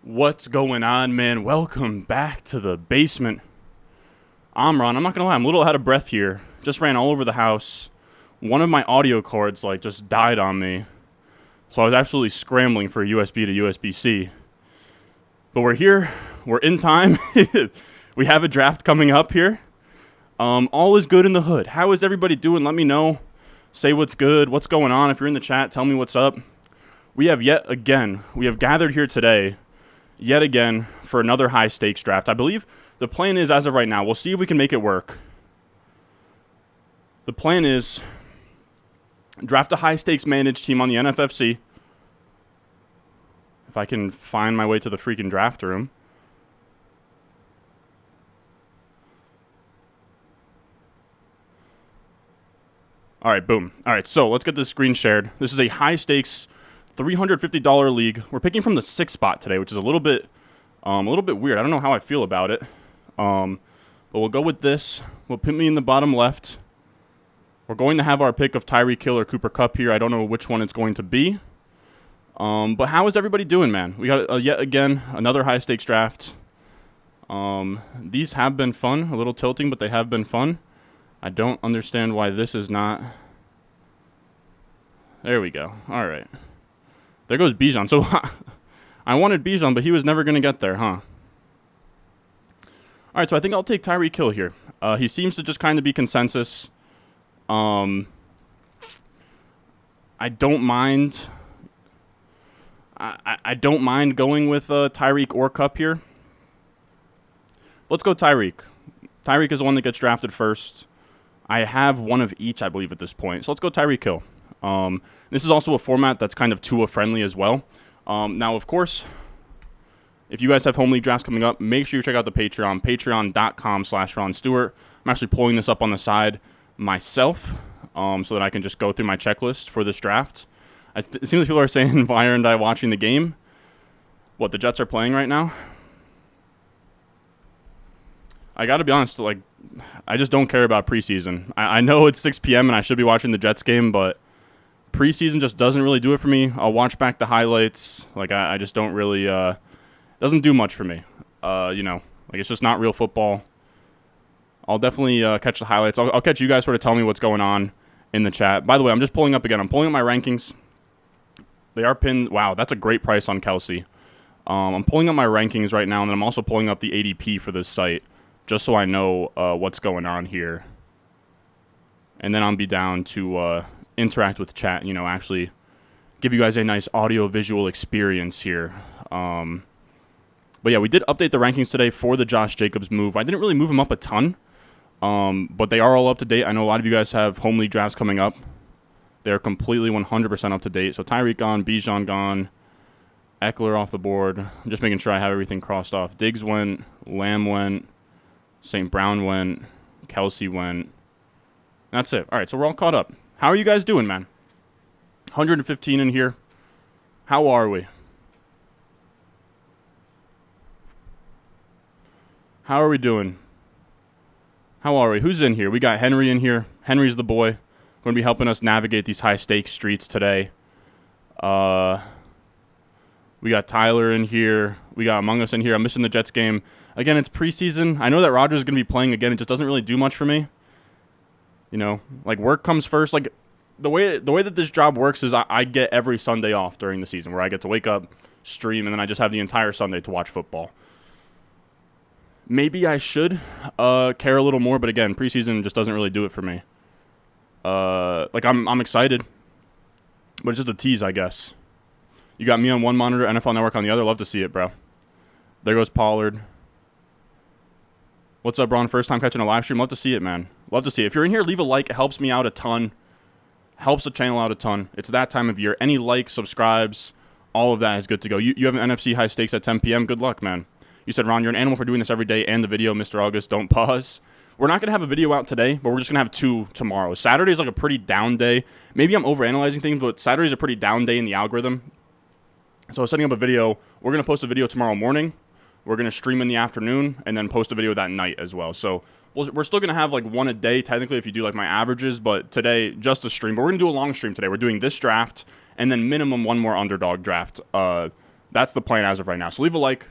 What's going on, man? Welcome back to the basement. I'm Ron. I'm not gonna lie, I'm a little out of breath here. Just ran all over the house. One of my audio cords just died on me, so I was absolutely scrambling for USB to USB-C. But we're here. We're in time. We have a draft coming up here. All is good in the hood. How is everybody doing? Let me know. Say what's good. What's going on? If you're in the chat, tell me what's up. We have gathered here today yet again for another high stakes draft. I believe the plan is, as of right now, we'll see if we can make it work. The plan is draft a high stakes managed team on the NFFC. If I can find my way to the freaking draft room. All right, boom. All right, so let's get this screen shared. This is a high stakes $350 league. We're picking from the 6th spot today, which is a little bit weird. I don't know how I feel about it. But we'll go with this. We'll put me in the bottom left. We're going to have our pick of Tyreek Hill or Cooper Kupp here. I don't know which one it's going to be. But how is everybody doing, man? We got yet again another high stakes draft. These have been fun, a little tilting, but they have been fun. I don't understand why this is not. There we go. All right. There goes Bijan. So I wanted Bijan, but he was never going to get there, huh? All right, so I think I'll take Tyreek Hill here. He seems to just kind of be consensus. I don't mind. I don't mind going with Tyreek or Kupp here. Let's go Tyreek. Tyreek is the one that gets drafted first. I have one of each, I believe, at this point. So let's go Tyreek Hill. This is also a format that's kind of Tua-friendly as well. Now, of course, if you guys have home league drafts coming up, make sure you check out the Patreon, patreon.com/Ron Stewart. I'm actually pulling this up on the side myself so that I can just go through my checklist for this draft. It seems like people are saying, why aren't I watching the game? What, the Jets are playing right now? I got to be honest, I just don't care about preseason. I know it's 6 p.m. and I should be watching the Jets game, but preseason just doesn't really do it for me. I'll watch back the highlights. I just don't really, doesn't do much for me. It's just not real football. I'll definitely catch the highlights. I'll catch you guys sort of tell me what's going on in the chat. By the way, I'm just pulling up again. I'm pulling up my rankings. They are pinned. Wow, that's a great price on Kelsey. I'm pulling up my rankings right now, and then I'm also pulling up the ADP for this site, just so I know what's going on here. And then I'll be down to interact with chat, actually give you guys a nice audio-visual experience here. But yeah, we did update the rankings today for the Josh Jacobs move. I didn't really move him up a ton, but they are all up to date. I know a lot of you guys have home league drafts coming up. They're completely 100% up to date. So Tyreek gone, Bijan gone, Eckler off the board. I'm just making sure I have everything crossed off. Diggs went, Lamb went, St. Brown went, Kelsey went. That's it. All right, so we're all caught up. How are you guys doing, man? 115 in here. How are we? How are we doing? How are we? Who's in here? We got Henry in here. Henry's the boy. Going to be helping us navigate these high-stakes streets today. We got Tyler in here. We got Among Us in here. I'm missing the Jets game. Again, it's preseason. I know that Rodgers is going to be playing again. It just doesn't really do much for me. Work comes first. The way that this job works is I get every Sunday off during the season where I get to wake up, stream, and then I just have the entire Sunday to watch football. Maybe I should care a little more, but again, preseason just doesn't really do it for me. I'm excited, but it's just a tease, I guess. You got me on one monitor, NFL Network on the other. Love to see it, bro. There goes Pollard. What's up, Ron? First time catching a live stream. Love to see it, man. Love to see it. If you're in here, leave a like. It helps me out a ton. Helps the channel out a ton. It's that time of year. Any likes, subscribes, all of that is good to go. You have an NFC high stakes at 10 p.m. Good luck, man. You said, Ron, you're an animal for doing this every day and the video, Mr. August. Don't pause. We're not going to have a video out today, but we're just going to have 2 tomorrow. Saturday's a pretty down day. Maybe I'm overanalyzing things, but Saturday's a pretty down day in the algorithm. So setting up a video. We're going to post a video tomorrow morning. We're going to stream in the afternoon and then post a video that night as well. So we're still going to have one a day, technically, if you do my averages. But today, just a stream. But we're going to do a long stream today. We're doing this draft and then minimum one more underdog draft That's the plan as of right now. So leave a like.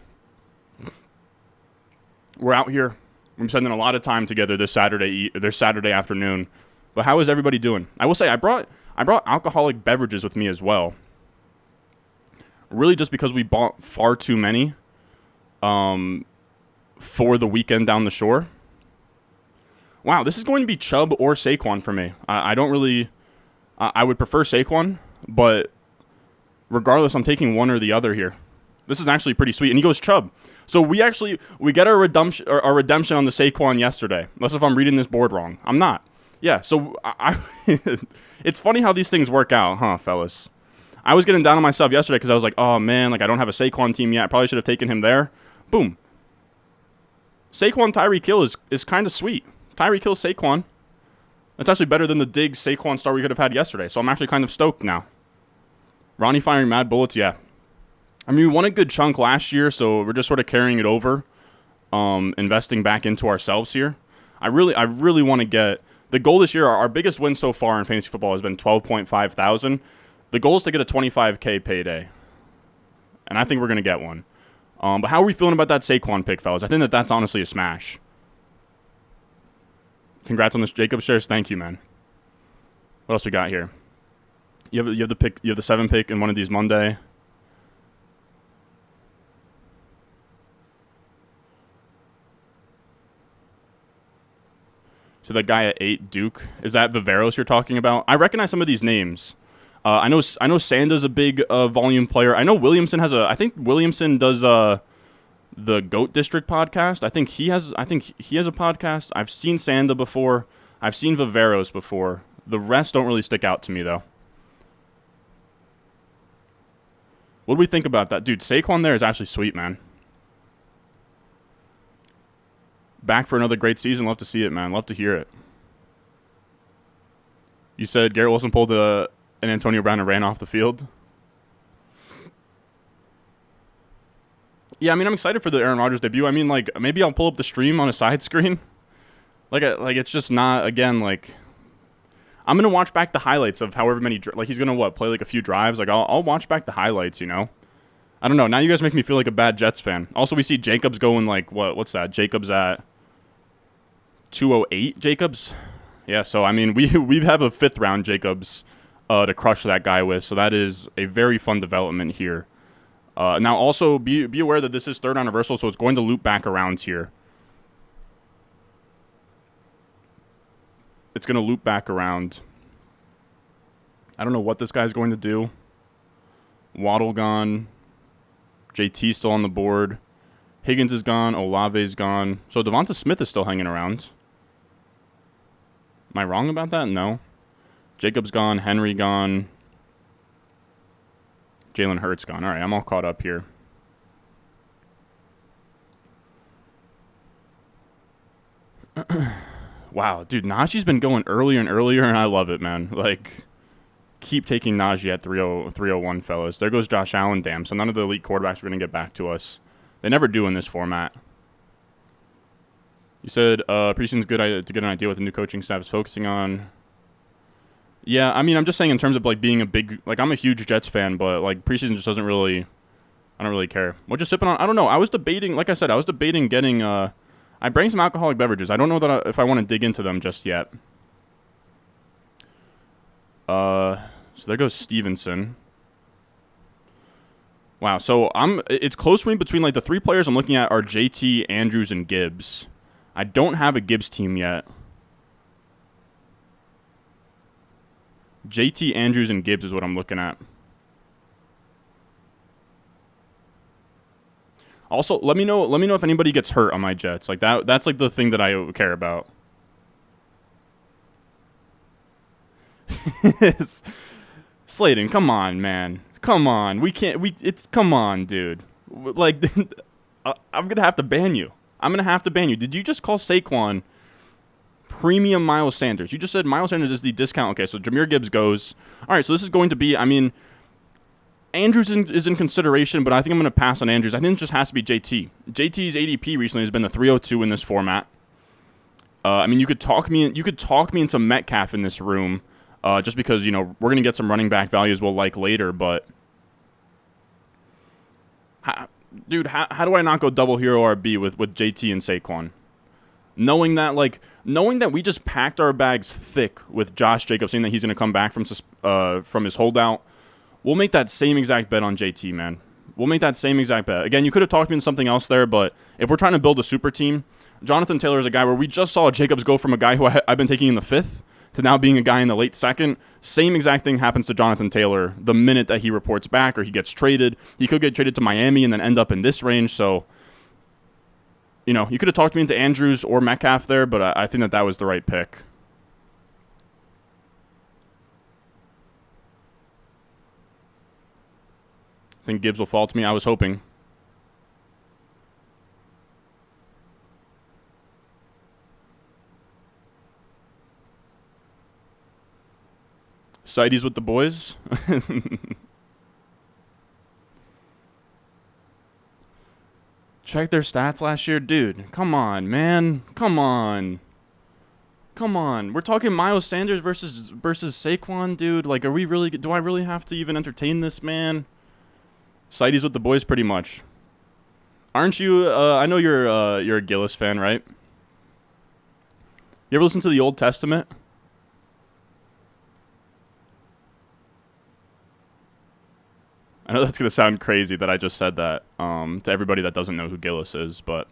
We're out here. We're spending a lot of time together this Saturday afternoon. But how is everybody doing? I will say I brought alcoholic beverages with me as well. Really just because we bought far too many for the weekend down the shore. Wow, this is going to be Chubb or Saquon for me. I don't really... I would prefer Saquon, but regardless, I'm taking one or the other here. This is actually pretty sweet. And he goes Chubb. So we get our redemption on the Saquon yesterday. Unless if I'm reading this board wrong. I'm not. Yeah, so it's funny how these things work out, huh, fellas? I was getting down on myself yesterday because I was like, oh, man, like I don't have a Saquon team yet. I probably should have taken him there. Boom. Saquon Tyreek Hill is kind of sweet. Tyreek Hill Saquon. That's actually better than the Diggs Saquon start we could have had yesterday. So I'm actually kind of stoked now. Ronnie firing mad bullets, yeah. I mean, we won a good chunk last year, so we're just sort of carrying it over, investing back into ourselves here. I really want to get the goal this year. Our biggest win so far in fantasy football has been 12.5 thousand. The goal is to get a 25K payday, and I think we're gonna get one. But how are we feeling about that Saquon pick, fellas? I think that's honestly a smash. Congrats on this Jacob shares. Thank you, man. What else we got here? You have the pick. You have the 7 pick in one of these Monday. So that guy at 8, Duke, is that Viveros you're talking about? I recognize some of these names. I know Sanda's a big volume player. I know Williamson has I think Williamson does the Goat District podcast. I think he has a podcast. I've seen Sanda before. I've seen Viveros before. The rest don't really stick out to me though. What do we think about that? Dude, Saquon there is actually sweet, man. Back for another great season. Love to see it, man. Love to hear it. You said Garrett Wilson pulled an Antonio Brown and ran off the field. Yeah, I mean, I'm excited for the Aaron Rodgers debut. I mean, like, maybe I'll pull up the stream on a side screen. Like it's just not, again, like, I'm going to watch back the highlights of however many, like, he's going to, play, like, a few drives. Like, I'll watch back the highlights, you know? I don't know. Now you guys make me feel like a bad Jets fan. Also, we see Jacobs going, like, what's that? Jacobs at 208, Jacobs? Yeah, so, I mean, we have a 5th round Jacobs to crush that guy with, so that is a very fun development here. Now, also, be aware that this is 3rd round reversal, so it's going to loop back around here. It's going to loop back around. I don't know what this guy's going to do. Waddle gone. JT's still on the board. Higgins is gone. Olave's gone. So Devonta Smith is still hanging around. Am I wrong about that? No. Jacobs gone. Henry gone. Jalen Hurts gone. All right, I'm all caught up here. Wow, dude, Najee's been going earlier and earlier, and I love it, man. Like, keep taking Najee at 301, fellas. There goes Josh Allen, damn. So none of the elite quarterbacks are going to get back to us. They never do in this format. You said preseason's good to get an idea what the new coaching staff is focusing on. Yeah, I mean, I'm just saying in terms of, like, being a big... Like, I'm a huge Jets fan, but, like, preseason just doesn't really... I don't really care. What you sipping on? I don't know. I was debating... Like I said, I was debating getting... I bring some alcoholic beverages. I don't know that if I want to dig into them just yet. So there goes Stevenson. Wow, so it's close for me between, like, the 3 players I'm looking at are JT, Andrews, and Gibbs. I don't have a Gibbs team yet. JT, Andrews, and Gibbs is what I'm looking at. Also, let me know if anybody gets hurt on my Jets. Like that's like the thing that I care about. Slayton, come on, man. Come on. Come on, dude. Like, I'm going to have to ban you. Did you just call Saquon premium Miles Sanders? You just said Miles Sanders is the discount. Okay, so Jahmyr Gibbs goes. All right, so this is going to be, I mean, Andrews is in consideration, but I think I'm going to pass on Andrews. I think it just has to be JT. JT's ADP recently has been the 302 in this format. I mean, you could talk me into Metcalf in this room, just because, you know, we're going to get some running back values we'll like later, but How do I not go double hero RB with JT and Saquon? Knowing that we just packed our bags thick with Josh Jacobs, saying that he's going to come back from his holdout, we'll make that same exact bet on JT, man. We'll make that same exact bet. Again, you could have talked me into something else there, but if we're trying to build a super team, Jonathan Taylor is a guy where we just saw Jacobs go from a guy who I've been taking in the 5th to now being a guy in the late 2nd. Same exact thing happens to Jonathan Taylor the minute that he reports back or he gets traded. He could get traded to Miami and then end up in this range, so you could have talked me into Andrews or Metcalf there, but I think that was the right pick. I think Gibbs will fall to me. I was hoping. Sighties with the boys. Check their stats last year. Dude, come on, man. Come on. We're talking Miles Sanders versus Saquon, dude. Like, do I really have to even entertain this, man? Sighties with the boys, pretty much. Aren't you? I know you're a Gillis fan, right? You ever listen to the Old Testament? I know that's going to sound crazy that I just said that to everybody that doesn't know who Gillis is, but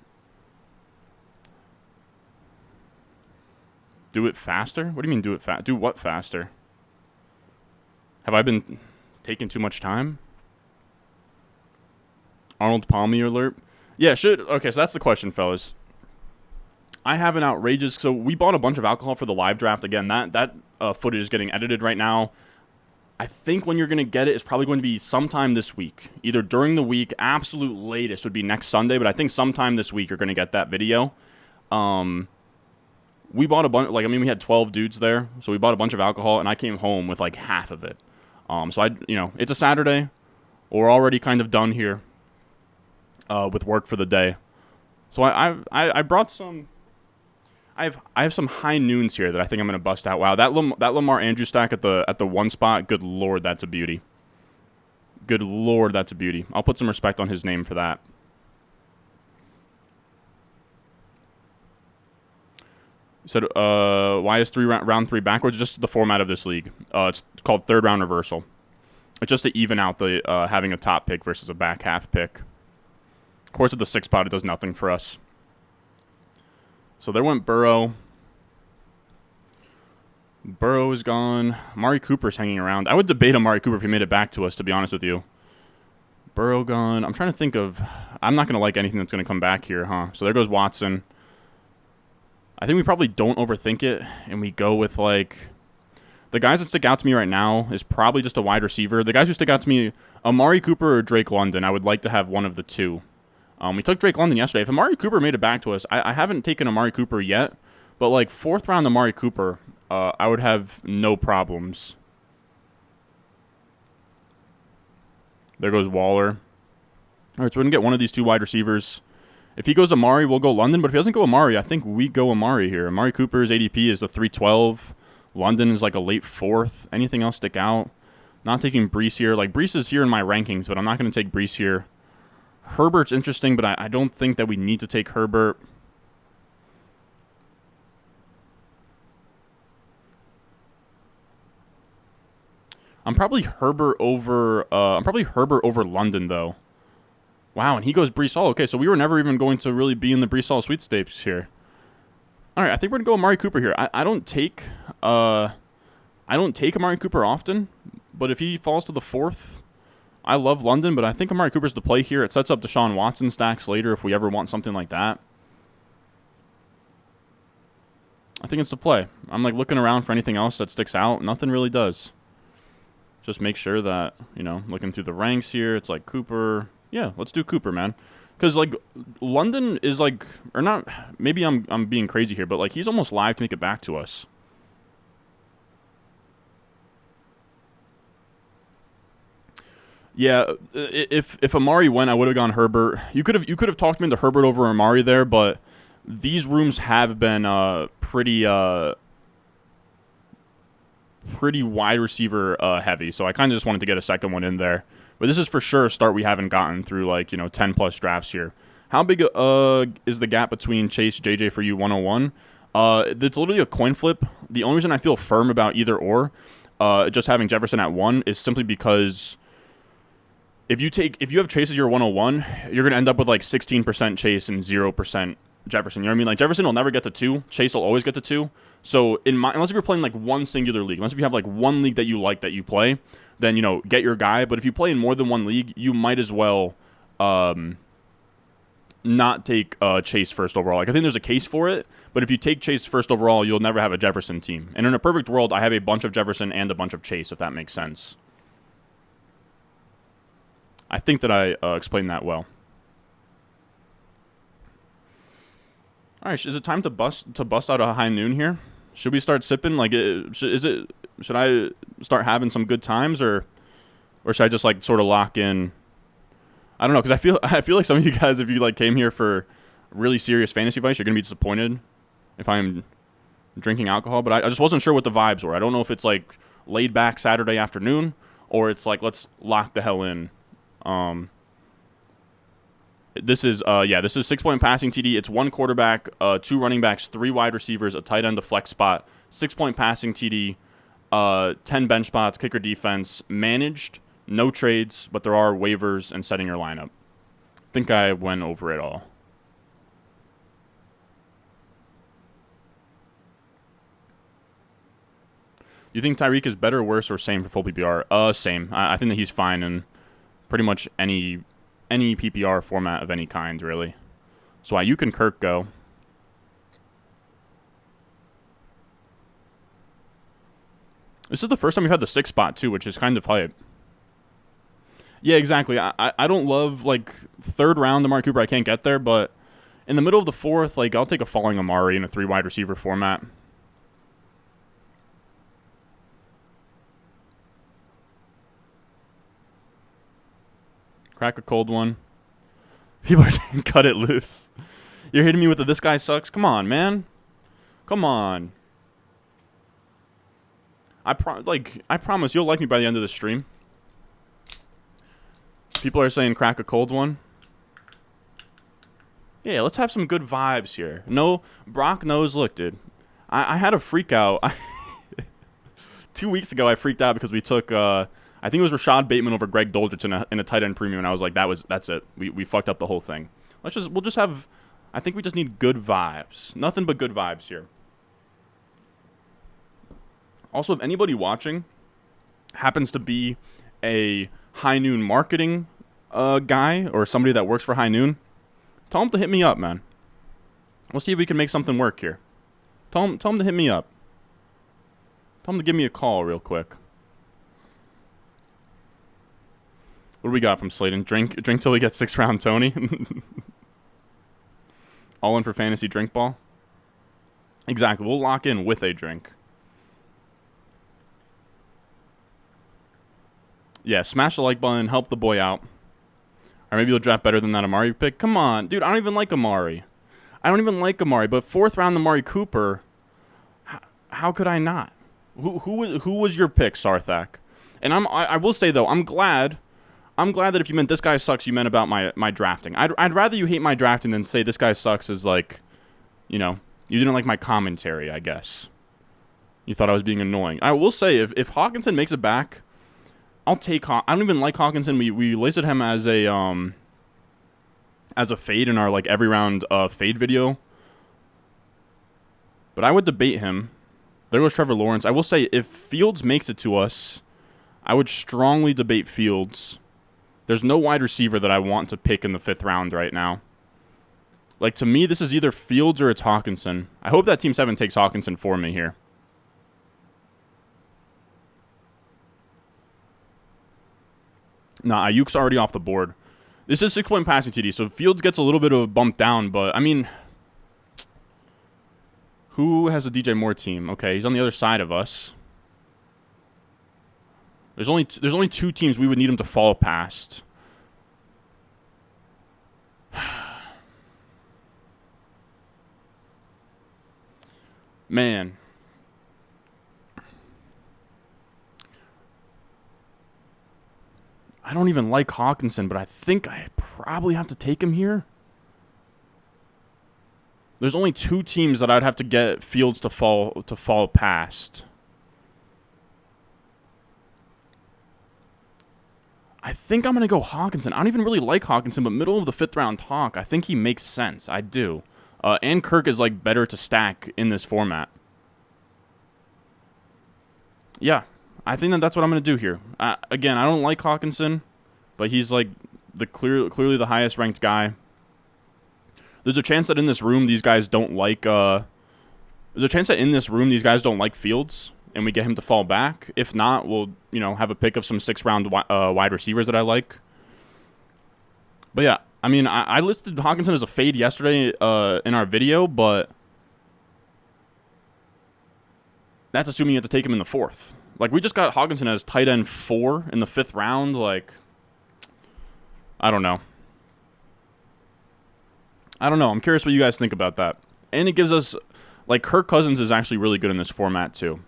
do it faster? What do you mean do it fast? Do what faster? Have I been taking too much time? Arnold Palmer alert? Yeah, okay, so that's the question, fellas. I have an outrageous... So we bought a bunch of alcohol for the live draft. Again, that footage is getting edited right now. I think when you're going to get it is probably going to be sometime this week. Either during the week, absolute latest would be next Sunday, but I think sometime this week you're going to get that video. We bought a bunch, we had 12 dudes there, so we bought a bunch of alcohol, and I came home with half of it. So it's a Saturday. We're already kind of done here with work for the day. So I brought some... I have some high noons here that I think I'm going to bust out. Wow, that Lamar Andrews stack at the one spot, good lord, that's a beauty. Good lord, that's a beauty. I'll put some respect on his name for that. You said, why is round 3 backwards? Just the format of this league. It's called third round reversal. It's just to even out the having a top pick versus a back half pick. Of course, at the 6 spot, it does nothing for us. So there went Burrow. Burrow is gone. Amari Cooper's hanging around. I would debate Amari Cooper if he made it back to us, to be honest with you. Burrow gone. I'm trying to think of... I'm not going to like anything that's going to come back here, huh? So there goes Watson. I think we probably don't overthink it, and we go with, the guys that stick out to me right now is probably just a wide receiver. The guys who stick out to me, Amari Cooper or Drake London, I would like to have one of the two. We took Drake London yesterday. If Amari Cooper made it back to us, I haven't taken Amari Cooper yet, but 4th round Amari Cooper, I would have no problems. There goes Waller. All right, so we're going to get one of these 2 wide receivers. If he goes Amari, we'll go London, but if he doesn't go Amari, I think we go Amari here. Amari Cooper's ADP is the 312. London is a late 4th. Anything else stick out? Not taking Breece here. Breece is here in my rankings, but I'm not going to take Breece here. Herbert's interesting, but I don't think that we need to take Herbert. I'm probably Herbert over London, though. Wow, and he goes Breece Hall. Okay, so we were never even going to really be in the Breece Hall sweepstakes here. All right, I think we're gonna go Amari Cooper here. I don't take Amari Cooper often, but if he falls to the 4th, I love London, but I think Amari Cooper's the play here. It sets up Deshaun Watson stacks later if we ever want something like that. I think it's the play. I'm looking around for anything else that sticks out. Nothing really does. Just make sure that, looking through the ranks here, it's Cooper. Yeah, let's do Cooper, man. Because, London is, or not, maybe I'm being crazy here, but, he's almost live to make it back to us. Yeah, if Amari went, I would have gone Herbert. You could have talked me into Herbert over Amari there, but these rooms have been pretty wide receiver heavy, so I kind of just wanted to get a second one in there But this is for sure a start we haven't gotten through, like, 10 plus drafts here. How big is the gap between Chase, JJ for you 101? It's literally a coin flip. The only reason I feel firm about either or, just having Jefferson at 1, is simply because if you have Chase as your 101, you're going to end up with like 16% Chase and 0% Jefferson. You know what I mean? Like, Jefferson will never get to 2. Chase will always get to 2. So unless if you're playing like one singular league, unless if you have like one league that you like that you play, then, get your guy. But if you play in more than one league, you might as well not take Chase first overall. Like, I think there's a case for it, but if you take Chase first overall, you'll never have a Jefferson team. And in a perfect world, I have a bunch of Jefferson and a bunch of Chase, if that makes sense. I think that I explained that well. All right, is it time to bust out a high noon here? Should we start sipping? Like, should I start having some good times, or should I just like sort of lock in? I don't know, because I feel like some of you guys, if you like came here for really serious fantasy advice, you're gonna be disappointed if I'm drinking alcohol. But I just wasn't sure what the vibes were. I don't know if it's like laid back Saturday afternoon, or it's like let's lock the hell in. This is 6-point passing TD. It's 1 quarterback, 2 running backs, 3 wide receivers, a tight end, a flex spot. 6-point passing TD, 10 bench spots, kicker defense, managed, no trades, but there are waivers and setting your lineup. I think I went over it all. You think Tyreek is better, worse, or same for full PPR? Same. I think that he's fine in pretty much any PPR format of any kind, really. So Ayuk and Kirk go. This is the first time we've had the 6 spot, too, which is kind of hype. Yeah, exactly. I don't love, like, 3rd round Amari Cooper. I can't get there, but in the middle of the 4th, like, I'll take a falling Amari in a 3 wide receiver format. Crack a cold one. People are saying cut it loose. You're hitting me with the this guy sucks? Come on, man. Come on. I promise you'll like me by the end of the stream. People are saying crack a cold one. Yeah, let's have some good vibes here. No, Brock knows. Look, dude. I had a freak out. 2 weeks ago, I freaked out because we took... I think it was Rashad Bateman over Greg Dulcich in a tight end premium, and I was like, that's it. We fucked up the whole thing. We'll just have, I think we just need good vibes. Nothing but good vibes here. Also, if anybody watching happens to be a High Noon marketing guy or somebody that works for High Noon, tell them to hit me up, man. We'll see if we can make something work here. Tell them to hit me up. Tell them to give me a call real quick. What do we got from Slayton? Drink till we get 6th round Tony. All in for fantasy drink ball. Exactly. We'll lock in with a drink. Yeah, smash the like button. Help the boy out. Or maybe you'll draft better than that Amari pick. Come on. Dude, I don't even like Amari. But 4th round Amari Cooper, how could I not? Who was your pick, Sarthak? And I will say, though, I'm glad that if you meant this guy sucks, you meant about my drafting. I'd rather you hate my drafting than say this guy sucks is like, you didn't like my commentary, I guess. You thought I was being annoying. I will say, if Hawkinson makes it back, I'll take I don't even like Hawkinson. We listed him as a fade in our like every round fade video. But I would debate him. There goes Trevor Lawrence. I will say, if Fields makes it to us, I would strongly debate Fields. There's no wide receiver that I want to pick in the 5th round right now. Like, to me, this is either Fields or it's Hawkinson. I hope that Team 7 takes Hawkinson for me here. Nah, Ayuk's already off the board. This is 6-point passing TD, so Fields gets a little bit of a bump down, but, I mean... Who has a DJ Moore team? Okay, he's on the other side of us. There's only 2 teams we would need him to fall past. Man. I don't even like Hawkinson, but I think I probably have to take him here. There's only 2 teams that I'd have to get Fields to fall past. I think I'm going to go Hawkinson. I don't even really like Hawkinson, but middle of the 5th round talk, I think he makes sense. I do. And Kirk is like better to stack in this format. Yeah, I think that's what I'm going to do here. Again, I don't like Hawkinson, but he's like clearly the highest ranked guy. There's a chance that in this room these guys don't like. There's a chance that in this room these guys don't like Fields, and we get him to fall back. If not, we'll have a pick of some 6th round wide receivers that I like. But yeah, I mean, I listed Hawkinson as a fade yesterday in our video, but that's assuming you have to take him in the 4th. Like, we just got Hawkinson as tight end 4 in the 5th round. Like, I don't know. I'm curious what you guys think about that. And it gives us, like, Kirk Cousins is actually really good in this format too.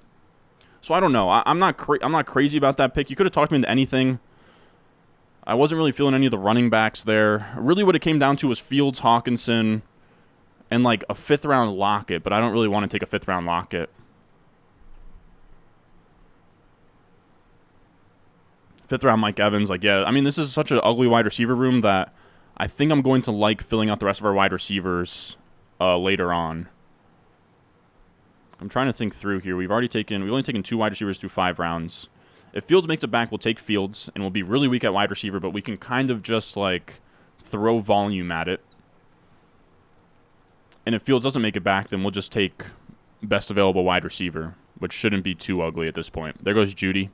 So I don't know. I'm not crazy about that pick. You could have talked me into anything. I wasn't really feeling any of the running backs there. Really, what it came down to was Fields, Hawkinson, and like a 5th round Lockett. But I don't really want to take a 5th round Lockett. 5th round Mike Evans. Like, yeah. I mean, this is such an ugly wide receiver room that I think I'm going to like filling out the rest of our wide receivers later on. I'm trying to think through here. We've only taken 2 wide receivers through 5 rounds. If Fields makes it back, we'll take Fields, and we'll be really weak at wide receiver, but we can kind of just, like, throw volume at it. And if Fields doesn't make it back, then we'll just take best available wide receiver, which shouldn't be too ugly at this point. There goes Judy.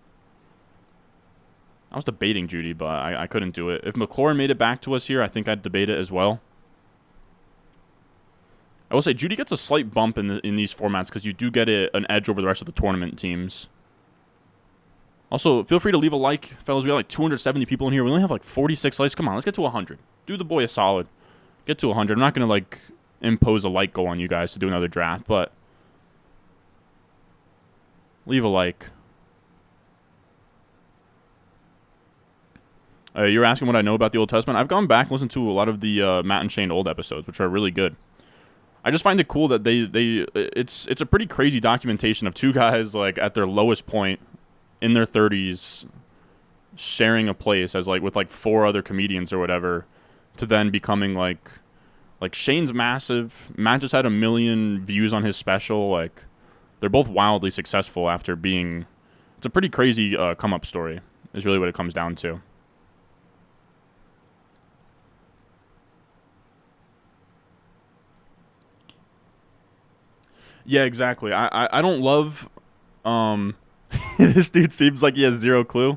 I was debating Judy, but I couldn't do it. If McLaurin made it back to us here, I think I'd debate it as well. I will say Judy gets a slight bump in these formats because you do get an edge over the rest of the tournament teams. Also, feel free to leave a like, fellas. We got like 270 people in here. We only have like 46 likes. Come on, let's get to 100. Do the boy a solid. Get to 100. I'm not going to like impose a like goal on you guys to do another draft, but leave a like. You're asking what I know about the Old Testament. I've gone back and listened to a lot of the Matt and Shane old episodes, which are really good. I just find it cool that it's a pretty crazy documentation of 2 guys like at their lowest point in their 30s sharing a place as like with like 4 other comedians or whatever to then becoming like Shane's massive. Matt just had 1 million views on his special. Like, they're both wildly successful after being. It's a pretty crazy come up story is really what it comes down to. Yeah, exactly. I don't love this dude seems like he has 0 clue.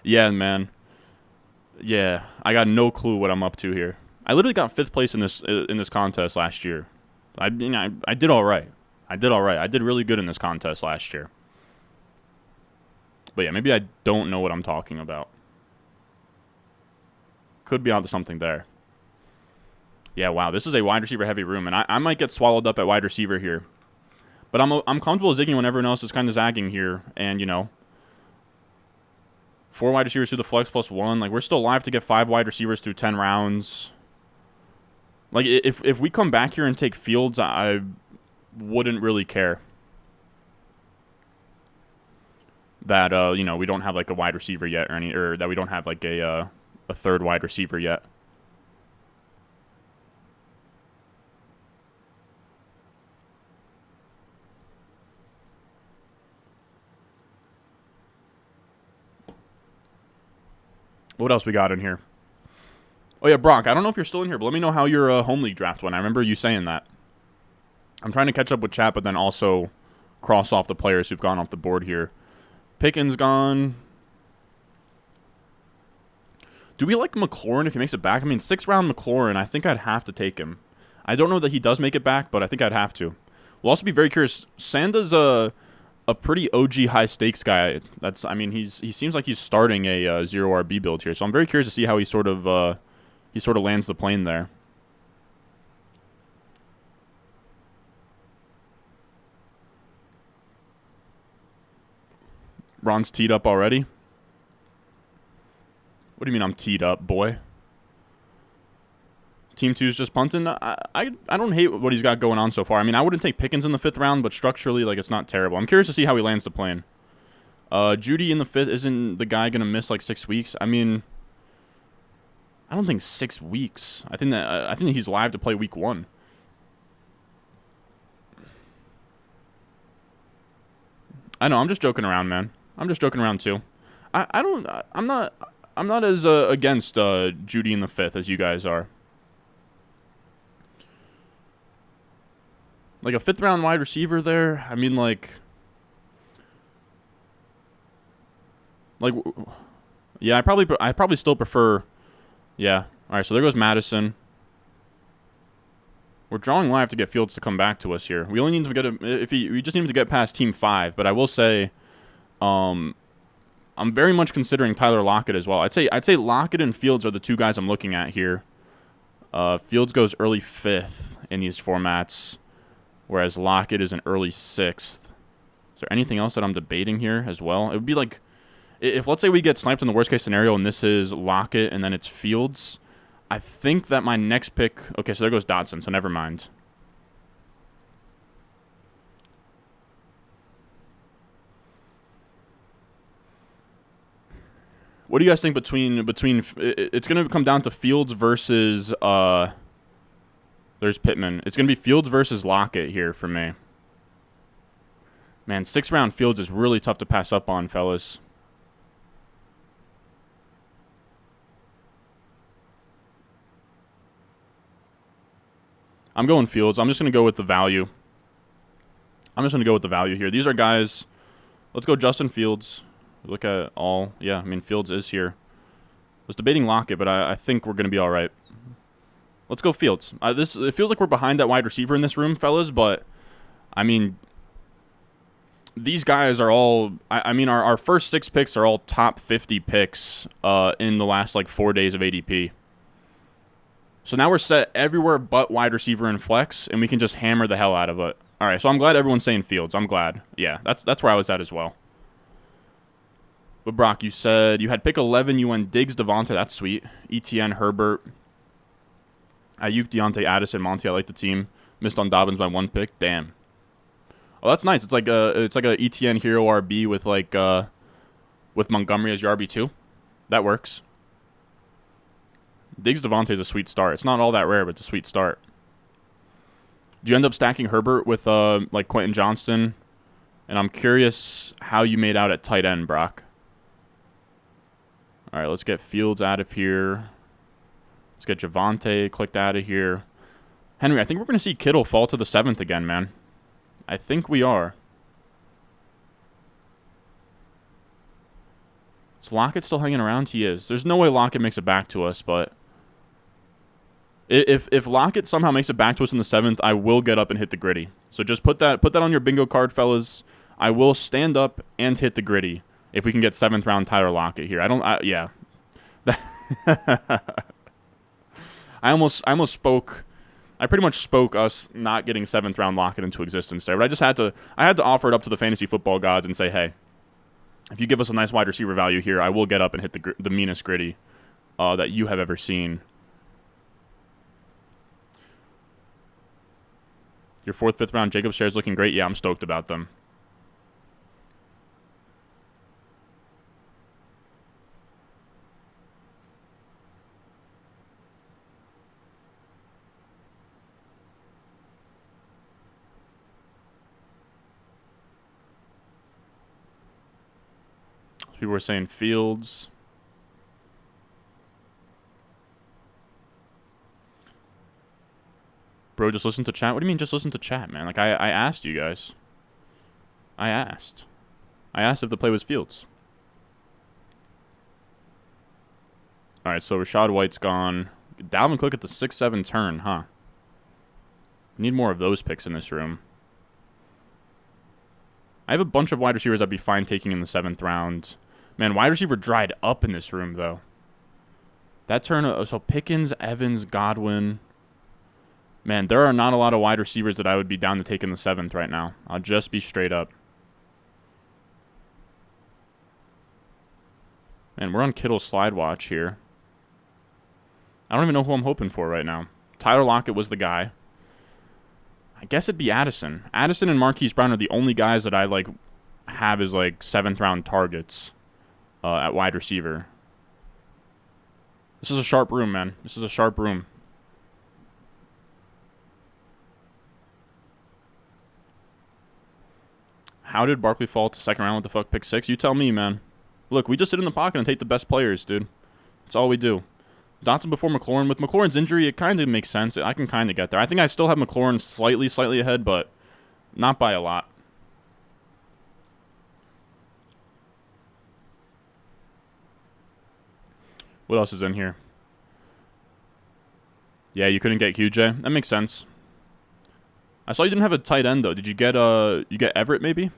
Yeah, man. Yeah, I got no clue what I'm up to here. I literally got 5th place in this contest last year. I did all right. I did really good in this contest last year. But yeah, maybe I don't know what I'm talking about. Could be onto something there. Yeah, wow. This is a wide receiver heavy room, and I might get swallowed up at wide receiver here. But I'm comfortable zigging when everyone else is kind of zagging here. And, 4 wide receivers through the flex plus 1. Like, we're still alive to get 5 wide receivers through 10 rounds. Like, if we come back here and take Fields, I wouldn't really care that, we don't have, like, a wide receiver yet or that we don't have, like, a 3rd wide receiver yet. What else we got in here? Oh, yeah, Brock, I don't know if you're still in here, but let me know how your home league draft went. I remember you saying that. I'm trying to catch up with chat, but then also cross off the players who've gone off the board here. Pickens gone. Do we like McLaurin if he makes it back? I mean, 6th round McLaurin, I think I'd have to take him. I don't know that he does make it back, but I think I'd have to. We'll also be very curious. Sanda's a pretty OG high stakes guy. He seems like he's starting a 0 RB build here, so I'm very curious to see how he sort of lands the plane there. Ron's teed up already. What do you mean I'm teed up, boy? Team 2's just punting. I don't hate what he's got going on so far. I mean, I wouldn't take Pickens in the 5th round, but structurally, like, it's not terrible. I'm curious to see how he lands the plane. Judy in the 5th, isn't the guy going to miss, like, 6 weeks? I mean, I don't think 6 weeks. I think he's live to play week 1. I know, I'm just joking around, man. I'm just joking around, too. I'm not as against Judy in the 5th as you guys are. Like a 5th round wide receiver there. I mean, yeah, I probably still prefer. Yeah. All right. So there goes Madison. We're drawing live to get Fields to come back to us here. We only need to get we just need him to get past Team 5. But I will say, I'm very much considering Tyler Lockett as well. I'd say Lockett and Fields are the 2 guys I'm looking at here. Fields goes early 5th in these formats, whereas Lockett is an early 6th. Is there anything else that I'm debating here as well? It would be like, if let's say we get sniped in the worst case scenario and this is Lockett and then it's Fields, I think that my next pick... Okay, so there goes Dotson, so never mind. What do you guys think between it's going to come down to Fields versus there's Pittman. It's going to be Fields versus Lockett here for me. Man, 6th round Fields is really tough to pass up on, fellas. I'm going Fields. I'm just going to go with the value. Here. These are guys. Let's go Justin Fields. Look at all. Yeah, I mean, Fields is here. I was debating Lockett, but I think we're going to be all right. Let's go Fields. It feels like we're behind that wide receiver in this room, fellas, but, I mean, these guys are all... I mean, our first 6 picks are all top 50 picks in the last, 4 days of ADP. So now we're set everywhere but wide receiver and flex, and we can just hammer the hell out of it. All right, so I'm glad everyone's saying Fields. I'm glad. Yeah, that's where I was at as well. But Brock, you said you had pick 11. You went Diggs, Devontae. That's sweet. ETN, Herbert, Ayuk, Deontay, Addison, Monty. I like the team. Missed on Dobbins by 1 pick. Damn. Oh, that's nice. It's like a ETN hero RB with with Montgomery as your RB2. That works. Diggs, Devontae is a sweet start. It's not all that rare, but it's a sweet start. Did you end up stacking Herbert with Quentin Johnston? And I'm curious how you made out at tight end, Brock. All right, let's get Fields out of here. Let's get Javonte clicked out of here. Henry, I think we're going to see Kittle fall to the 7th again, man. I think we are. Is Lockett still hanging around? He is. There's no way Lockett makes it back to us, but... If Lockett somehow makes it back to us in the 7th, I will get up and hit the gritty. So just put that on your bingo card, fellas. I will stand up and hit the gritty if we can get 7th round Tyler Lockett here. Yeah. I almost spoke. I pretty much spoke us not getting 7th round Lockett into existence there. But I had to offer it up to the fantasy football gods and say, hey, if you give us a nice wide receiver value here, I will get up and hit the meanest gritty that you have ever seen. Your 4th, 5th round Jacob shares looking great. Yeah, I'm stoked about them. People were saying Fields. Bro, just listen to chat? What do you mean just listen to chat, man? Like, I asked you guys. I asked if the play was Fields. All right, so Rashad White's gone. Dalvin Cook at the 6-7 turn, huh? We need more of those picks in this room. I have a bunch of wide receivers I'd be fine taking in the 7th round. Man, wide receiver dried up in this room, though. That turn, so Pickens, Evans, Godwin. Man, there are not a lot of wide receivers that I would be down to take in the 7th right now. I'll just be straight up. And we're on Kittle's slide watch here. I don't even know who I'm hoping for right now. Tyler Lockett was the guy. I guess it'd be Addison. Addison and Marquise Brown are the only guys that I like have as like 7th round targets at wide receiver. This is a sharp room, man. This is a sharp room. How did Barkley fall to 2nd round with the fuck pick 6? You tell me, man. Look, we just sit in the pocket and take the best players, dude. That's all we do. Dotson before McLaurin. With McLaurin's injury, it kind of makes sense. I can kind of get there. I think I still have McLaurin slightly ahead, but not by a lot. What else is in here? Yeah, you couldn't get QJ. That makes sense. I saw you didn't have a tight end though. Did you get Everett maybe?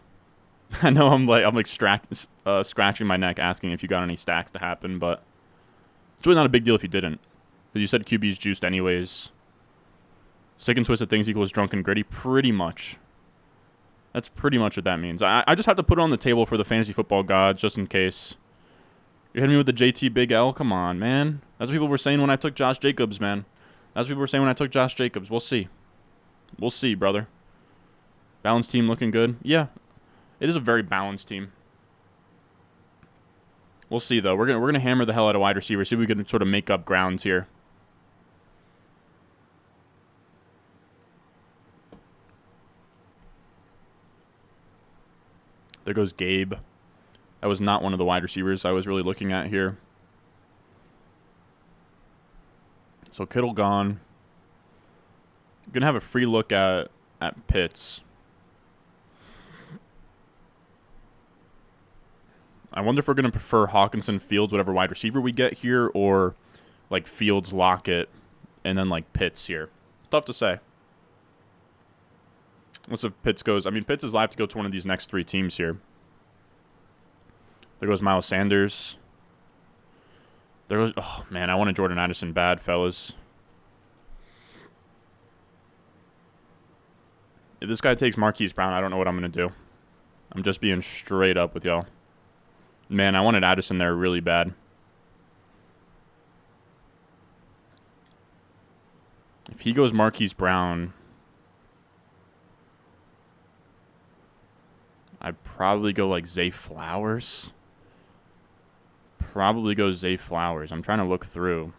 I know I'm like scratching my neck asking if you got any stacks to happen, but it's really not a big deal if you didn't. Because you said QB's juiced anyways. Sick and twisted things equals drunk and gritty. Pretty much. That's pretty much what that means. I just have to put it on the table for the fantasy football gods just in case. You're hitting me with the JT Big L? Come on, man. That's what people were saying when I took Josh Jacobs, man. That's what people were saying when I took Josh Jacobs. We'll see. We'll see, brother. Balanced team looking good. Yeah. It is a very balanced team. We'll see, though. We're gonna hammer the hell out of wide receiver. See if we can sort of make up grounds here. There goes Gabe. That was not one of the wide receivers I was really looking at here. So Kittle gone. Gonna have a free look at Pitts. I wonder if we're gonna prefer Hawkinson, Fields, whatever wide receiver we get here, or like Fields, Lockett, and then like Pitts here. Tough to say. Unless if Pitts goes, I mean Pitts is live to go to one of these next 3 teams here. There goes Miles Sanders. There goes, oh man, I wanted Jordan Addison bad, fellas. If this guy takes Marquise Brown, I don't know what I'm going to do. I'm just being straight up with y'all. Man, I wanted Addison there really bad. If he goes Marquise Brown, I'd probably go like Zay Flowers. Probably go Zay Flowers. I'm trying to look through.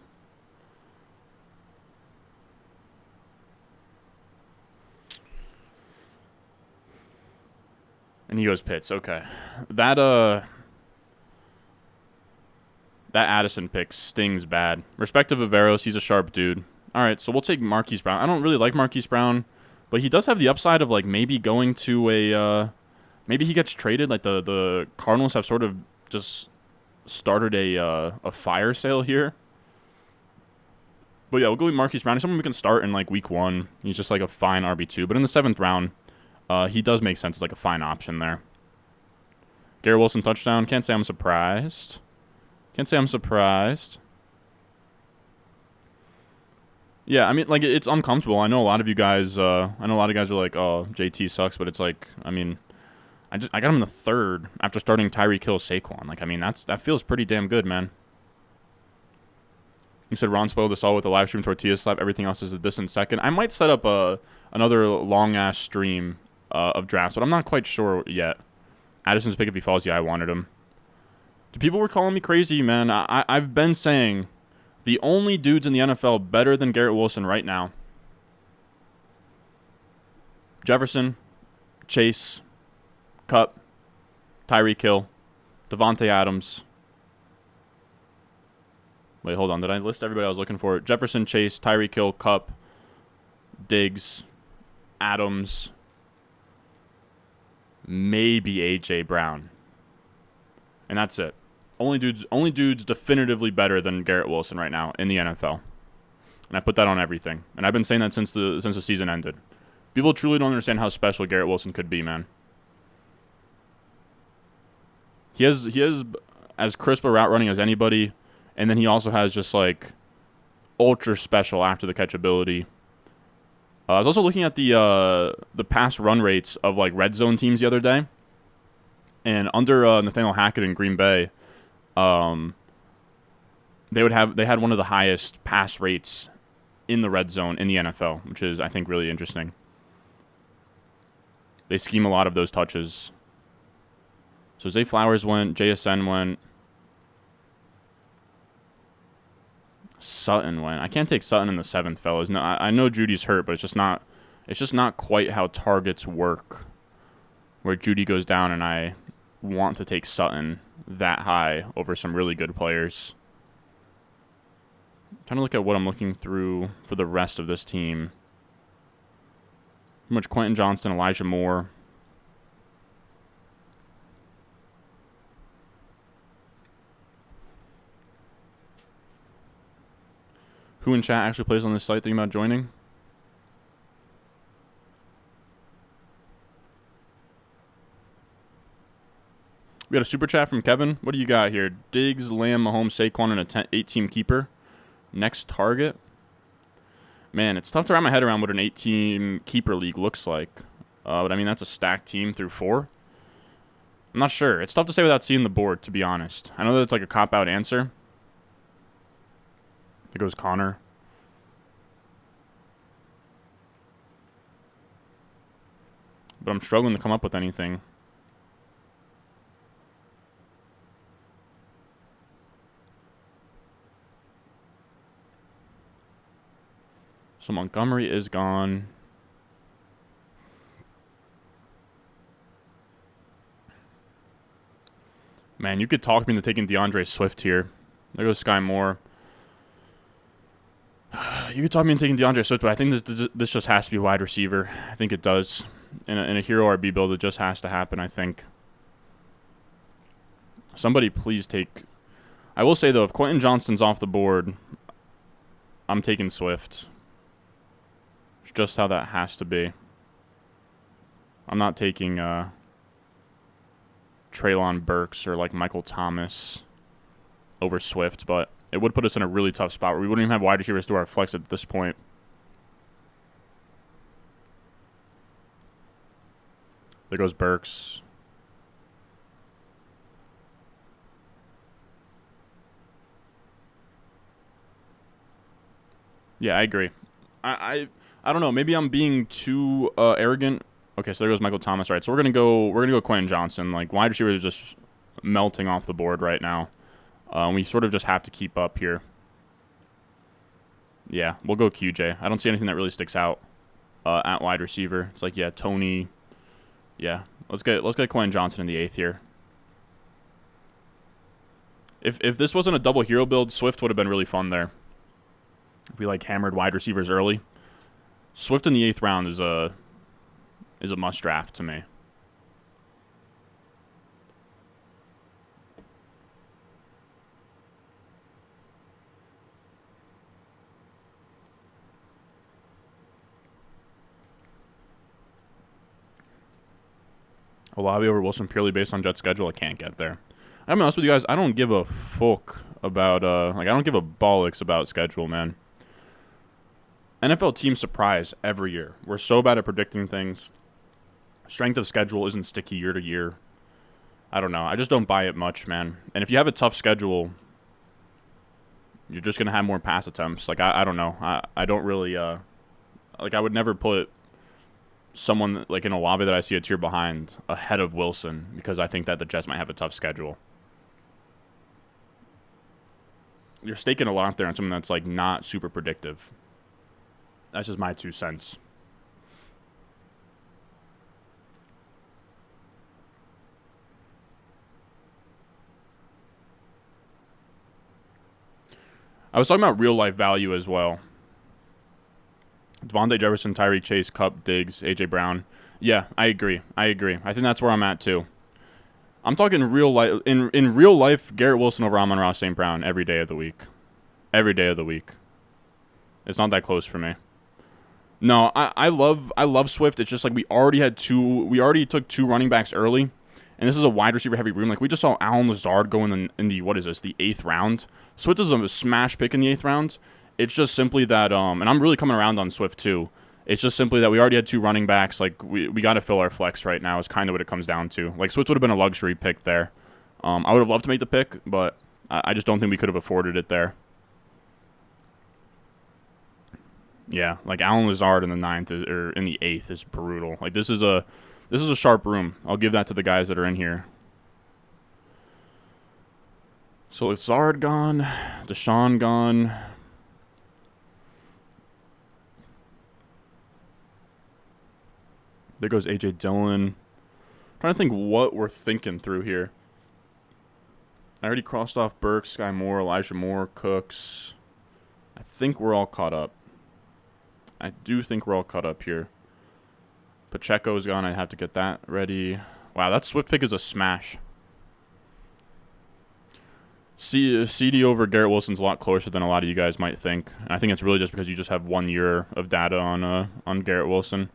And he goes Pitts. Okay. That Addison pick stings bad. Respect to Viveros, he's a sharp dude. All right, so we'll take Marquise Brown. I don't really like Marquise Brown, but he does have the upside of like maybe going to a maybe he gets traded. Like the Cardinals have sort of just started a fire sale here. But yeah, we'll go with Marquise Brown. He's someone we can start in like week 1. He's just like a fine RB2. But in the 7th round, he does make sense as like a fine option there. Garrett Wilson touchdown. Can't say I'm surprised. Can't say I'm surprised. Yeah, I mean, like, it's uncomfortable. I know a lot of you guys, are like, oh, JT sucks, but it's like, I mean, I got him in the 3rd after starting Tyreek Hill, Saquon. Like, I mean, that feels pretty damn good, man. You said Ron spoiled us all with the live stream tortilla slap. Everything else is a distant second. I might set up another long-ass stream of drafts, but I'm not quite sure yet. Addison's pick if he falls. Yeah, I wanted him. People were calling me crazy, man. I've been saying the only dudes in the NFL better than Garrett Wilson right now: Jefferson, Chase, Kupp, Tyreek Hill, Devontae Adams. Wait, hold on. Did I list everybody I was looking for? Jefferson, Chase, Tyreek Hill, Kupp, Diggs, Adams, maybe A.J. Brown. And that's it. Only dudes definitively better than Garrett Wilson right now in the NFL. And I put that on everything. And I've been saying that since the season ended. People truly don't understand how special Garrett Wilson could be, man. He has as crisp a route running as anybody, and then he also has just like ultra special after the catch ability. I was also looking at the pass run rates of like red zone teams the other day, and under Nathaniel Hackett in Green Bay, They had one of the highest pass rates in the red zone in the NFL, which is, I think, really interesting. They scheme a lot of those touches. So Zay Flowers went, JSN went, Sutton went. I can't take Sutton in the 7th, fellas. No, I know Judy's hurt, but it's just not quite how targets work, where Judy goes down and I want to take Sutton that high over some really good players. Trying to look at what I'm looking through for the rest of this team. Pretty much Quentin Johnston, Elijah Moore. Who in chat actually plays on this site thinking about joining? We got a super chat from Kevin. What do you got here? Diggs, Lamb, Mahomes, Saquon, and a 8-team keeper. Next target. Man, it's tough to wrap my head around what an 8-team keeper league looks like. But I mean, that's a stacked team through 4. I'm not sure. It's tough to say without seeing the board, to be honest. I know that it's like a cop-out answer. There goes Connor. But I'm struggling to come up with anything. So Montgomery is gone. Man, you could talk me into taking DeAndre Swift here. There goes Sky Moore. You could talk me into taking DeAndre Swift, but I think this just has to be wide receiver. I think it does. In a hero RB build, it just has to happen, I think. Somebody please take... I will say, though, if Quentin Johnston's off the board, I'm taking Swift. It's just how that has to be. I'm not taking Treylon Burks or like Michael Thomas over Swift, but it would put us in a really tough spot where we wouldn't even have wide receivers do our flex at this point. There goes Burks. Yeah, I agree. I don't know. Maybe I'm being too arrogant. Okay, so there goes Michael Thomas. Right, so we're gonna go Quentin Johnston. Like wide receiver is just melting off the board right now. We sort of just have to keep up here. Yeah, we'll go QJ. I don't see anything that really sticks out at wide receiver. It's like, yeah, Tony. Yeah, let's get Quentin Johnston in the 8th here. If this wasn't a double hero build, Swift would have been really fun there. If we like hammered wide receivers early, Swift in the 8th round is a must draft to me. Olave over Wilson purely based on Jets schedule. I can't get there. I'm honest with you guys. I don't give a fuck about I don't give a bollocks about schedule, man. NFL teams surprise every year. We're so bad at predicting things. Strength of schedule isn't sticky year to year. I don't know. I just don't buy it much, man. And if you have a tough schedule, you're just gonna have more pass attempts. Like I don't know. I don't really like I would never put someone like in Olave that I see a tier behind ahead of Wilson because I think that the Jets might have a tough schedule. You're staking a lot there on something that's like not super predictive. That's just my 2 cents. I was talking about real life value as well. Devontae Jefferson, Tyreek Chase, Kupp, Diggs, A.J. Brown. Yeah, I agree. I think that's where I'm at too. I'm talking real life. In real life, Garrett Wilson over Amon-Ra St. Brown every day of the week. Every day of the week. It's not that close for me. No, I love Swift. It's just like we already took 2 running backs early, and this is a wide receiver heavy room. Like we just saw Allen Lazard go in the what is this, the 8th round. Swift is a smash pick in the 8th round. It's just simply that, and I'm really coming around on Swift too. It's just simply that we already had 2 running backs. Like we got to fill our flex right now is kind of what it comes down to. Like Swift would have been a luxury pick there. I would have loved to make the pick, but I just don't think we could have afforded it there. Yeah, like Alan Lazard in the 9th or in the 8th is brutal. Like this is a sharp room. I'll give that to the guys that are in here. So Lazard gone, Deshaun gone. There goes A.J. Dillon. Trying to think what we're thinking through here. I already crossed off Burke, Sky Moore, Elijah Moore, Cooks. I think we're all caught up. I do think we're all caught up here. Pacheco's gone. I have to get that ready. Wow, that Swift pick is a smash. CD over Garrett Wilson's a lot closer than a lot of you guys might think. And I think it's really just because you just have 1 year of data on Garrett Wilson.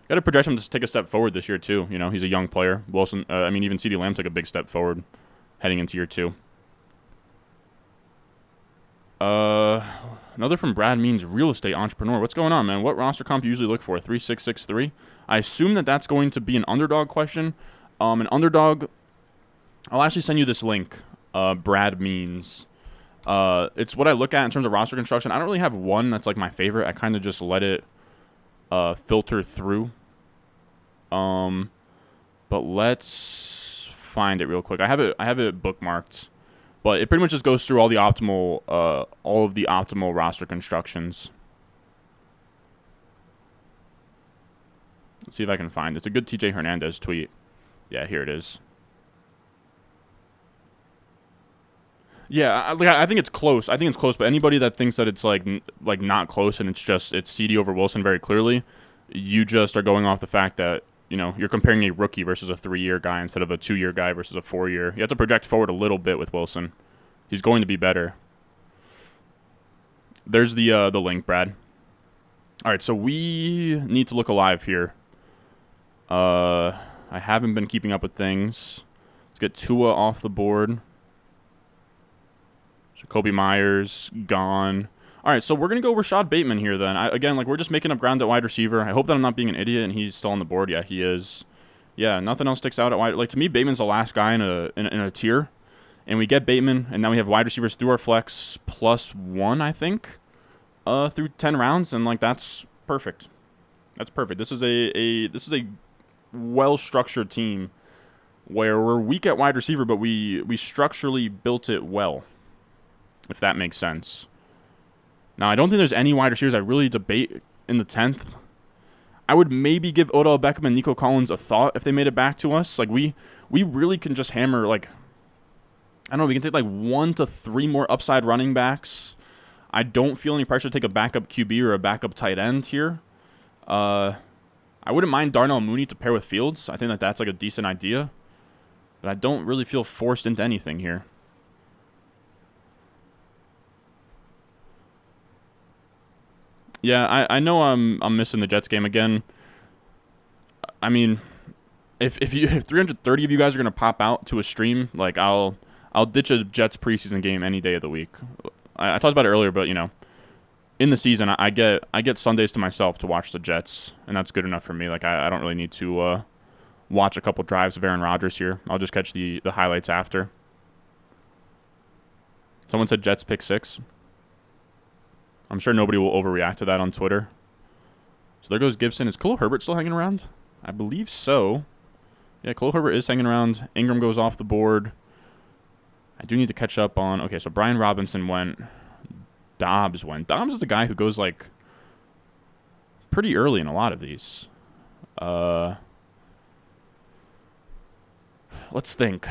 Got to project him to take a step forward this year too. You know, he's a young player. Wilson, even CD Lamb took a big step forward heading into year 2. Another from Brad Means Real Estate Entrepreneur. What's going on, man? What roster comp you usually look for? 3663. I assume that's going to be an underdog question. An underdog. I'll actually send you this link. Brad Means. It's what I look at in terms of roster construction. I don't really have one that's like my favorite. I kind of just let it filter through. But let's find it real quick. I have it bookmarked. But it pretty much just goes through all of the optimal roster constructions. Let's see if I can find it. It's a good TJ Hernandez tweet. Yeah, here it is. Yeah, I think it's close. But anybody that thinks that it's like not close and it's CD over Wilson very clearly, you just are going off the fact that, you know, you're comparing a rookie versus a 3-year guy instead of a 2-year guy versus a 4-year. You have to project forward a little bit with Wilson. He's going to be better. There's the link, Brad. All right, so we need to look alive here. I haven't been keeping up with things. Let's get Tua off the board. Jacoby Myers gone. All right, so we're going to go Rashad Bateman here then. Again, we're just making up ground at wide receiver. I hope that I'm not being an idiot and he's still on the board. Yeah, he is. Yeah, nothing else sticks out at wide. Like, to me, Bateman's the last guy in a tier. And we get Bateman, and now we have wide receivers through our flex +1, I think, through 10 rounds, and that's perfect. That's perfect. This is a well-structured team where we're weak at wide receiver, but we structurally built it well, if that makes sense. Now, I don't think there's any wide receivers I really debate in the 10th. I would maybe give Odell Beckham and Nico Collins a thought if they made it back to us. We really can just hammer, I don't know, we can take 1 to 3 more upside running backs. I don't feel any pressure to take a backup QB or a backup tight end here. I wouldn't mind Darnell Mooney to pair with Fields. I think that's a decent idea. But I don't really feel forced into anything here. Yeah, I know I'm missing the Jets game again. I mean, if 330 of you guys are gonna pop out to a stream, I'll ditch a Jets preseason game any day of the week. I talked about it earlier, but in the season, I get Sundays to myself to watch the Jets, and that's good enough for me. I don't really need to watch a couple drives of Aaron Rodgers here. I'll just catch the highlights after. Someone said Jets pick 6. I'm sure nobody will overreact to that on Twitter. So there goes Gibson. Is Khalil Herbert still hanging around? I believe so. Yeah, Khalil Herbert is hanging around. Ingram goes off the board. I do need to catch up on... Okay, so Brian Robinson went. Dobbs went. Dobbs is the guy who goes, pretty early in a lot of these. Let's think.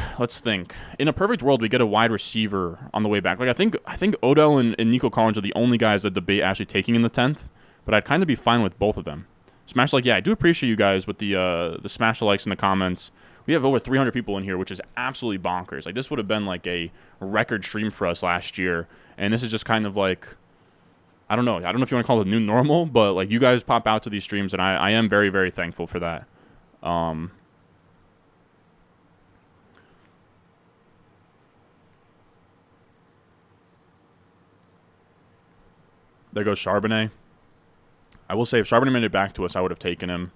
In a perfect world, we get a wide receiver on the way back. I think Odell and Nico Collins are the only guys that debate actually taking in the 10th, but I'd kind of be fine with both of them. Smash like, yeah, I do appreciate you guys with the smash the likes in the comments. We have over 300 people in here, which is absolutely bonkers. This would have been a record stream for us last year, and this is just kind of I don't know. I don't know if you want to call it a new normal, but you guys pop out to these streams, and I am very, very thankful for that. There goes Charbonnet. I will say, if Charbonnet made it back to us, I would have taken him.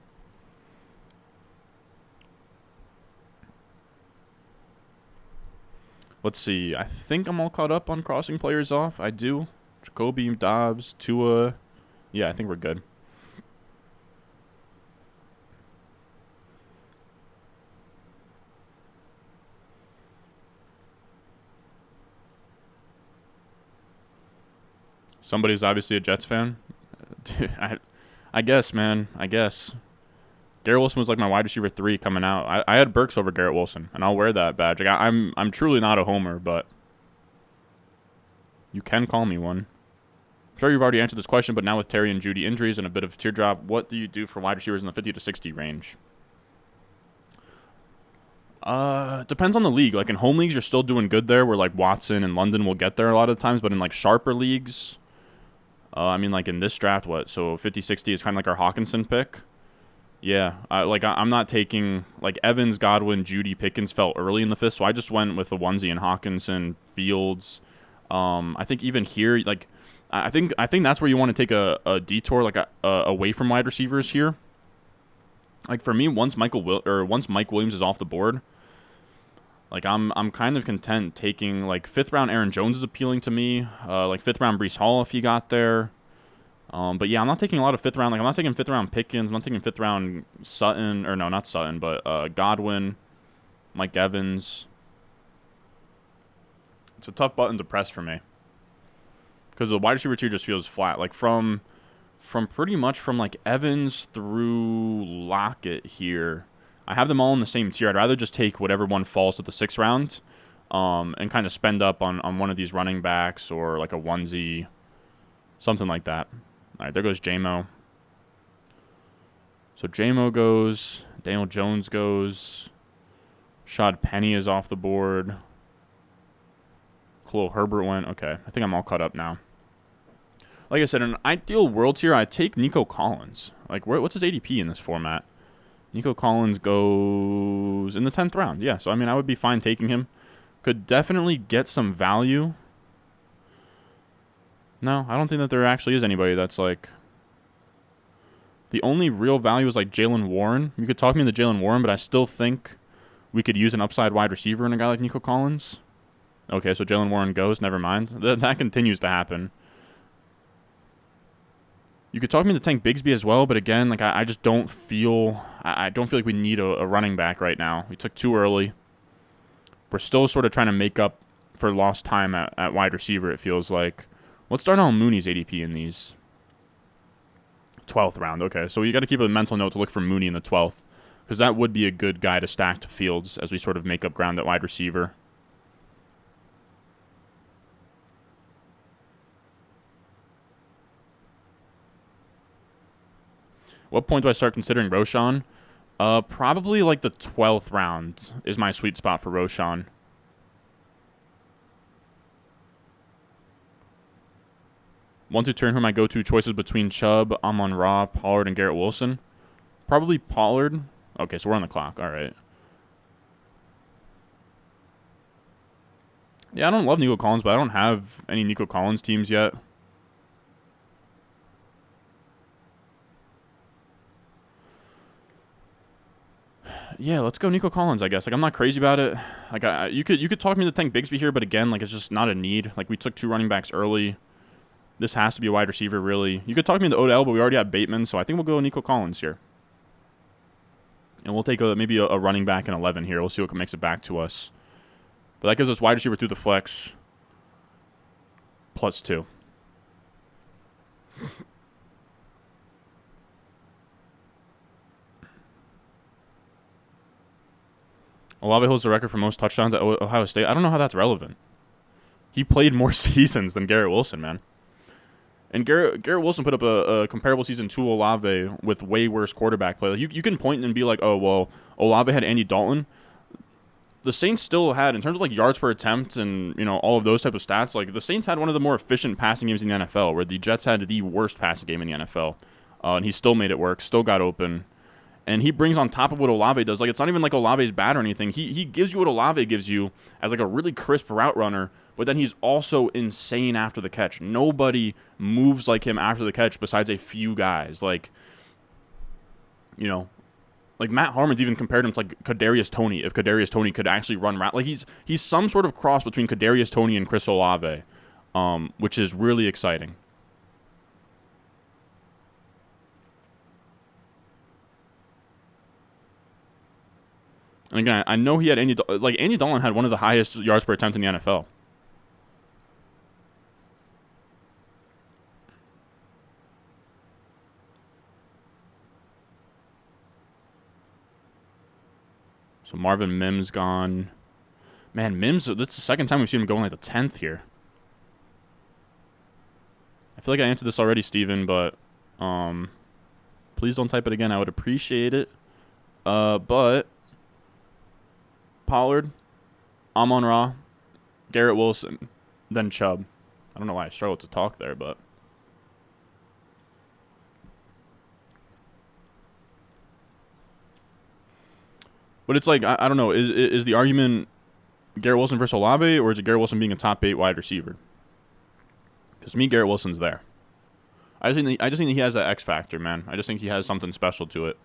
Let's see. I think I'm all caught up on crossing players off. I do. Jacoby, Dobbs, Tua. Yeah, I think we're good. Somebody's obviously a Jets fan. Dude, I guess, man. I guess. Garrett Wilson was like my wide receiver 3 coming out. I had Burks over Garrett Wilson, and I'll wear that badge. Like, I'm truly not a homer, but you can call me one. I'm sure you've already answered this question, but now with Terry and Judy injuries and a bit of a teardrop, what do you do for wide receivers in the 50 to 60 range? Depends on the league. Like in home leagues, you're still doing good there, where like Watson and London will get there a lot of times, but in like sharper leagues, I mean, like in this draft, so 50, 60 is kind of like our Hawkinson pick. Yeah, I'm not taking, like, Evans, Godwin, Judy, Pickens fell early in the 5th, so I just went with the onesie and Hawkinson, Fields. I think even here, like, I think that's where you want to take a detour, like, away from wide receivers here. Like, for me, once Mike Williams is off the board, like, I'm kind of content taking, like, 5th round Aaron Jones is appealing to me, like 5th round Breece Hall if he got there. But yeah, I'm not taking a lot of 5th round. Like, I'm not taking 5th round Pickens. I'm not taking 5th round Sutton, or no, not Sutton, but Godwin, Mike Evans. It's a tough button to press for me because the wide receiver tier just feels flat. Like from pretty much from like Evans through Lockett here, I have them all in the same tier. I'd rather just take whatever one falls to the 6th round, and kind of spend up on one of these running backs or like a onesie, something like that. All right, there goes J-Mo. So J-Mo goes. Daniel Jones goes. Shad Penny is off the board. Khalil Herbert went. Okay, I think I'm all caught up now. Like I said, in an ideal world here, I'd take Nico Collins. Like, what's his ADP in this format? Nico Collins goes in the 10th round. Yeah, so I mean, I would be fine taking him. Could definitely get some value. No, I don't think that there actually is anybody that's like... The only real value is like Jalen Warren. You could talk me into Jalen Warren, but I still think we could use an upside wide receiver in a guy like Nico Collins. Okay, so Jalen Warren goes. Never mind. That continues to happen. You could talk me into Tank Bigsby as well, but again, like I just don't feel... I don't feel like we need a running back right now. We took too early. We're still sort of trying to make up for lost time at wide receiver, it feels like. Let's start on Mooney's ADP in these. 12th round. Okay, so you got to keep a mental note to look for Mooney in the 12th, because that would be a good guy to stack to Fields as we sort of make up ground at wide receiver. What point do I start considering Roschon? Probably like the 12th round is my sweet spot for Roschon. One to turn who my go-to choices between Chubb, Amon-Ra, Pollard, and Garrett Wilson. Probably Pollard. Okay, so we're on the clock. All right. Yeah, I don't love Nico Collins, but I don't have any Nico Collins teams yet. Yeah, let's go Nico Collins, I guess. Like, I'm not crazy about it. Like, you could talk me to Tank Bigsby here, but again, like, it's just not a need. Like, we took 2 running backs early. This has to be a wide receiver, really. You could talk me into Odell, but we already have Bateman, so I think we'll go Nico Collins here. And we'll take maybe a running back in 11 here. We'll see what makes it back to us. But that gives us wide receiver through the flex. +2. Olave holds the record for most touchdowns at Ohio State. I don't know how that's relevant. He played more seasons than Garrett Wilson, man. And Garrett Wilson put up a comparable season to Olave with way worse quarterback play. Like, you can point and be like, oh, well, Olave had Andy Dalton. The Saints still had, in terms of like yards per attempt and, you know, all of those type of stats, like the Saints had one of the more efficient passing games in the NFL, where the Jets had the worst passing game in the NFL. And he still made it work, still got open. And he brings on top of what Olave does. Like, it's not even like Olave's bad or anything. He gives you what Olave gives you as like a really crisp route runner, but then he's also insane after the catch. Nobody moves like him after the catch besides a few guys. Like, you know, Like Matt Harmon's even compared him to like Kadarius Toney. If Kadarius Toney could actually run route, like he's some sort of cross between Kadarius Toney and Chris Olave, which is really exciting. And again, I know he had Andy Dalton had one of the highest yards per attempt in the NFL. So Marvin Mims gone. Man, Mims, that's the second time we've seen him go in like the 10th here. I feel like I answered this already, Steven, but please don't type it again. I would appreciate it. But Pollard, Amon-Ra, Garrett Wilson, then Chubb. I don't know why I struggled to talk there, but it's like, I don't know. Is the argument Garrett Wilson versus Olave, or is it Garrett Wilson being a top 8 wide receiver? Because to me, Garrett Wilson's there. I just think that he has that X factor, man. I just think he has something special to it.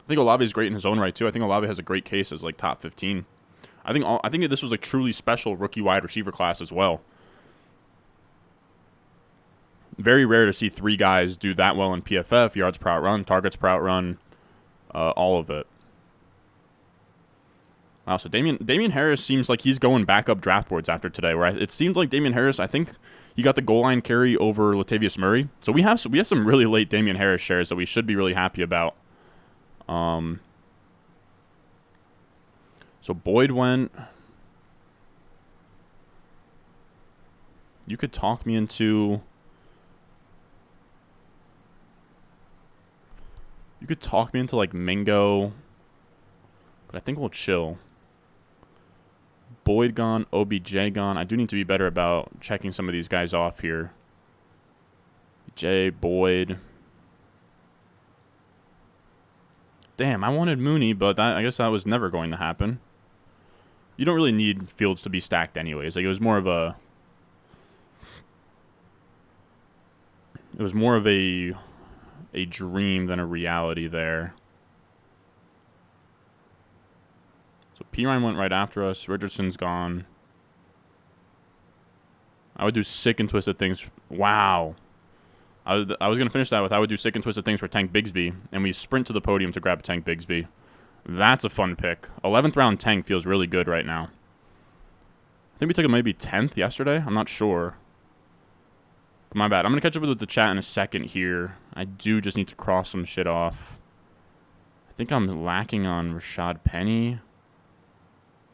I think Olave is great in his own right too. I think Olave has a great case as like top 15. I think this was a truly special rookie wide receiver class as well. Very rare to see 3 guys do that well in PFF, yards per out run, targets per out run, all of it. Wow, so Damian Harris seems like he's going back up draft boards after today. Where it seemed like Damian Harris, I think he got the goal line carry over Latavius Murray. So we have some really late Damian Harris shares that we should be really happy about. So Boyd went. You could talk me into. You could talk me into like Mingo, but I think we'll chill. Boyd gone, OBJ gone. I do need to be better about checking some of these guys off here. Jay, Boyd. Damn, I wanted Mooney, but I guess that was never going to happen. You don't really need Fields to be stacked anyways. Like it was more of a dream than a reality there. So Pirine went right after us. Richardson's gone. I would do sick and twisted things. Wow. I was going to finish that with I would do sick and twisted things for Tank Bigsby, and we sprint to the podium to grab Tank Bigsby. That's a fun pick. 11th round Tank feels really good right now. I think we took him maybe 10th yesterday. I'm not sure. But my bad. I'm going to catch up with the chat in a second here. I do just need to cross some shit off. I think I'm lacking on Rashad Penny.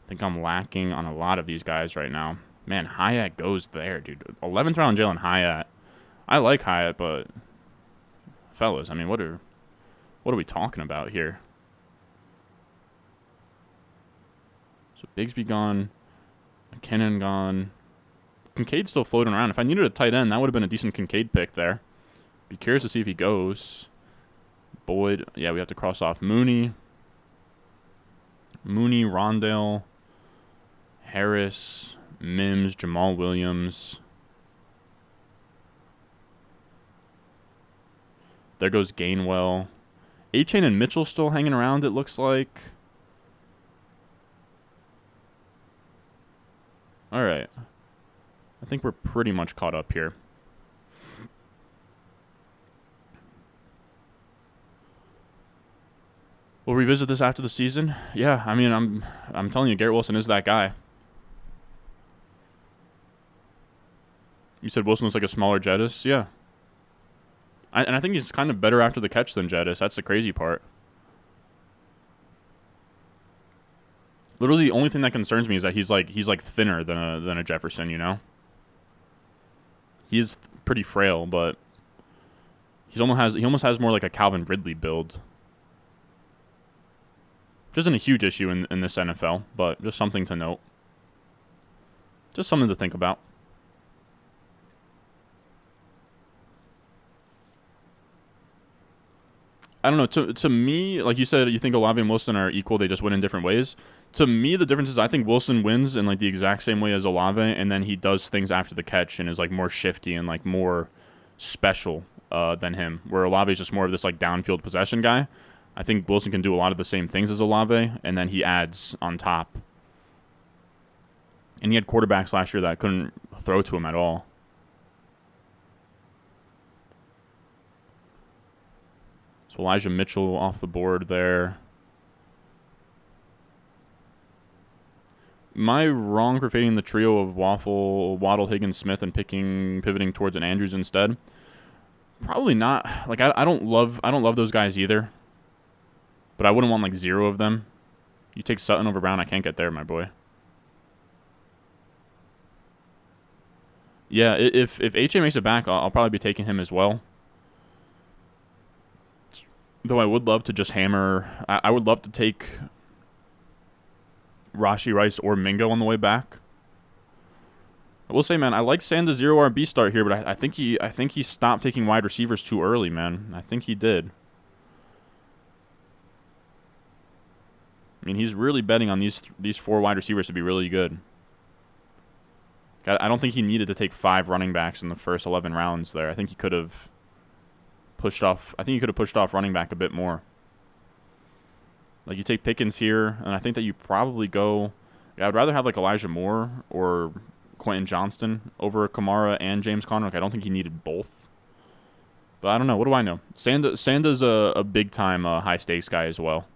I think I'm lacking on a lot of these guys right now. Man, Hyatt goes there, dude. 11th round Jalen Hyatt. I like Hyatt, but fellas, I mean, what are we talking about here? So Bigsby gone, McKinnon gone. Kincaid's still floating around. If I needed a tight end, that would have been a decent Kincaid pick there. Be curious to see if he goes. Boyd, yeah, we have to cross off Mooney, Rondale, Harris, Mims, Jamal Williams. There goes Gainwell. A-Chain and Mitchell still hanging around, it looks like. All right. I think we're pretty much caught up here. We'll revisit this after the season. Yeah, I mean, I'm telling you, Garrett Wilson is that guy. You said Wilson looks like a smaller Jettis? Yeah. And I think he's kind of better after the catch than Jettis. That's the crazy part. Literally, the only thing that concerns me is that he's like thinner than a Jefferson. You know. He is pretty frail, but he almost has more like a Calvin Ridley build. Which isn't a huge issue in this NFL, but just something to note. Just something to think about. I don't know. To me, like you said, you think Olave and Wilson are equal. They just win in different ways. To me, the difference is I think Wilson wins in like the exact same way as Olave, and then he does things after the catch and is like more shifty and like more special than him. Where Olave is just more of this like downfield possession guy. I think Wilson can do a lot of the same things as Olave, and then he adds on top. And he had quarterbacks last year that couldn't throw to him at all. So Elijah Mitchell off the board there. Am I wrong for fading the trio of Waddle, Higgins, Smith, and pivoting towards an Andrews instead? Probably not. Like I don't love those guys either. But I wouldn't want like 0 of them. You take Sutton over Brown, I can't get there, my boy. Yeah, if HA makes it back, I'll probably be taking him as well. Though I would love to just hammer. I would love to take Rashee Rice or Mingo on the way back. I will say, man, I like Sanda's 0 RB start here, but I think he stopped taking wide receivers too early, man. I think he did. I mean, he's really betting on these 4 wide receivers to be really good. I don't think he needed to take 5 running backs in the first 11 rounds there. I think he could have pushed off. I think he could have pushed off running back a bit more. Like, you take Pickens here, and I think that you probably go. Yeah, I'd rather have like Elijah Moore or Quentin Johnston over Kamara and James Conner. Like, I don't think he needed both. But I don't know. What do I know? Sanda's a big time high stakes guy as well.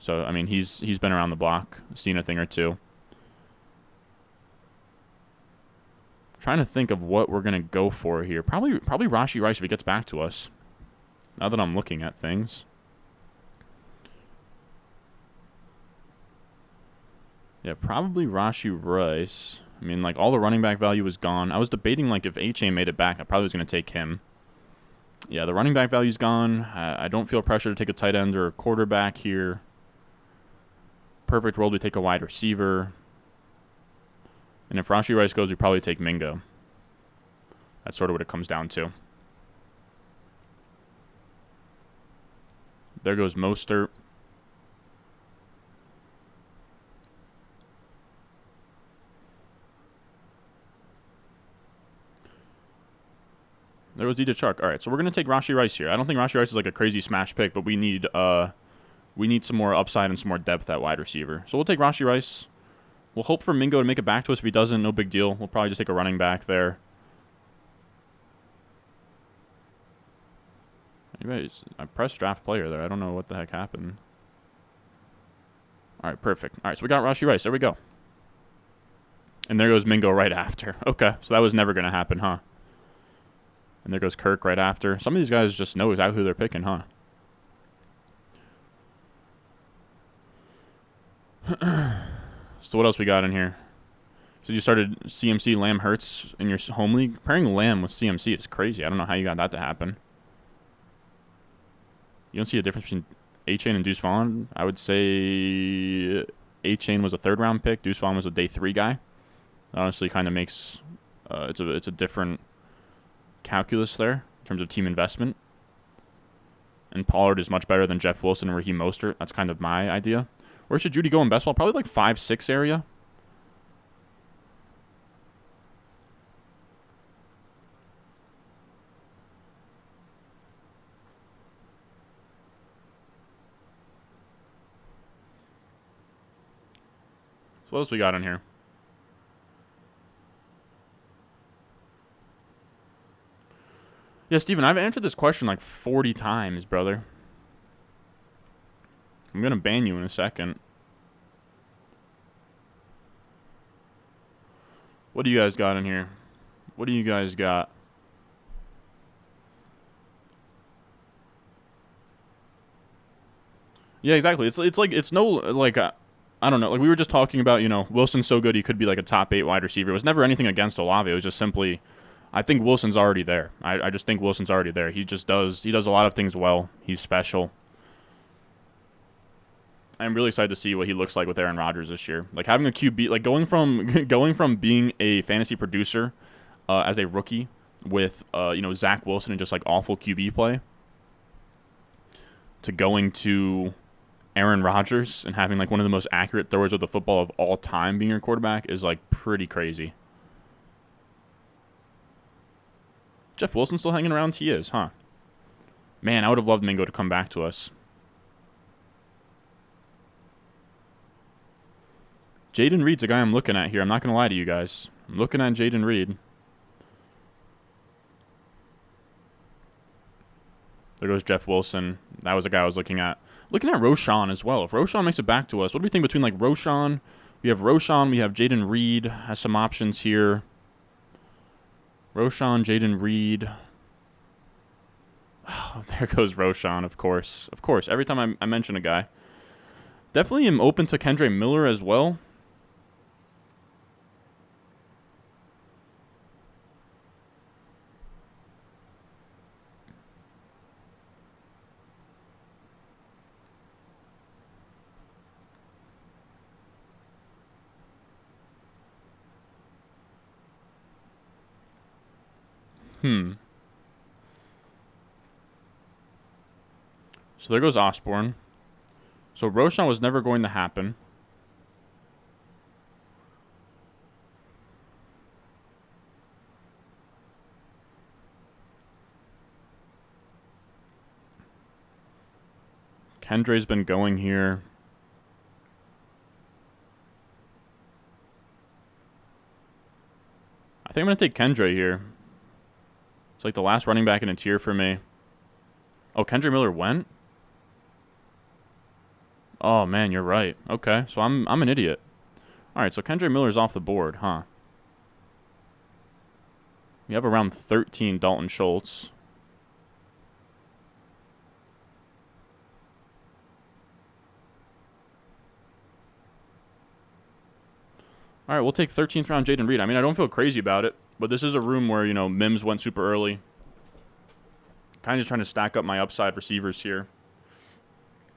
So I mean, he's been around the block, seen a thing or two. Trying to think of what we're gonna go for here. Probably Rashee Rice if he gets back to us. Now that I'm looking at things. Yeah, probably Rashee Rice. I mean, like, all the running back value is gone. I was debating, like, if HA made it back, I probably was going to take him. Yeah, the running back value's gone. I don't feel pressure to take a tight end or a quarterback here. Perfect world, we take a wide receiver. And if Rashee Rice goes, we probably take Mingo. That's sort of what it comes down to. There goes Mostert. There was DJ Chark. All right, so we're going to take Rashee Rice here. I don't think Rashee Rice is like a crazy smash pick, but we need some more upside and some more depth at wide receiver. So we'll take Rashee Rice. We'll hope for Mingo to make it back to us. If he doesn't, no big deal. We'll probably just take a running back there. Anyways, I pressed draft player there. I don't know what the heck happened. All right, perfect. All right, so we got Rashee Rice. There we go. And there goes Mingo right after. Okay, so that was never going to happen, huh? And there goes Kirk right after. Some of these guys just know exactly who they're picking, huh? So what else we got in here? So you started CMC Lamb Hurts in your home league? Pairing Lamb with CMC is crazy. I don't know how you got that to happen. You don't see a difference between A-Chain and Deuce Vaughn? I would say A-Chain was a 3rd-round pick. Deuce Vaughn was a day 3 guy. That honestly kind of makes it's a different calculus there in terms of team investment. And Pollard is much better than Jeff Wilson and Raheem Mostert. That's kind of my idea. Where should Judy go in best ball? Probably like 5-6 area. So what else we got in here? Yeah, Steven, I've answered this question like 40 times, brother. I'm going to ban you in a second. What do you guys got in here? What do you guys got? Yeah, exactly. It's like, it's no, like, I don't know. Like, we were just talking about, you know, Wilson's so good he could be like a top 8 wide receiver. It was never anything against Olave. It was just simply, I think Wilson's already there. I just think Wilson's already there. He does a lot of things well. He's special. I'm really excited to see what he looks like with Aaron Rodgers this year. Like, having a QB, like going from being a fantasy producer as a rookie with Zach Wilson and just like awful QB play to going to Aaron Rodgers and having like one of the most accurate throwers of the football of all time being your quarterback is like pretty crazy. Jeff Wilson still hanging around? He is, huh? Man, I would have loved Mingo to come back to us. Jaden Reed's a guy I'm looking at here. I'm not going to lie to you guys. I'm looking at Jaden Reed. There goes Jeff Wilson. That was a guy I was looking at. Looking at Roshan as well. If Roshan makes it back to us, what do we think between like Roshan? We have Jaden Reed. Has some options here. Roshan, Jaden Reed. Oh, there goes Roshan, of course. Of course, every time I mention a guy. Definitely am open to Kendre Miller as well. So there goes Osborne. So Roshan was never going to happen. Kendre's been going here. I think I'm going to take Kendre here. It's like the last running back in a tier for me. Oh, Kendre Miller went? Oh, man, you're right. Okay, so I'm an idiot. All right, so Kendre Miller's off the board, huh? We have around 13 Dalton Schultz. All right, we'll take 13th round Jaden Reed. I mean, I don't feel crazy about it, but this is a room where, you know, Mims went super early. Kind of just trying to stack up my upside receivers here.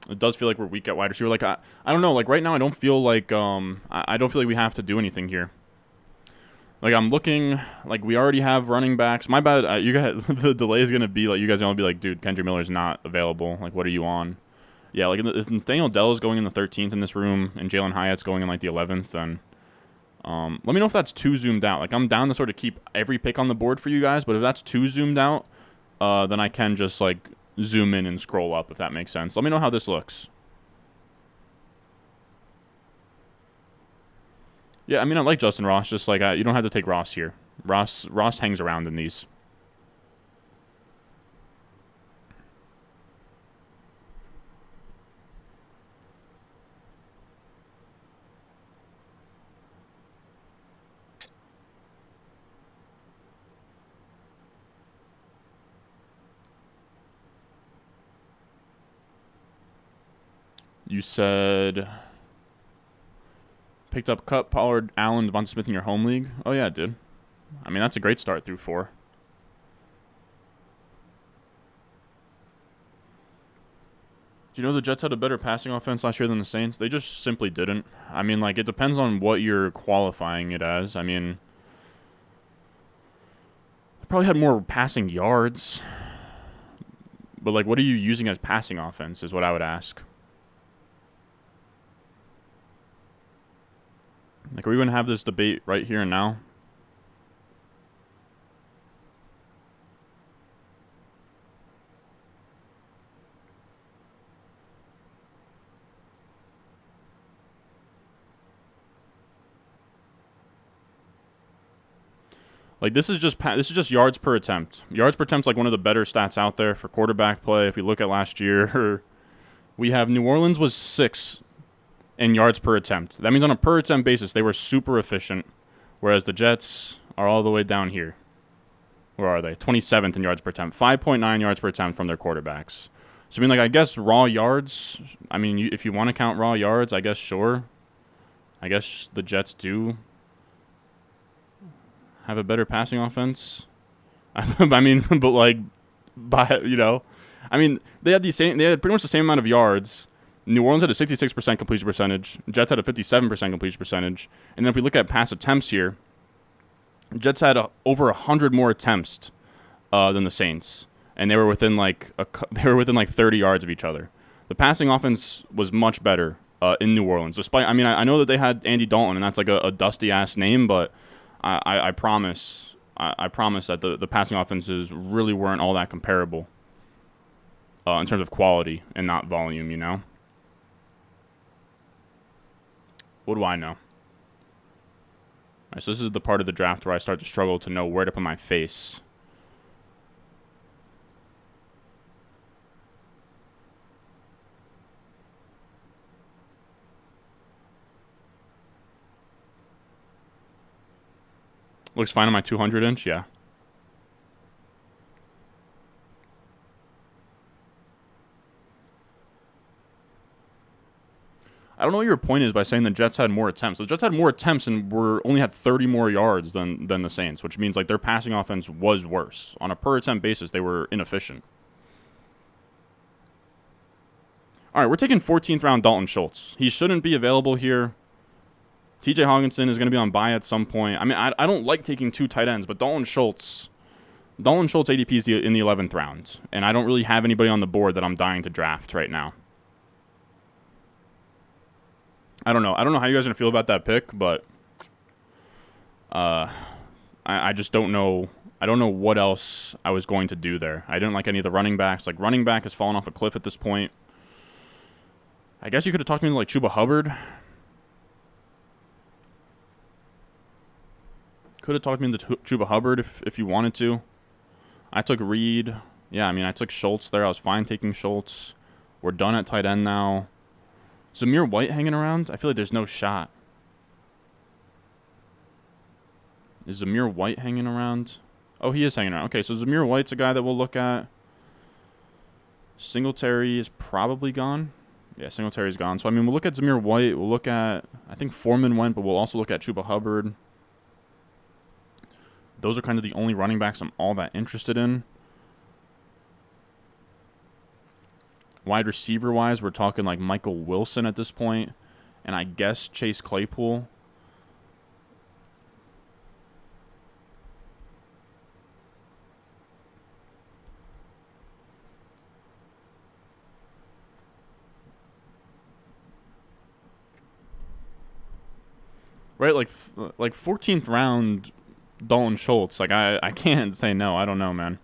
It does feel like we're weak at wide receiver. Like, I don't know. Like, right now, I don't feel like I don't feel like we have to do anything here. Like, I'm looking. Like, we already have running backs. My bad. You guys, the delay is going to be, like, you guys are going to be like, dude, Kendre Miller's not available. Like, what are you on? Yeah, like, if Nathaniel Dell is going in the 13th in this room and Jalen Hyatt's going in, like, the 11th, then let me know if that's too zoomed out. Like, I'm down to sort of keep every pick on the board for you guys, but if that's too zoomed out, then I can just, like, zoom in and scroll up, if that makes sense. Let me know how this looks. Yeah, I mean, I like Justin Ross. Just like, you don't have to take Ross here. Ross hangs around in these. You said picked up Cup, Pollard, Allen, Devonta Smith in your home league. Oh, yeah, dude. I mean, that's a great start through 4. Do you know the Jets had a better passing offense last year than the Saints? They just simply didn't. I mean, like, it depends on what you're qualifying it as. I mean, they probably had more passing yards. But, like, what are you using as passing offense is what I would ask. Like, are we going to have this debate right here and now? Like, this is just yards per attempt. Yards per attempt is like one of the better stats out there for quarterback play. If we look at last year, we have New Orleans was 6 in yards per attempt. That means on a per attempt basis, they were super efficient, whereas the Jets are all the way down here. Where are they? 27th in yards per attempt. 5.9 yards per attempt from their quarterbacks. So, I mean, like, I guess raw yards, I mean, if you want to count raw yards, I guess sure. I guess the Jets do have a better passing offense. I mean, but, like, you know, I mean, they had pretty much the same amount of yards. New Orleans had a 66% completion percentage. Jets had a 57% completion percentage. And then if we look at pass attempts here, Jets had over 100 more attempts than the Saints, and they were within like 30 yards of each other. The passing offense was much better in New Orleans. Despite, I mean, I know that they had Andy Dalton, and that's like a dusty ass name, but I promise that the passing offenses really weren't all that comparable in terms of quality and not volume. You know. What do I know? right, so this is the part of the draft where I start to struggle to know where to put my face. Looks fine on my 200-inch, yeah. I don't know what your point is by saying the Jets had more attempts. The Jets had more attempts and only had 30 more yards than the Saints, which means like their passing offense was worse. On a per attempt basis, they were inefficient. All right, we're taking 14th round Dalton Schultz. He shouldn't be available here. TJ Hawkinson is going to be on bye at some point. I mean, I don't like taking 2 tight ends, but Dalton Schultz ADP is in the 11th round, and I don't really have anybody on the board that I'm dying to draft right now. I don't know how you guys are going to feel about that pick, but I just don't know. I don't know what else I was going to do there. I didn't like any of the running backs. Like, running back has fallen off a cliff at this point. I guess you could have talked me into, like, Chuba Hubbard. Could have talked me into Chuba Hubbard if you wanted to. I took Reed. Yeah, I mean, I took Schultz there. I was fine taking Schultz. We're done at tight end now. Zamir White hanging around? I feel like there's no shot. Is Zamir White hanging around? Oh, he is hanging around. Okay, so Zamir White's a guy that we'll look at. Singletary is probably gone. Yeah, Singletary's gone. So, I mean, we'll look at Zamir White. We'll look at, I think Foreman went, but we'll also look at Chuba Hubbard. Those are kind of the only running backs I'm all that interested in. Wide receiver-wise, we're talking like Michael Wilson at this point, and I guess Chase Claypool. Right, like 14th round Dalton Schultz. Like, I can't say no. I don't know, man.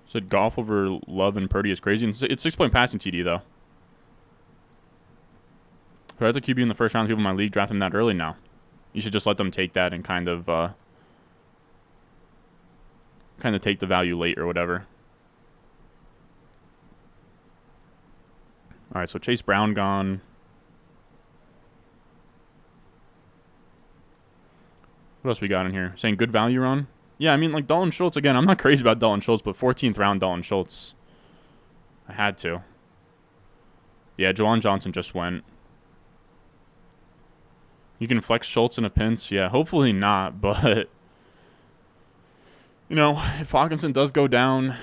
Said Goff over Love and Purdy is crazy. It's 6-point passing TD, though. Who had the QB in the first round? People in my league draft him that early now. You should just let them take that and kind of take the value late or whatever. All right, so Chase Brown gone. What else we got in here? Saying good value, Ron? Yeah, I mean, like, Dalton Schultz, again, I'm not crazy about Dalton Schultz, but 14th round Dalton Schultz. I had to. Yeah, Jawan Johnson just went. You can flex Schultz in a pinch? Yeah, hopefully not, but, you know, if Hawkinson does go down,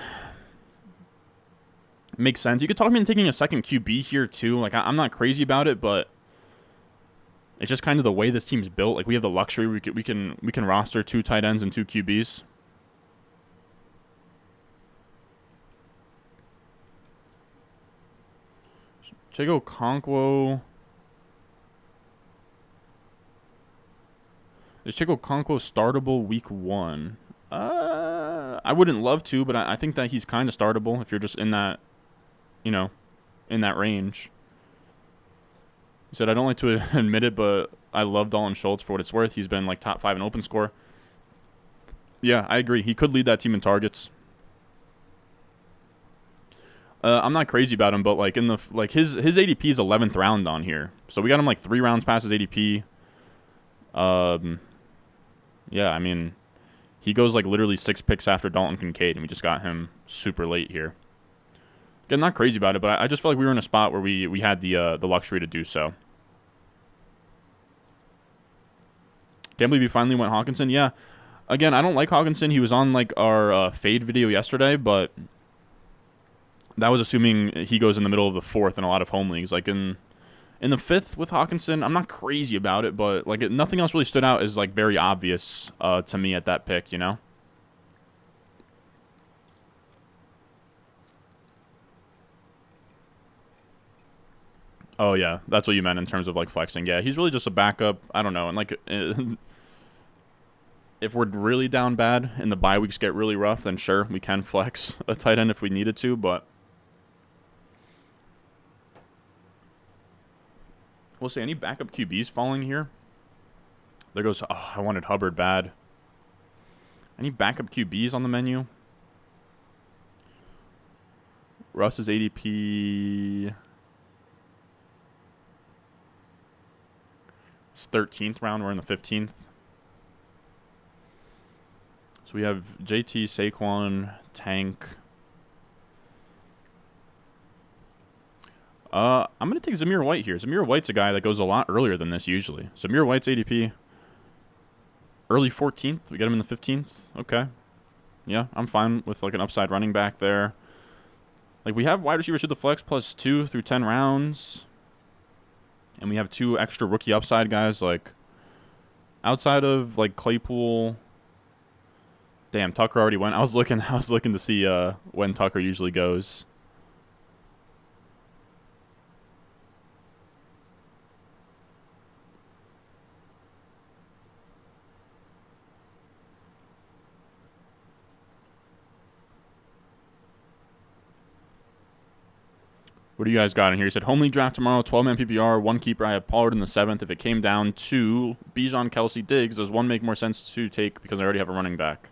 it makes sense. You could talk me into taking a second QB here, too. Like, I'm not crazy about it, but it's just kind of the way this team's built. Like, we have the luxury. We can roster 2 tight ends and 2 QBs. Chego Okonkwo. Is Chego Okonkwo startable week 1? I wouldn't love to, but I think that he's kind of startable if you're just in that, you know, in that range. He said, I don't like to admit it, but I love Dalton Schultz for what it's worth. He's been like top 5 in open score. Yeah, I agree. He could lead that team in targets. I'm not crazy about him, but like in the his ADP is 11th round on here, so we got him like 3 rounds past his ADP. Yeah, I mean, he goes like literally 6 picks after Dalton Kincaid, and we just got him super late here. Again, not crazy about it, but I just felt like we were in a spot where we had the luxury to do so. Can't believe he finally went Hawkinson. Yeah, again, I don't like Hawkinson. He was on like our fade video yesterday, but that was assuming he goes in the middle of the 4th in a lot of home leagues. Like in the 5th with Hawkinson, I'm not crazy about it, but like nothing else really stood out as like very obvious to me at that pick, you know? Oh, yeah. That's what you meant in terms of, like, flexing. Yeah, he's really just a backup. I don't know. And, like, if we're really down bad and the bye weeks get really rough, then sure, we can flex a tight end if we needed to, but we'll see. Any backup QBs falling here? There goes, oh, I wanted Hubbard bad. Any backup QBs on the menu? Russ's ADP is 13th round. We're in the 15th. So we have JT, Saquon, Tank. I'm going to take Zamir White here. Zamir White's a guy that goes a lot earlier than this usually. Zamir White's ADP, early 14th. We get him in the 15th. Okay. Yeah, I'm fine with like an upside running back there. Like we have wide receivers to the flex +2 through 10 rounds. And we have 2 extra rookie upside guys. Like outside of like Claypool. Damn, Tucker already went. I was looking to see when Tucker usually goes. What do you guys got in here? He said, home league draft tomorrow, 12-man PPR, 1 keeper. I have Pollard in the 7th. If it came down to Bijan, Kelsey, Diggs, does one make more sense to take because I already have a running back?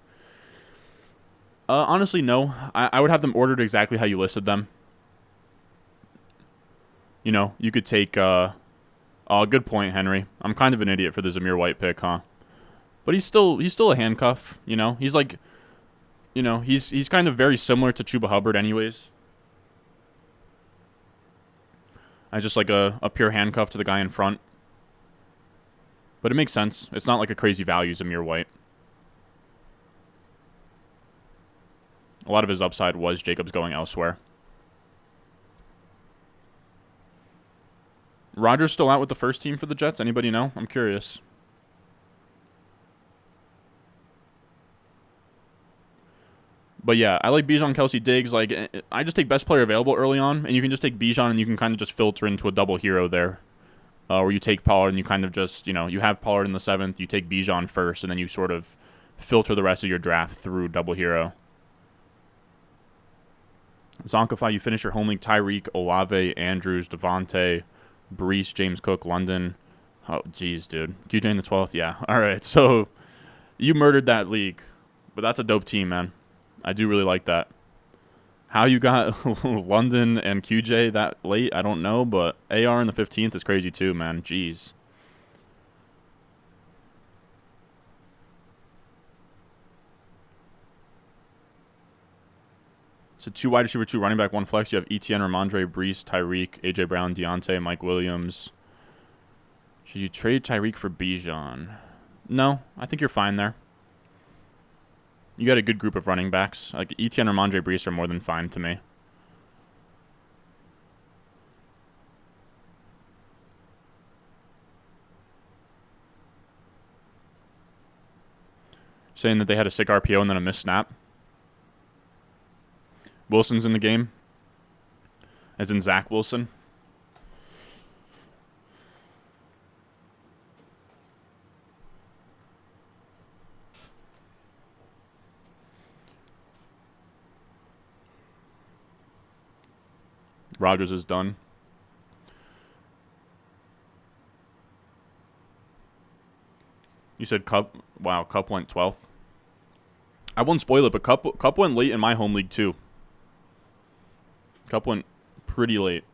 Honestly, no. I would have them ordered exactly how you listed them. You know, you could take... oh, good point, Henry. I'm kind of an idiot for the Zamir White pick, huh? But he's still a handcuff, you know? He's like... You know, he's kind of very similar to Chuba Hubbard anyways. I just like a pure handcuff to the guy in front. But it makes sense. It's not like a crazy value, Zamir White. A lot of his upside was Jacobs going elsewhere. Rodgers still out with the first team for the Jets? Anybody know? I'm curious. But yeah, I like Bijan, Kelsey, Diggs. Like, I just take best player available early on, and you can just take Bijan and you can kind of just filter into a double hero there. Where you take Pollard and you kind of just, you know, you have Pollard in the 7th, you take Bijan first, and then you sort of filter the rest of your draft through double hero. Zonkify, you finish your home league, Tyreek, Olave, Andrews, Devontae, Brees, James Cook, London. Oh, jeez, dude. QJ in the 12th? Yeah. All right, so you murdered that league. But that's a dope team, man. I do really like that. How you got London and QJ that late, I don't know, but AR in the 15th is crazy too, man. Jeez. So 2 wide receiver, 2 running back, 1 flex. You have Etienne, Ramondre, Brees, Tyreek, AJ Brown, Deontay, Mike Williams. Should you trade Tyreek for Bijan? No, I think you're fine there. You got a good group of running backs. Like Etienne, Ramondre, Brees are more than fine to me. Saying that they had a sick RPO and then a missed snap. Wilson's in the game. As in Zach Wilson. Rodgers is done. You said Cup. Wow, Cup went 12th. I won't spoil it, but Cup went late in my home league too. Cup went pretty late.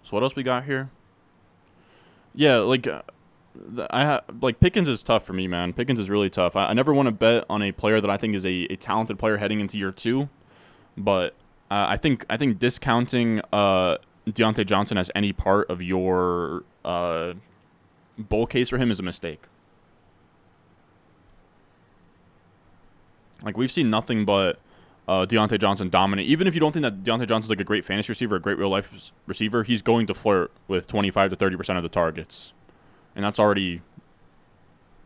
So what else we got here? Yeah, like like Pickens is tough for me, man. Pickens is really tough. I never want to bet on a player that I think is a talented player heading into year 2. But I think discounting Deontay Johnson as any part of your bull case for him is a mistake. Like, we've seen nothing but Deontay Johnson dominate. Even if you don't think that Deontay Johnson's like a great fantasy receiver, a great real-life receiver, he's going to flirt with 25 to 30% of the targets. And that's already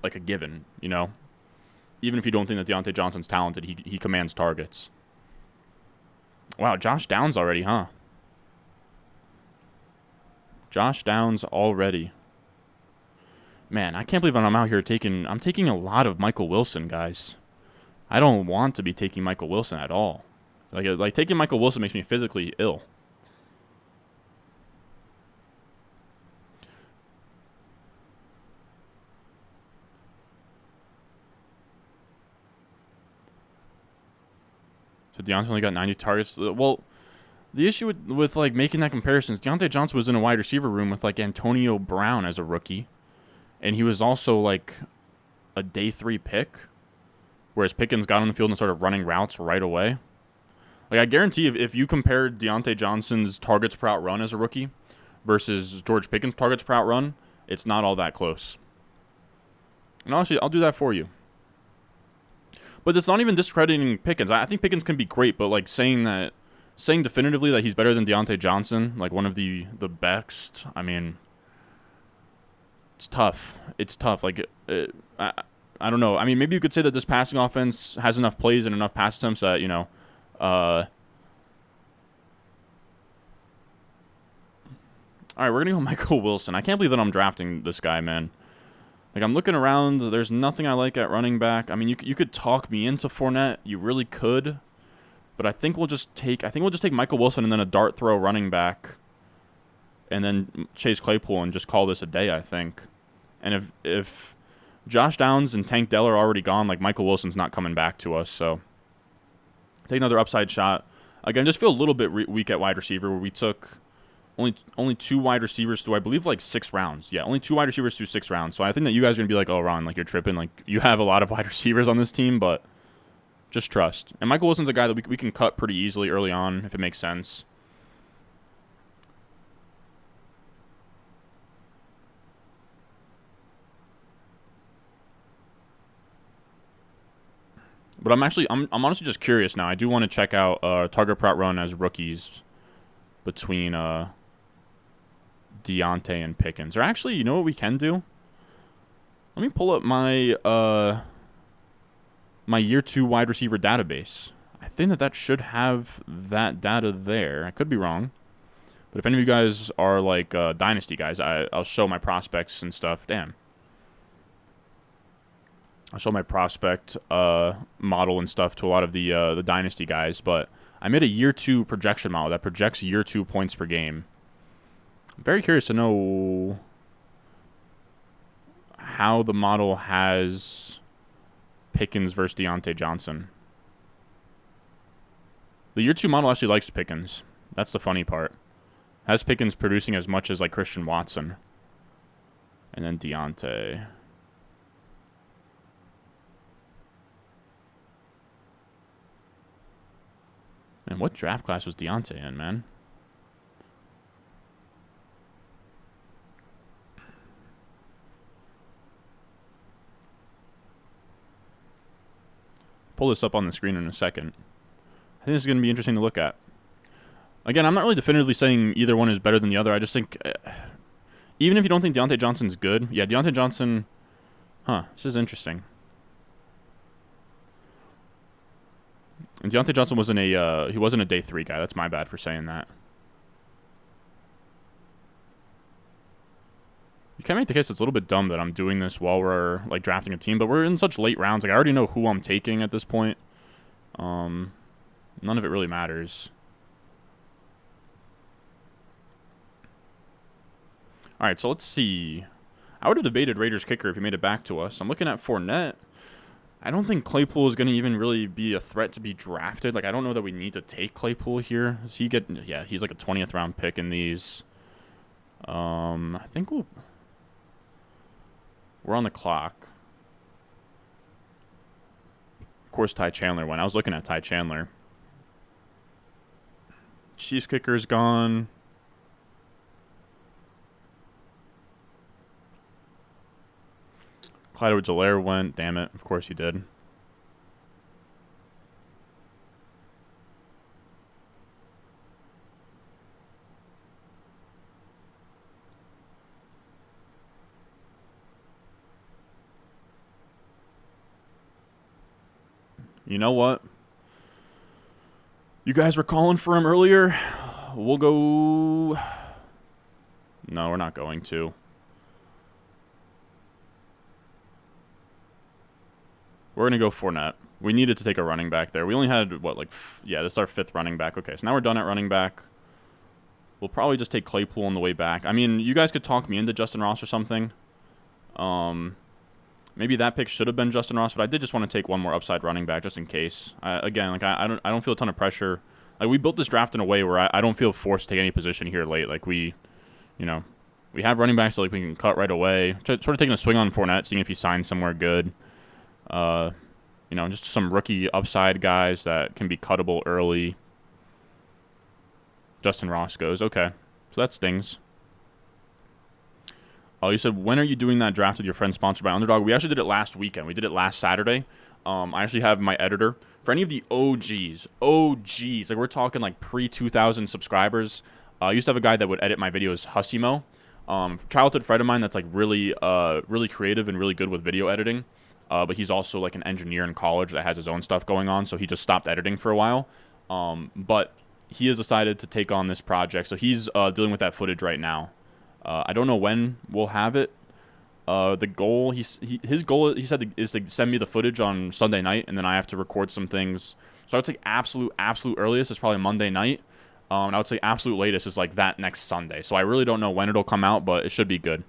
like a given, you know? Even if you don't think that Deontay Johnson's talented, he commands targets. Wow, Josh Downs already, huh? Josh Downs already. Man, I can't believe I'm out here I'm taking a lot of Michael Wilson, guys. I don't want to be taking Michael Wilson at all. Like taking Michael Wilson makes me physically ill. So Deontay only got 90 targets. Well, the issue with like making that comparison is Deontay Johnson was in a wide receiver room with like Antonio Brown as a rookie, and he was also like a day 3 pick, whereas Pickens got on the field and started running routes right away. Like I guarantee if you compared Deontay Johnson's targets per out run as a rookie versus George Pickens' targets per out run, it's not all that close. And honestly, I'll do that for you. But it's not even discrediting Pickens. I think Pickens can be great, but like saying definitively that he's better than Deontay Johnson, like one of the best, I mean, it's tough. It's tough. Like, I don't know. I mean, maybe you could say that this passing offense has enough plays and enough pass attempts that, you know, all right, we're going to go Michael Wilson. I can't believe that I'm drafting this guy, man. Like, I'm looking around. There's nothing I like at running back. I mean, you could talk me into Fournette. You really could. But I think we'll just take Michael Wilson and then a dart throw running back, and then Chase Claypool and just call this a day, I think. And if Josh Downs and Tank Dell are already gone, like Michael Wilson's not coming back to us, so take another upside shot. Again, just feel a little bit weak at wide receiver, where we took only 2 wide receivers through, I believe, like 6 rounds. Yeah, only 2 wide receivers through 6 rounds. So I think that you guys are going to be like, oh, Ron, like you're tripping. Like you have a lot of wide receivers on this team, but just trust. And Michael Wilson's a guy that we can cut pretty easily early on if it makes sense. But I'm honestly just curious now. I do want to check out target per run as rookies between Deontay and Pickens. Or actually, you know what we can do? Let me pull up my my year 2 wide receiver database. I think that should have that data there. I could be wrong. But if any of you guys are like Dynasty guys, I'll show my prospects and stuff. Damn. I'll show my prospect model and stuff to a lot of the Dynasty guys. But I made a year 2 projection model that projects year 2 points per game. I'm very curious to know how the model has Pickens versus Deontay Johnson. The year 2 model actually likes Pickens. That's the funny part. Has Pickens producing as much as like Christian Watson. And then Deontay. Man, what draft class was Deontay in, man? Pull this up on the screen in a second. I think this is going to be interesting to look at. Again, I'm not really definitively saying either one is better than the other. I just think, even if you don't think Deontay Johnson's good, yeah, Deontay Johnson, this is interesting. And Deontay Johnson wasn't a day 3 guy. That's my bad for saying that. You can make the case it's a little bit dumb that I'm doing this while we're like drafting a team, but we're in such late rounds. Like I already know who I'm taking at this point. None of it really matters. All right, so let's see. I would have debated Raiders kicker if he made it back to us. I'm looking at Fournette. I don't think Claypool is going to even really be a threat to be drafted. Like, I don't know that we need to take Claypool here. Does he get... Yeah, he's like a 20th round pick in these. I think we're on the clock. Of course, Ty Chandler went. I was looking at Ty Chandler. Chiefs kicker's gone. Clyde Edwards-Helaire went. Damn it. Of course he did. You know what? You guys were calling for him earlier. We'll go... No, we're not going to. We're going to go Fournette. We needed to take a running back there. We only had, what, like, yeah, this is our 5th running back. Okay, so now we're done at running back. We'll probably just take Claypool on the way back. I mean, you guys could talk me into Justin Ross or something. Maybe that pick should have been Justin Ross, but I did just want to take one more upside running back just in case. Again, like I don't feel a ton of pressure. Like we built this draft in a way where I don't feel forced to take any position here late. Like we have running backs that like we can cut right away. Sort of taking a swing on Fournette, seeing if he signs somewhere good. Just some rookie upside guys that can be cuttable early. Justin Ross goes. Okay, so that stings. Oh, you said, when are you doing that draft with your friend sponsored by Underdog? We actually did it last weekend. We did it last Saturday. I actually have my editor. For any of the OGs, like we're talking like pre-2000 subscribers, I used to have a guy that would edit my videos, Hussimo. Childhood friend of mine that's like really creative and really good with video editing. But he's also like an engineer in college that has his own stuff going on, so he just stopped editing for a while. But he has decided to take on this project, so he's dealing with that footage right now. I don't know when we'll have it. The goal, his goal, he said, is to send me the footage on Sunday night, and then I have to record some things. So I would say absolute earliest is probably Monday night. And I would say absolute latest is like that next Sunday. So I really don't know when it'll come out, but it should be good.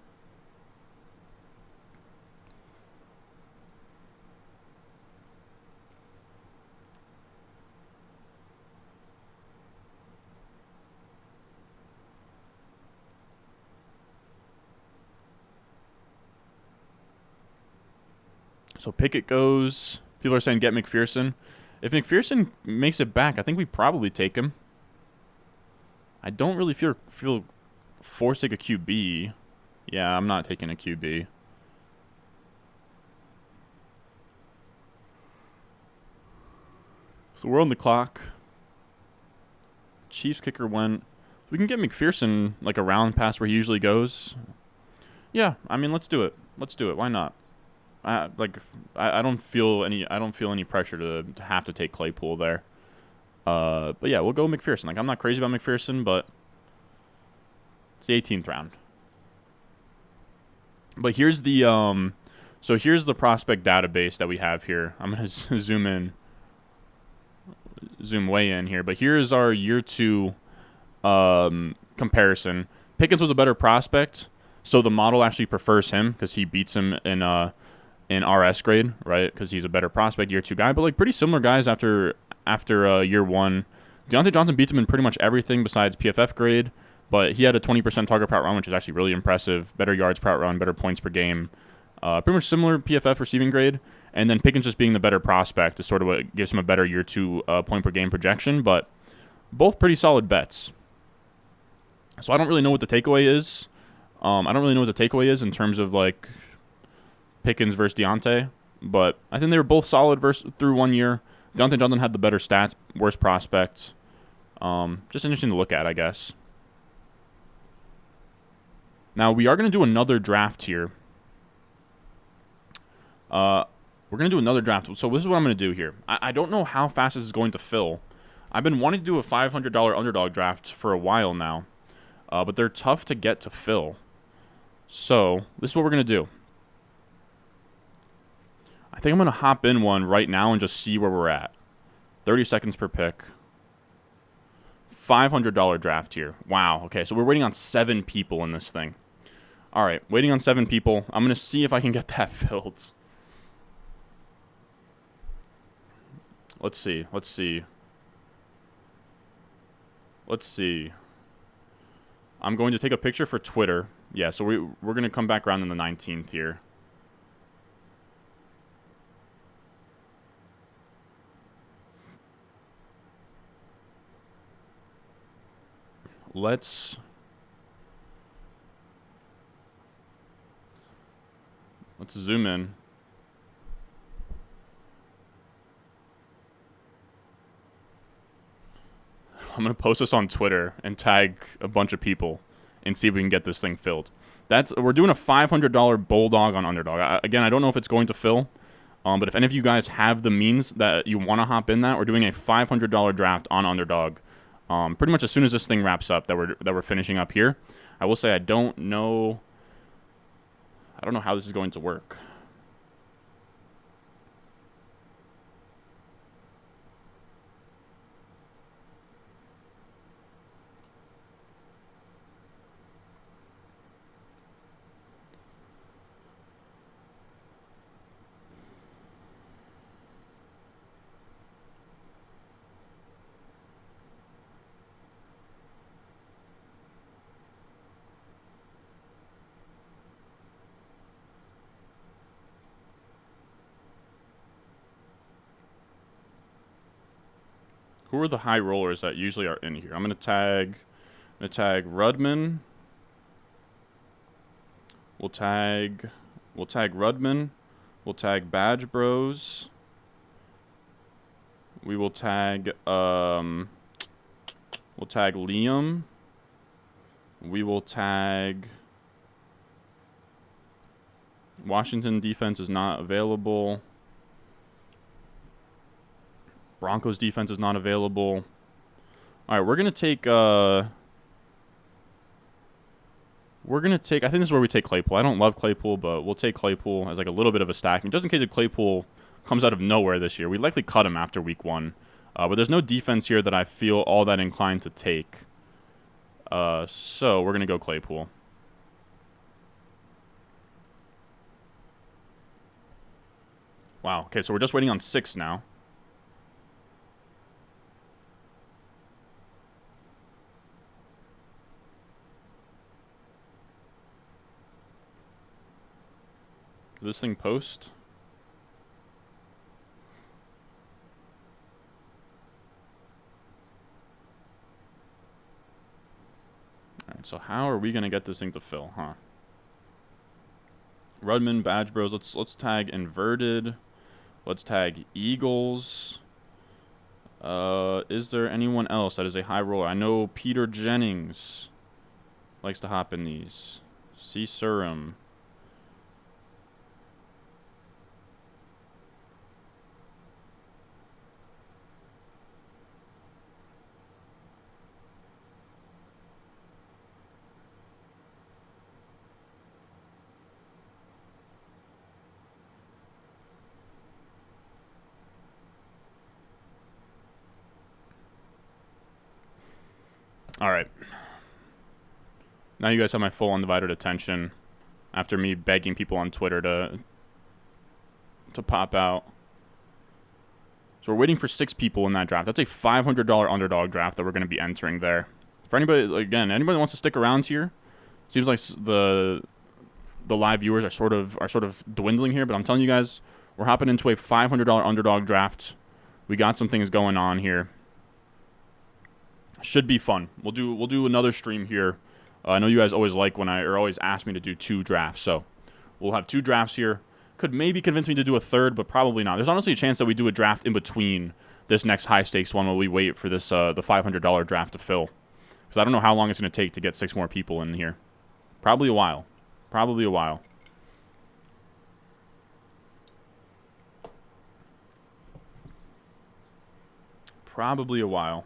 So Pickett goes. People are saying get McPherson. If McPherson makes it back, I think we probably take him. I don't really feel forced to take a QB. Yeah, I'm not taking a QB. So we're on the clock. Chiefs kicker went. We can get McPherson like a round past where he usually goes. Yeah, I mean, let's do it. Why not? I don't feel any pressure to have to take Claypool there. But yeah, we'll go McPherson. Like I'm not crazy about McPherson, but it's the 18th round. But here's the here's the prospect database that we have here. I'm gonna zoom way in here. But here's our year 2 comparison. Pickens was a better prospect, so the model actually prefers him because he beats him in RS grade, right? Because he's a better prospect, year 2 guy. But like pretty similar guys after year 1. Deontay Johnson beats him in pretty much everything besides PFF grade, but he had a 20% target per route run, which is actually really impressive. Better yards per route run, better points per game. Pretty much similar PFF receiving grade. And then Pickens just being the better prospect is sort of what gives him a better year 2 point per game projection. But both pretty solid bets. So I don't really know what the takeaway is. In terms of like Pickens versus Deontay, but I think they were both solid through 1 year. Deontay Johnson had the better stats, worse prospects. Just interesting to look at, I guess. Now we are going to do another draft here. We're going to do another draft. So this is what I'm going to do here. I don't know how fast this is going to fill. I've been wanting to do a $500 underdog draft for a while now, but they're tough to get to fill. So this is what we're going to do. I think I'm going to hop in one right now and just see where we're at. 30 seconds per pick. $500 draft here. Wow. Okay, so we're waiting on 7 people in this thing. All right, waiting on 7 people. I'm going to see if I can get that filled. Let's see. I'm going to take a picture for Twitter. Yeah, so we're going to come back around in the 19th here. Let's zoom in. I'm going to post this on Twitter and tag a bunch of people and see if we can get this thing filled. We're doing a $500 Bulldog on Underdog. Again, I don't know if it's going to fill, but if any of you guys have the means that you want to hop in that, we're doing a $500 draft on Underdog. Pretty much as soon as this thing wraps up that we're finishing up here. I will say I don't know how this is going to work. who are the high rollers that usually are in here? I'm gonna tag Rudman. We'll tag Rudman. We'll tag Badge Bros. We will tag Liam. We will tag Washington defense is not available. Broncos defense is not available. All right, we're going to take I think this is where we take Claypool. I don't love Claypool, but we'll take Claypool as like a little bit of a stacking. Just in case if Claypool comes out of nowhere this year. We'd likely cut him after week 1. But there's no defense here that I feel all that inclined to take. So we're going to go Claypool. Wow. Okay, so we're just waiting on 6 now. Did this thing post? Alright, so how are we going to get this thing to fill, huh? Rudman, Badge Bros. Let's tag Inverted. Let's tag Eagles. Is there anyone else that is a high roller? I know Peter Jennings likes to hop in these. C. Surum. All right. Now you guys have my full undivided attention after me begging people on Twitter to pop out. So we're waiting for 6 people in that draft. That's a $500 underdog draft that we're going to be entering there. For anybody, again, anybody that wants to stick around here, seems like the live viewers are sort of dwindling here, but I'm telling you guys, we're hopping into a $500 underdog draft. We got some things going on here. Should be fun. We'll do another stream here. I know you guys always like always ask me to do 2 drafts, so we'll have 2 drafts here. Could maybe convince me to do a third, but probably not. There's honestly a chance that we do a draft in between this next high stakes one while we wait for this the $500 draft to fill. Because I don't know how long it's going to take to get 6 more people in here. Probably a while. Probably a while. Probably a while.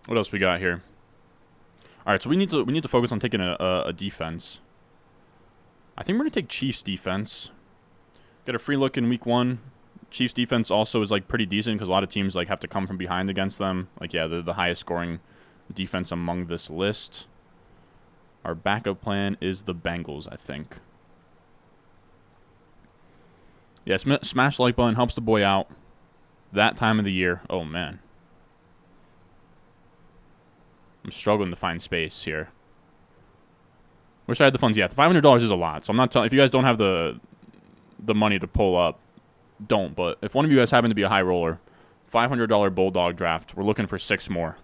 What else we got here? All right, so we need to focus on taking a defense. I think we're gonna take Chiefs defense. Get a free look in week 1. Chiefs defense also is like pretty decent because a lot of teams like have to come from behind against them. Like yeah, they're the highest scoring defense among this list. Our backup plan is the Bengals, I think. Yeah, smash the like button, helps the boy out. That time of the year. Oh man. I'm struggling to find space here. Wish I had the funds. Yeah, the $500 is a lot. So I'm not telling. If you guys don't have the money to pull up, don't. But if one of you guys happen to be a high roller, $500 Bulldog draft. We're looking for 6 more.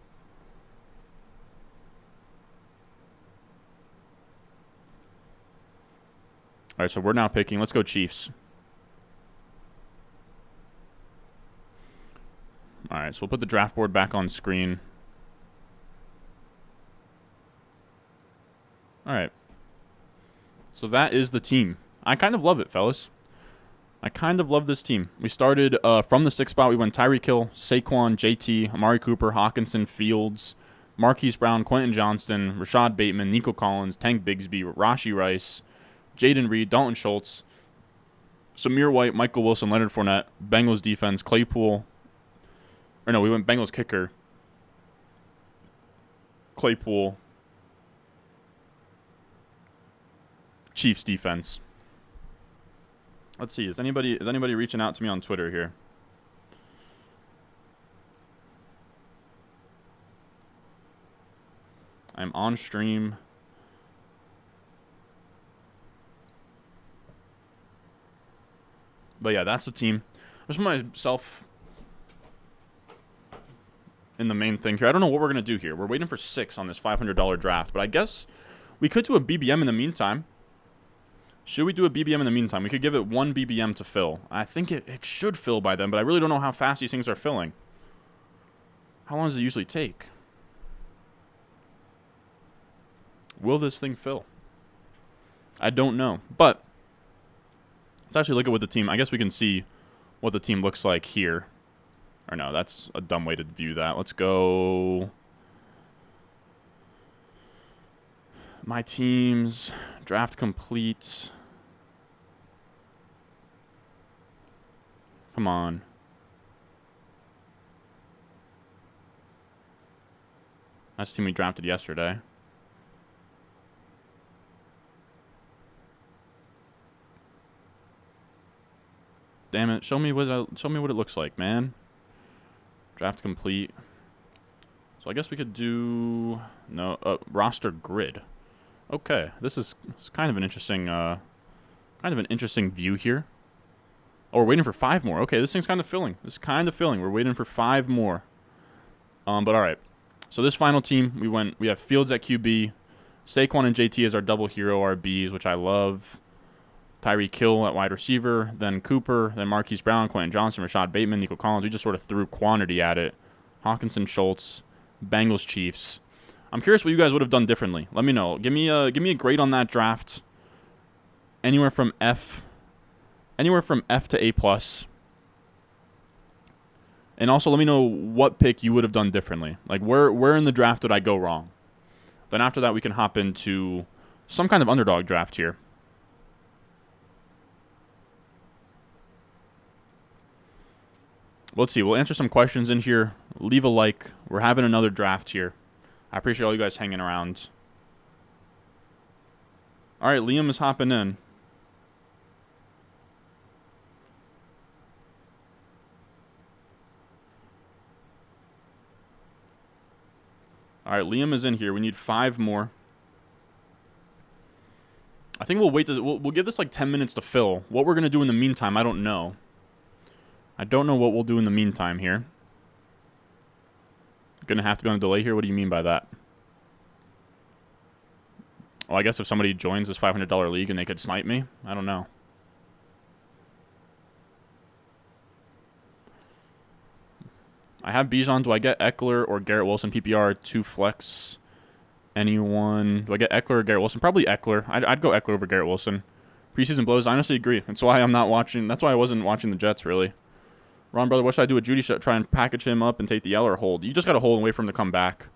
All right, so we're now picking. Let's go Chiefs. All right, so we'll put the draft board back on screen. All right. So that is the team. I kind of love it, fellas. I kind of love this team. We started from the 6th spot. We went Tyreek Hill, Saquon, JT, Amari Cooper, Hawkinson, Fields, Marquise Brown, Quentin Johnston, Rashad Bateman, Nico Collins, Tank Bigsby, Rashee Rice, Jaden Reed, Dalton Schultz, Samir White, Michael Wilson, Leonard Fournette, Bengals defense, Claypool. Or no, we went Bengals kicker, Claypool, Chiefs defense. Let's see. Is anybody reaching out to me on Twitter here? I'm on stream. But yeah, that's the team. I just put myself in the main thing here. I don't know what we're going to do here. We're waiting for 6 on this $500 draft, but I guess we could do a BBM in the meantime. Should we do a BBM in the meantime? We could give it 1 BBM to fill. I think it should fill by then, but I really don't know how fast these things are filling. How long does it usually take? Will this thing fill? I don't know, but let's actually look at what the team... I guess we can see what the team looks like here. Or no, that's a dumb way to view that. Let's go... My teams, draft complete. Come on. That's the team we drafted yesterday. Damn it! Show me what it looks like, man. Draft complete. So I guess we could do roster grid. Okay, this is kind of an interesting view here. Oh, we're waiting for 5 more. Okay, this thing's kind of filling. We're waiting for 5 more. But all right. So this final team, we have Fields at QB, Saquon and JT as our double hero RBs, which I love. Tyreek Hill at wide receiver, then Cooper, then Marquise Brown, Quentin Johnson, Rashad Bateman, Nico Collins. We just sort of threw quantity at it. Hawkinson, Schultz, Bengals, Chiefs. I'm curious what you guys would have done differently. Let me know. Give me a grade on that draft. Anywhere from F to A+. And also let me know what pick you would have done differently. Like where in the draft did I go wrong? Then after that we can hop into some kind of underdog draft here. Let's see. We'll answer some questions in here. Leave a like. We're having another draft here. I appreciate all you guys hanging around. All right, Liam is hopping in. All right, Liam is in here. We need 5 more. I think we'll wait. We'll give this like 10 minutes to fill. What we're going to do in the meantime, I don't know. I don't know what we'll do in the meantime here. Going to have to be on a delay here? What do you mean by that? Oh, I guess if somebody joins this $500 league and they could snipe me? I don't know. I have Bijan. Do I get Eckler or Garrett Wilson PPR 2 flex? Anyone? Do I get Eckler or Garrett Wilson? Probably Eckler. I'd go Eckler over Garrett Wilson. Preseason blows. I honestly agree. That's why I'm not watching. That's why I wasn't watching the Jets, really. Ron, brother, what should I do with Judy? Should I try and package him up and take the L or hold? You just got to hold and wait for him to come back.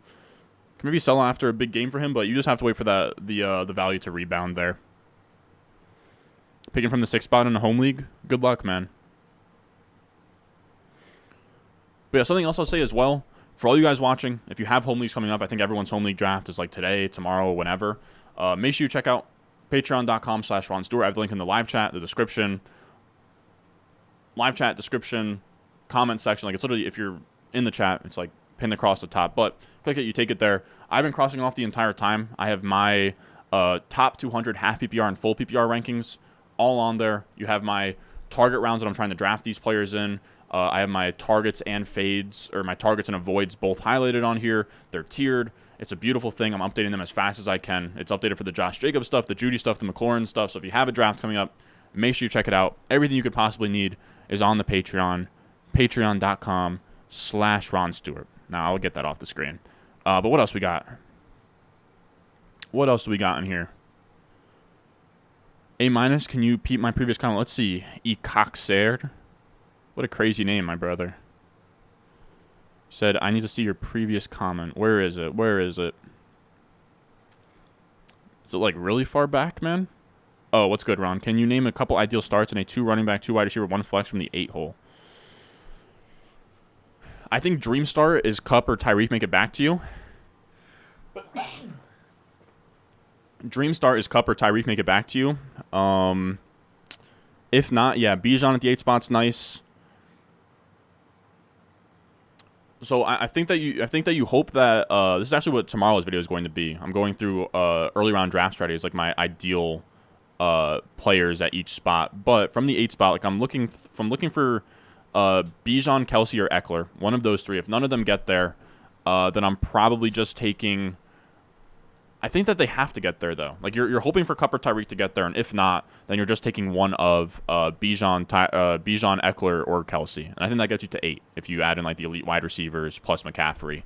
Can maybe sell after a big game for him, but you just have to wait for the value to rebound there. Picking from the 6th spot in a home league? Good luck, man. But yeah, something else I'll say as well, for all you guys watching, if you have home leagues coming up, I think everyone's home league draft is like today, tomorrow, whenever. Make sure you check out patreon.com/Ron Stewart. I have the link in the live chat, the description. Live chat, description, comment section. Like, it's literally, if you're in the chat, it's like pinned across the top. But click it, you take it there. I've been crossing off the entire time. I have my top 200 half PPR and full PPR rankings all on there. You have my target rounds that I'm trying to draft these players in. I have my targets and fades, or my targets and avoids both highlighted on here. They're tiered. It's a beautiful thing. I'm updating them as fast as I can. It's updated for the Josh Jacobs stuff, the Judy stuff, the McLaurin stuff. So if you have a draft coming up, make sure you check it out. Everything you could possibly need is on the Patreon, patreon.com/Ron Stewart. Now, I'll get that off the screen. But what else we got? What else do we got in here? A-, can you peep my previous comment? Let's see. Ecoxair. What a crazy name, my brother. Said, I need to see your previous comment. Where is it? Where is it? Is it like really far back, man? Oh, what's good, Ron? Can you name a couple ideal starts in a 2 running back, 2 wide receiver, 1 flex from the 8 hole? I think Dream Start is Cup or Tyreek make it back to you. Dream Start is Cup or Tyreek make it back to you. If not, yeah, Bijan at the 8 spot's nice. So I think that you hope that this is actually what tomorrow's video is going to be. I'm going through early round draft strategies, like my ideal players at each spot. But from the 8 spot, like I'm looking for Bijan, Kelsey, or Eckler, one of those 3. If none of them get there, then I'm probably just taking. I think that they have to get there though. Like you're hoping for Kupp or Tyreek to get there, and if not, then you're just taking one of Bijan, Eckler, or Kelsey, and I think that gets you to 8 if you add in like the elite wide receivers plus McCaffrey.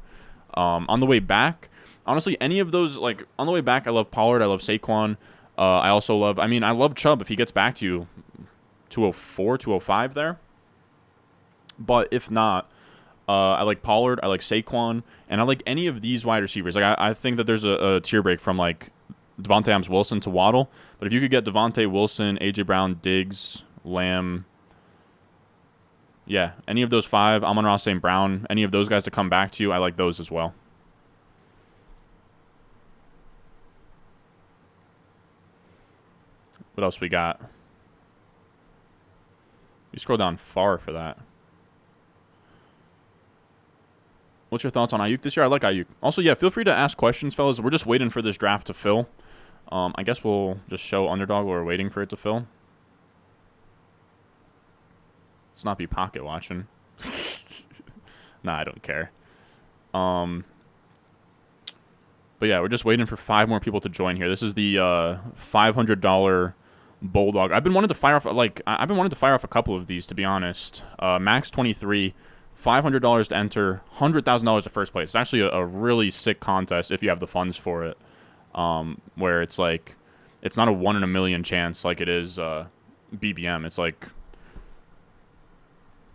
On the way back, honestly, any of those, like on the way back, I love Pollard, I love Saquon. I also love. I love Chubb if he gets back to you, 204, 205 there. But if not, I like Pollard, I like Saquon, and I like any of these wide receivers. Like I think that there's a tier break from like Devontae Adams Wilson to Waddle. But if you could get Devontae Wilson, AJ Brown, Diggs, Lamb, yeah, any of those 5, Amon-Ra St. Brown, any of those guys to come back to you, I like those as well. What else we got? You scroll down far for that. What's your thoughts on Ayuk this year? I like Ayuk. Also, yeah, feel free to ask questions, fellas. We're just waiting for this draft to fill. I guess we'll just show Underdog while we're waiting for it to fill. Let's not be pocket watching. Nah, I don't care. But yeah, we're just waiting for 5 more people to join here. This is the $500 Bulldog. I've been wanting to fire off a couple of these, to be honest. Max 23. $500 to enter, $100,000 to first place. It's actually a really sick contest if you have the funds for it, where it's like, it's not a 1 in a million chance like it is BBM. It's like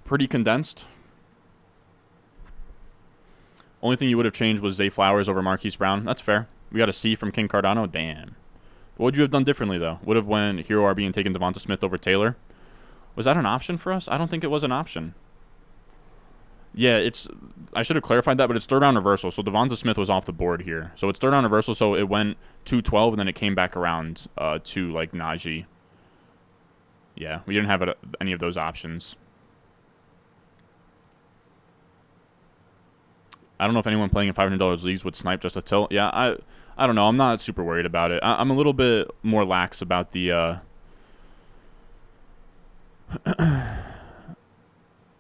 pretty condensed. Only thing you would have changed was Zay Flowers over Marquise Brown. That's fair. We got a C from King Cardano. Damn. What would you have done differently, though? Would have went Hero RB and taken Devonta Smith over Taylor? Was that an option for us? I don't think it was an option. Yeah, I should have clarified that, but it's 3rd round reversal, so Devonta Smith was off the board here. So it's 3rd round reversal, so it went 212, and then it came back around to, like, Najee. Yeah, we didn't have any of those options. I don't know if anyone playing in $500 leagues would snipe just a tilt. Yeah, I don't know. I'm not super worried about it. I'm a little bit more lax about the...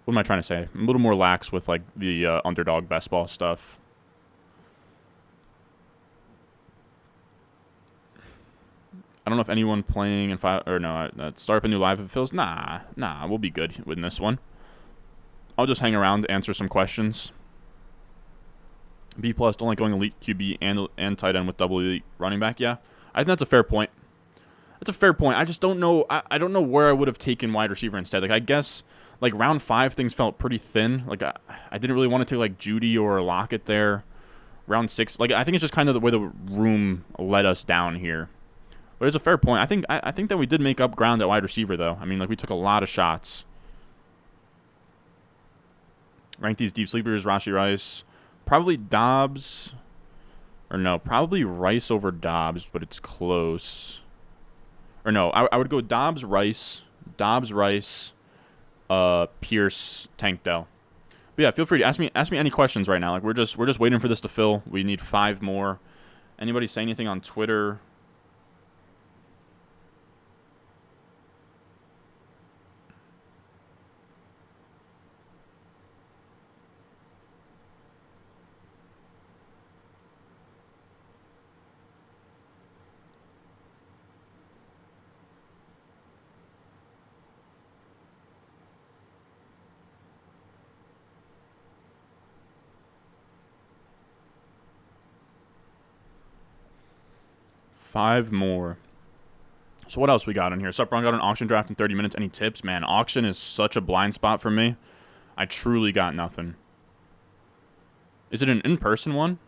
What am I trying to say? I'm a little more lax with like the Underdog best ball stuff. I don't know if anyone playing in start up a new live if it fills. Nah, we'll be good with this one. I'll just hang around, answer some questions. B+, don't like going elite QB and tight end with double elite running back. Yeah, I think that's a fair point. That's a fair point. I just don't know. I don't know where I would have taken wide receiver instead. Like I guess. Like, round 5, things felt pretty thin. Like, I didn't really want to take, like, Judy or Lockett there. Round 6, like, I think it's just kind of the way the room led us down here. But it's a fair point. I think that we did make up ground at wide receiver, though. I mean, like, we took a lot of shots. Rank these deep sleepers, Rashee Rice. Probably Dobbs. Or no, probably Rice over Dobbs, but it's close. Or no, I would go Dobbs, Rice, Pierce, Tank Dell. But yeah, feel free to ask me any questions right now. Like we're just waiting for this to fill. We need 5 more. Anybody say anything on Twitter? Five more. So what else we got in here? Sup, Ron, got an auction draft in 30 minutes. Any tips? Man, auction is such a blind spot for me. I truly got nothing. Is it an in-person one?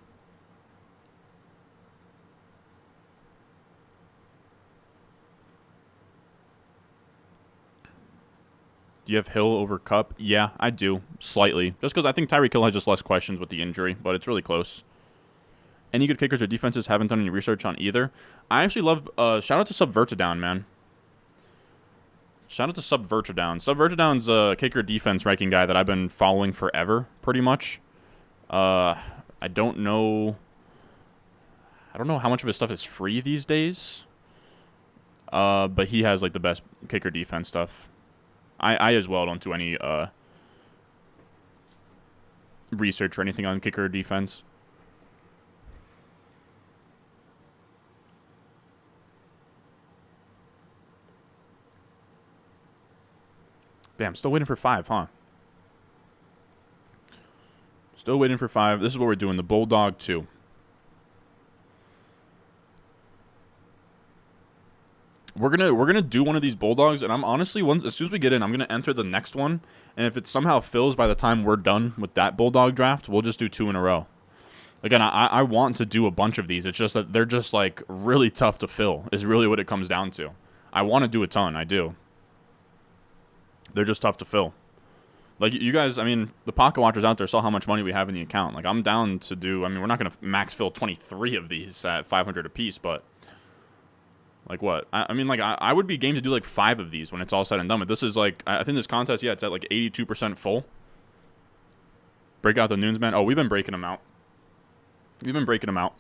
Do you have Hill over Kupp? Yeah, I do. Slightly. Just because I think Tyreek Hill has just less questions with the injury, but it's really close. Any good kickers or defenses? Haven't done any research on either. I actually love... shout out to Subvertidown, man. Shout out to Subvertidown. Subvertidown's a kicker defense ranking guy that I've been following forever, pretty much. I don't know... I don't know how much of his stuff is free these days. But he has like the best kicker defense stuff. I as well don't do any research or anything on kicker defense. Damn, still waiting for 5, huh? Still waiting for 5. This is what we're doing. The Bulldog 2. We're gonna do one of these Bulldogs, and I'm honestly, as soon as we get in, I'm gonna enter the next one, and if it somehow fills by the time we're done with that Bulldog draft, we'll just do 2 in a row. Again, I want to do a bunch of these. It's just that they're just like really tough to fill. Is really what it comes down to. I want to do a ton. I do. They're just tough to fill. Like, you guys, I mean, the pocket watchers out there saw how much money we have in the account. Like, I'm down to do, I mean, we're not going to max fill 23 of these at 500 apiece, but, like, what? I mean, like, I would be game to do, like, 5 of these when it's all said and done. But this is, like, I think this contest, yeah, it's at, like, 82% full. Break out the Newsman. Oh, we've been breaking them out. We've been breaking them out.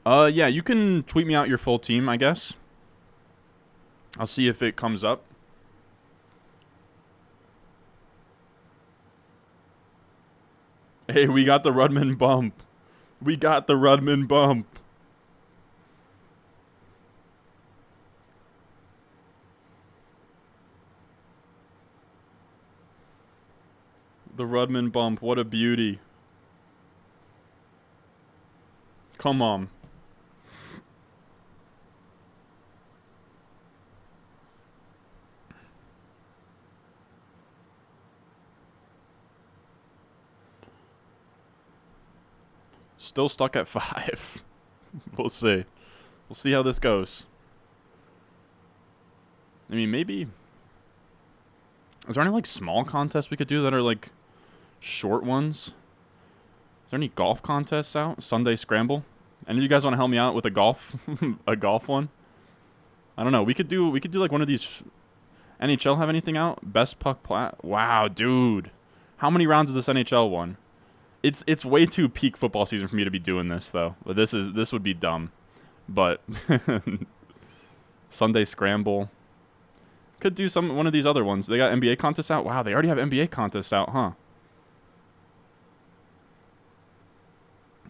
Yeah, you can tweet me out your full team, I guess. I'll see if it comes up. Hey, we got the Rudman bump. We got the Rudman bump. The Rudman bump. What a beauty. Come on. Still stuck at 5. We'll see. We'll see how this goes. I mean, maybe... Is there any, like, small contests we could do that are, like, short ones? Is there any golf contests out? Sunday Scramble? Any of you guys want to help me out with a golf one? I don't know. We could do like one of these. NHL have anything out? Best puck plat. Wow, dude. How many rounds is this NHL one? It's way too peak football season for me to be doing this though. But this would be dumb. But Sunday Scramble. Could do one of these other ones. They got NBA contests out. Wow, they already have NBA contests out, huh?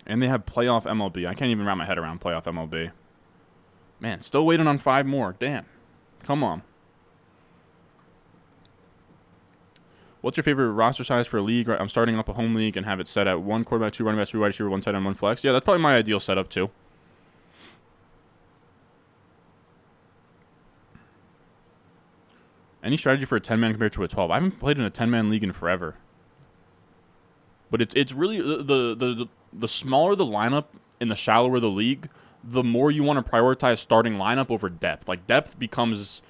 And they have playoff MLB. I can't even wrap my head around playoff MLB. Man, still waiting on 5 more. Damn. Come on. What's your favorite roster size for a league? I'm starting up a home league and have it set at 1 quarterback, 2 running backs, 3 wide receiver, 1 tight end, 1 flex. Yeah, that's probably my ideal setup too. Any strategy for a 10-man compared to a 12? I haven't played in a 10-man league in forever. But it's really the smaller the lineup and the shallower the league, the more you want to prioritize starting lineup over depth. Like, depth becomes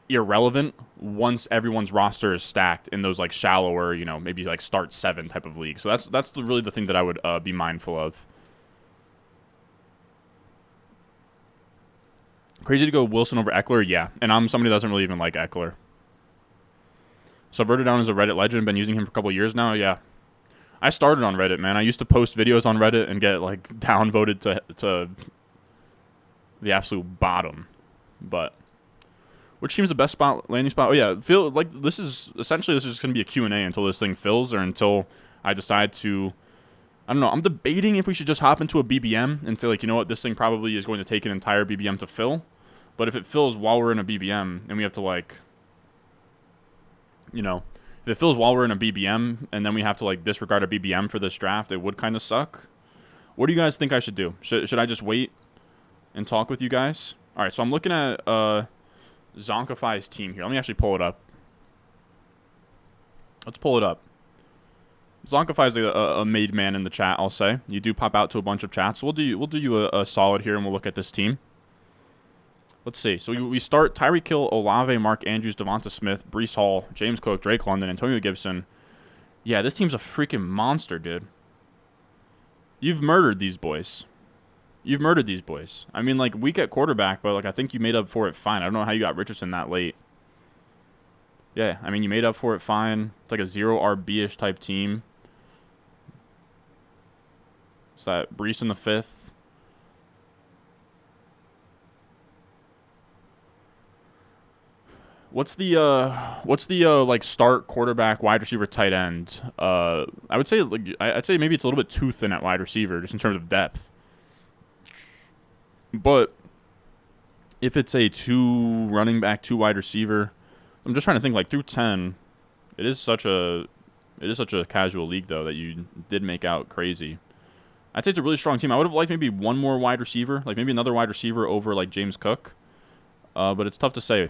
irrelevant once everyone's roster is stacked in those, like, shallower, you know, maybe like start 7 type of league. So that's really the thing that I would be mindful of. Crazy to go Wilson over Eckler? Yeah. And I'm somebody that doesn't really even like Eckler. So Verted Down is a Reddit legend. Been using him for a couple of years now. Yeah. I started on Reddit, man. I used to post videos on Reddit and get, like, downvoted to the absolute bottom. But which team's the best landing spot? Oh, yeah. Feel like this is just going to be a Q&A until this thing fills or until I decide to... I don't know. I'm debating if we should just hop into a BBM and say, like, you know what? This thing probably is going to take an entire BBM to fill. But if it fills while we're in a BBM and we have to, like, you know... If it fills while we're in a BBM and then we have to, like, disregard a BBM for this draft, it would kind of suck. What do you guys think I should do? Should I just wait and talk with you guys? All right, so I'm looking at Zonkify's team here. Let me actually pull it up. Let's pull it up. Zonkify's a made man in the chat, I'll say. You do pop out to a bunch of chats. So we'll do you a solid here and we'll look at this team. Let's see. So we start Tyreek Hill, Olave, Mark Andrews, Devonta Smith, Breece Hall, James Cook, Drake London, Antonio Gibson. Yeah, this team's a freaking monster, dude. You've murdered these boys. You've murdered these boys. I mean, like, weak at quarterback, but, like, I think you made up for it fine. I don't know how you got Richardson that late. Yeah, I mean, you made up for it fine. It's like a 0 RB-ish type team. Is that Brees in the 5th? What's the like start quarterback, wide receiver, tight end? I would say I'd say maybe it's a little bit too thin at wide receiver just in terms of depth. But if it's a 2 running back, 2 wide receiver, I'm just trying to think like through 10. It is such a casual league though that you did make out crazy. I'd say it's a really strong team. I would have liked maybe one more wide receiver, like maybe another wide receiver over like James Cook. But it's tough to say.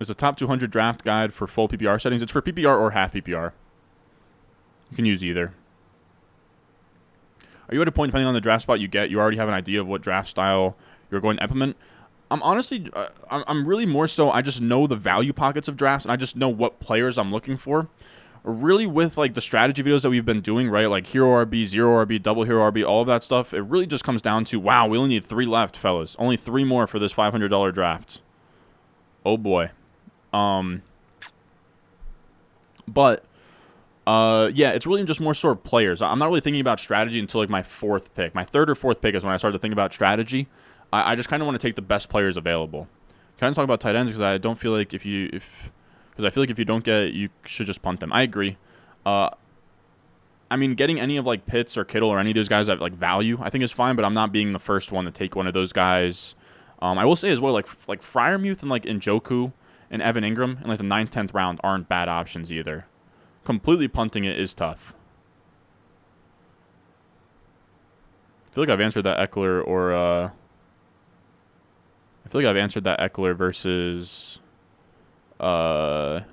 Is the top 200 draft guide for full PPR settings? It's for PPR or half PPR. You can use either. Are you at a point, depending on the draft spot you get, you already have an idea of what draft style you're going to implement? I'm honestly, I'm really more so, I just know the value pockets of drafts, and I just know what players I'm looking for. Really with, like, the strategy videos that we've been doing, right, like Hero RB, Zero RB, Double Hero RB, all of that stuff, it really just comes down to, wow, we only need 3 left, fellas. Only 3 more for this $500 draft. Oh, boy. But yeah, it's really just more sort of players. I'm not really thinking about strategy until like my 4th pick. My 3rd or 4th pick is when I start to think about strategy. I just kind of want to take the best players available. Kind of talk about tight ends because I don't feel like because I feel like if you don't get it, you should just punt them. I agree. I mean, getting any of like Pitts or Kittle or any of those guys that like value, I think is fine. But I'm not being the first one to take one of those guys. I will say as well, like Freiermuth and like Njoku and Evan Ingram in like the 9th, 10th round aren't bad options either. Completely punting it is tough. I feel like I've answered that Eckler or I feel like I've answered that Eckler versus Garrett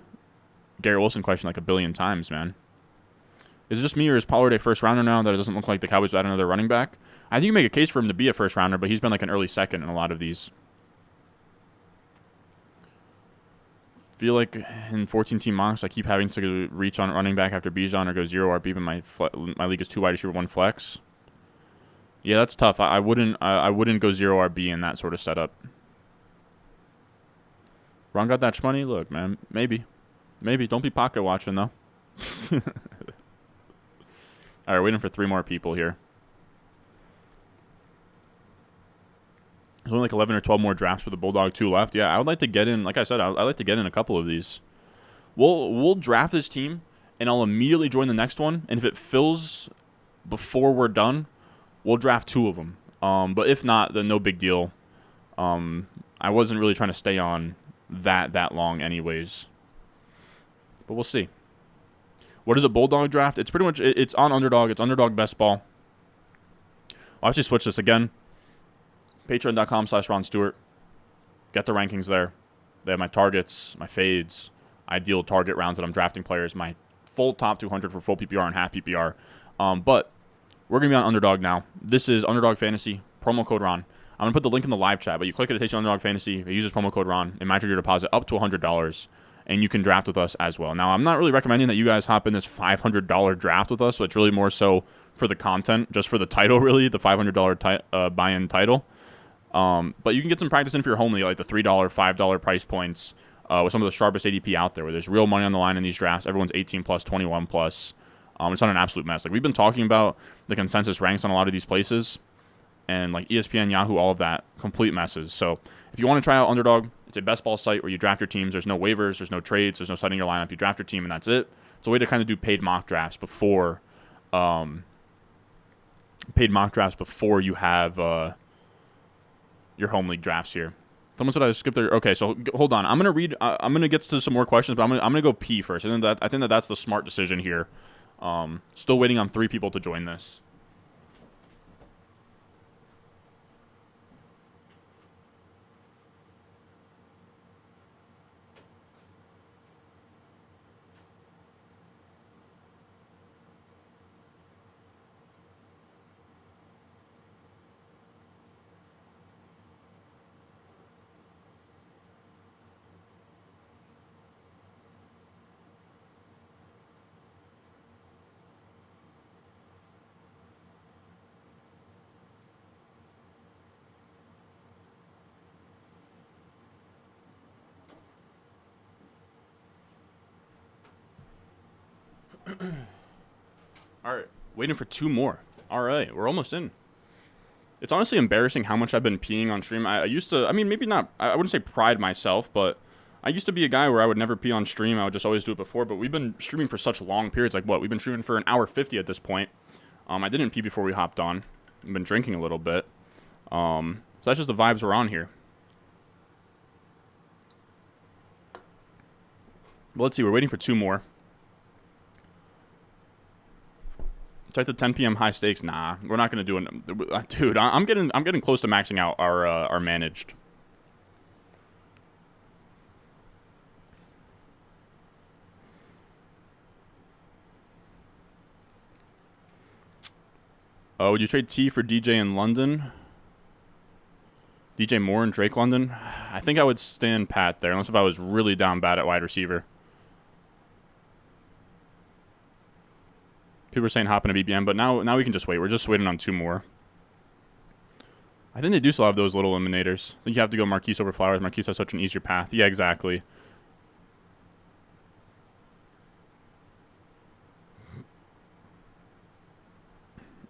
Wilson question like a billion times, man. Is it just me or is Pollard a first rounder now that it doesn't look like the Cowboys add another running back? I think you make a case for him to be a first rounder, but he's been like an early second in a lot of these. Feel like in 14-team mocks, I keep having to reach on running back after Bijan or go 0 RB, but my league is 2 wide receiver, 1 flex. Yeah, that's tough. I wouldn't go 0 RB in that sort of setup. Ron got that money? Look, man, maybe. Don't be pocket watching though. All right, waiting for 3 more people here. There's only like 11 or 12 more drafts for the Bulldog 2 left. Yeah, I would like to get in. Like I said, I'd like to get in a couple of these. We'll draft this team, and I'll immediately join the next one. And if it fills before we're done, we'll draft 2 of them. But if not, then no big deal. I wasn't really trying to stay on that long anyways. But we'll see. What is a Bulldog draft? It's pretty much, it's on Underdog. It's Underdog Best Ball. I'll actually switch this again. Patreon.com/Ron Stewart. Get the rankings there. They have my targets, my fades, ideal target rounds that I'm drafting players, my full top 200 for full PPR and half PPR. But we're going to be on Underdog now. This is Underdog Fantasy, promo code Ron. I'm going to put the link in the live chat, but you click it, it takes you to Underdog Fantasy. It uses promo code Ron. It matches your deposit up to $100, and you can draft with us as well. Now, I'm not really recommending that you guys hop in this $500 draft with us, so it's really more so for the content, just for the title, really, the $500 buy-in title. But you can get some practice in for your home league, like the $3, $5 price points with some of the sharpest ADP out there, where there's real money on the line in these drafts. Everyone's 18 plus, 21 plus. It's not an absolute mess. Like we've been talking about the consensus ranks on a lot of these places, and like ESPN, Yahoo, all of that, complete messes. So if you want to try out Underdog, it's a best ball site where you draft your teams. There's no waivers, there's no trades, there's no setting your lineup. You draft your team, and that's it. It's a way to kind of do paid mock drafts before you have your home league drafts here. Someone said I skipped there. Okay, so hold on. I'm gonna read. I'm gonna get to some more questions, but I'm gonna go pee first. I think that's the smart decision here. Still waiting on 3 people to join this. All right, waiting for 2 more. All right, we're almost in. It's honestly embarrassing how much I've been peeing on stream. I used to, I mean, maybe not, I wouldn't say pride myself, but I used to be a guy where I would never pee on stream. I would just always do it before, but we've been streaming for such long periods. Like, what? We've been streaming for 1:50 at this point. I didn't pee before we hopped on. I've been drinking a little bit. So that's just the vibes we're on here. But let's see, we're waiting for 2 more. Check the 10 p.m. high stakes. Nah, we're not gonna do it, dude. I'm getting close to maxing out our managed. Oh, would you trade T for DJ in London? DJ Moore and Drake London? I think I would stand pat there, unless if I was really down bad at wide receiver. People are saying hop in a BBM, but now we can just wait. We're just waiting on 2 more. I think they do still have those little eliminators. I think you have to go Marquise over Flowers. Marquise has such an easier path. Yeah, exactly.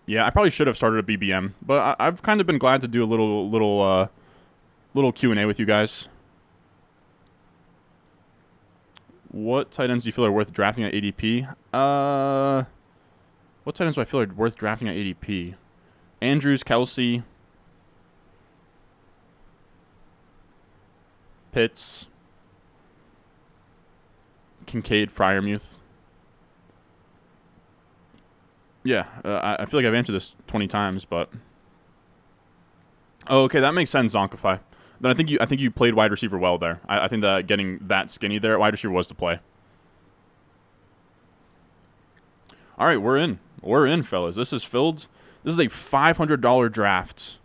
Yeah, I probably should have started a BBM, but I've kind of been glad to do a little Q&A with you guys. What tight ends do you feel are worth drafting at ADP? What tight ends do I feel are worth drafting at ADP? Andrews, Kelsey, Pitts, Kincaid, Freiermuth. Yeah, I feel like I've answered this 20 times, but oh, okay, that makes sense, Zonkify. Then I think you played wide receiver well there. I think that getting that skinny there at wide receiver was the play. All right, we're in. We're in, fellas. This is filled. This is a $500 draft,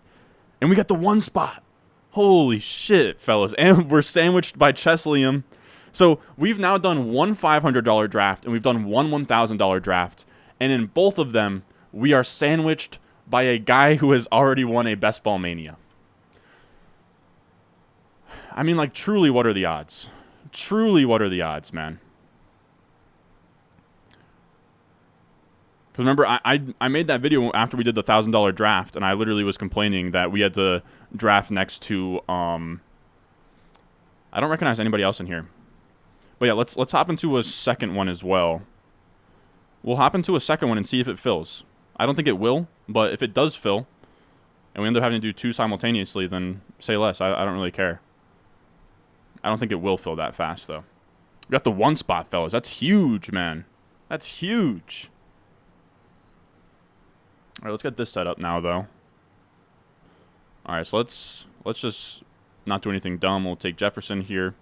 and we got the 1 spot. Holy shit, fellas! And we're sandwiched by Cheslium. So we've now done 1 $500 draft, and we've done 1 $1,000 draft. And in both of them, we are sandwiched by a guy who has already won a Best Ball Mania. I mean, like, truly, what are the odds? Truly, what are the odds, man? Because remember, I made that video after we did the $1,000 draft, and I literally was complaining that we had to draft next to, I don't recognize anybody else in here. But yeah, let's hop into a second one as well. We'll hop into a second one and see if it fills. I don't think it will, but if it does fill, and we end up having to do 2 simultaneously, then say less. I don't really care. I don't think it will fill that fast, though. We got the 1 spot, fellas. That's huge, man. That's huge. All right, let's get this set up now, though. All right, so let's just not do anything dumb. We'll take Jefferson here.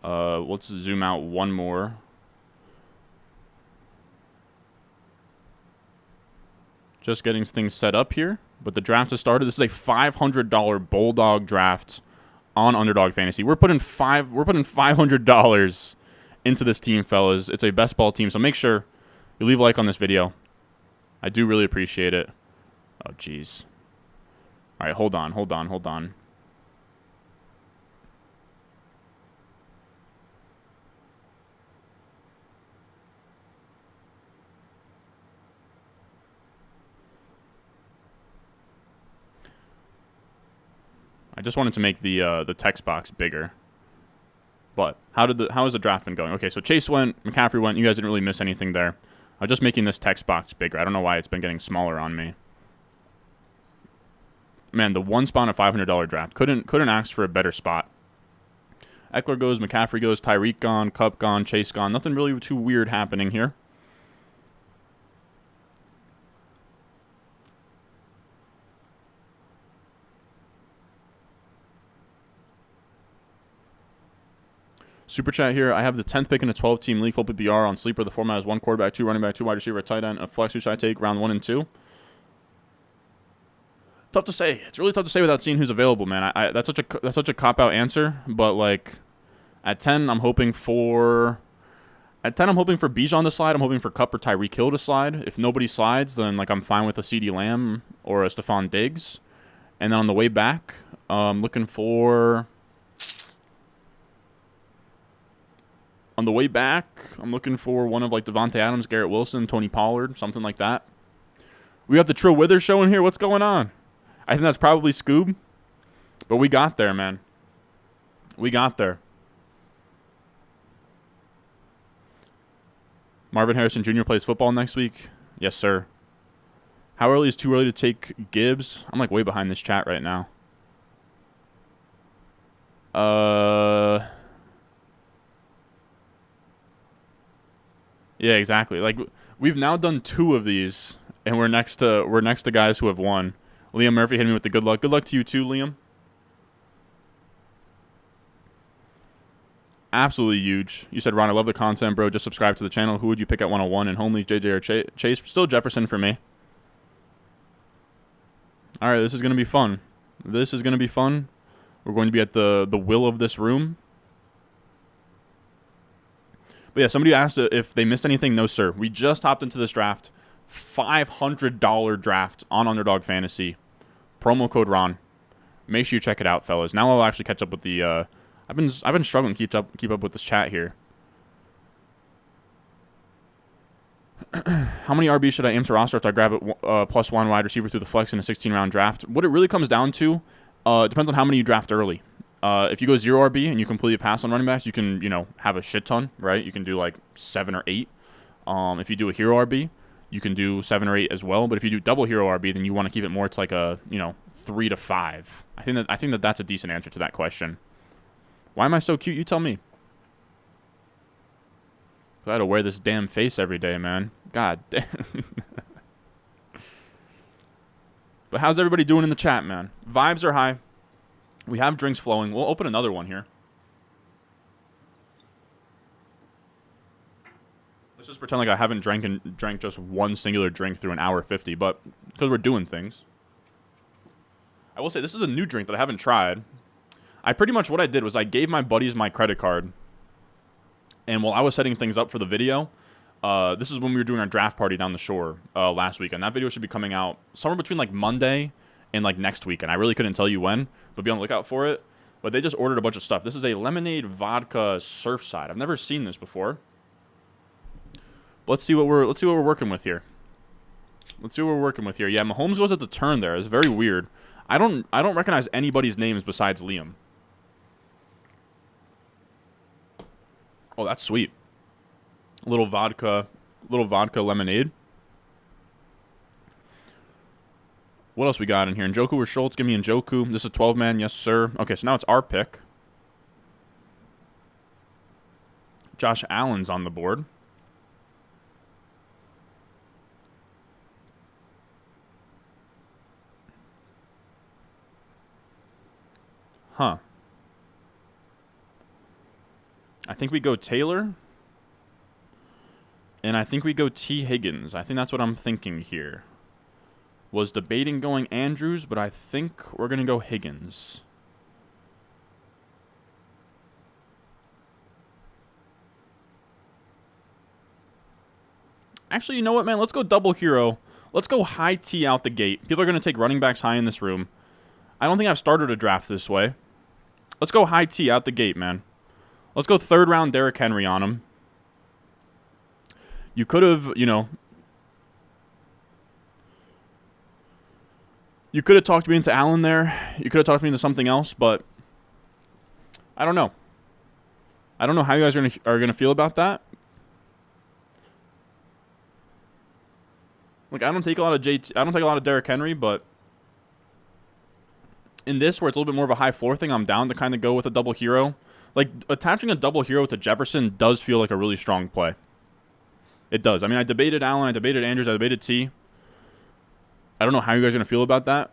Let's zoom out 1 more. Just getting things set up here, but the draft has started. This is a $500 Bulldog draft on Underdog Fantasy. We're putting $500 into this team, fellas. It's a best ball team, so make sure you leave a like on this video. I do really appreciate it. Oh, jeez. All right, hold on. I just wanted to make the text box bigger. But how has the draft been going? Okay, so Chase went, McCaffrey went. You guys didn't really miss anything there. I'm just making this text box bigger. I don't know why it's been getting smaller on me. Man, the 1 spot on a $500 draft. Couldn't ask for a better spot. Eckler goes, McCaffrey goes, Tyreek gone, Kupp gone, Chase gone. Nothing really too weird happening here. Super chat here. I have the 10th pick in a 12-team league, full PPR on Sleeper. The format is 1 quarterback, 2 running back, 2 wide receiver, a tight end, a flex. Who should I take round 1 and 2? Tough to say. It's really tough to say without seeing who's available, man. That's such a cop-out answer. But like, at 10, I'm hoping for Bijan to slide. I'm hoping for Kupp or Tyreek Hill to slide. If nobody slides, then like I'm fine with a CeeDee Lamb or a Stephon Diggs. And then on the way back, the way back, I'm looking for one of like Devontae Adams, Garrett Wilson, Tony Pollard, something like that. We got the Trill Withers showing here. What's going on? I think that's probably Scoob. But we got there, man. We got there. Marvin Harrison Jr. plays football next week. Yes, sir. How early is too early to take Gibbs? I'm like way behind this chat right now. Yeah, exactly. Like we've now done 2 of these, and we're next to guys who have won. Liam Murphy hit me with the good luck. Good luck to you too, Liam. Absolutely huge. You said, Ron, I love the content, bro. Just subscribe to the channel. Who would you pick at 101 in Homely, JJ, or Chase? Still Jefferson for me. All right, this is going to be fun. This is going to be fun. We're going to be at the will of this room. But yeah, somebody asked if they missed anything. No, sir. We just hopped into this draft. $500 draft on Underdog Fantasy. Promo code Ron. Make sure you check it out, fellas. Now I'll actually catch up with the... I've been struggling to keep up with this chat here. How many RBs should I aim to roster if I grab it +1 wide receiver through the flex in a 16-round draft? What it really comes down to, it depends on how many you draft early. If you go 0 RB and you completely pass on running backs, you can, have a shit ton, right? You can do like 7 or 8. If you do a hero RB, you can do 7 or 8 as well. But if you do double hero RB, then you want to keep it more to like a, 3 to 5. I think that that's a decent answer to that question. Why am I so cute? You tell me. I had to wear this damn face every day, man. God damn. But how's everybody doing in the chat, man? Vibes are high. We have drinks flowing. We'll open another one here. Let's just pretend like I haven't drank just one singular drink through an hour 50, but because we're doing things. I will say this is a new drink that I haven't tried. What I did was I gave my buddies my credit card. And while I was setting things up for the video, this is when we were doing our draft party down the shore last week. And that video should be coming out somewhere between like Monday and like next week. And I really couldn't tell you when, but be on the lookout for it. But they just ordered a bunch of stuff. This is a lemonade vodka Surfside. I've never seen this before. But let's see what we're working with here. Yeah, Mahomes goes at the turn there. It's very weird. I don't recognize anybody's names besides Liam. Oh, that's sweet. Little vodka lemonade. What else we got in here? Njoku or Schultz? Give me Njoku. This is a 12-man. Yes, sir. Okay, so now it's our pick. Josh Allen's on the board. Huh. I think we go Taylor. And I think we go T. Higgins. I think that's what I'm thinking here. Was debating going Andrews, but I think we're going to go Higgins. Actually, you know what, man? Let's go double hero. Let's go high T out the gate. People are going to take running backs high in this room. I don't think I've started a draft this way. Let's go high T out the gate, man. Let's go 3rd round Derrick Henry on him. You could have, you could have talked me into Allen there. You could have talked me into something else, but I don't know. I don't know how you guys are gonna feel about that. Like, I don't take a lot of Derrick Henry, but in this, where it's a little bit more of a high floor thing, I'm down to kind of go with a double hero. Like, attaching a double hero to Jefferson does feel like a really strong play. It does. I mean, I debated Allen, I debated Andrews, I debated T. I don't know how you guys are going to feel about that,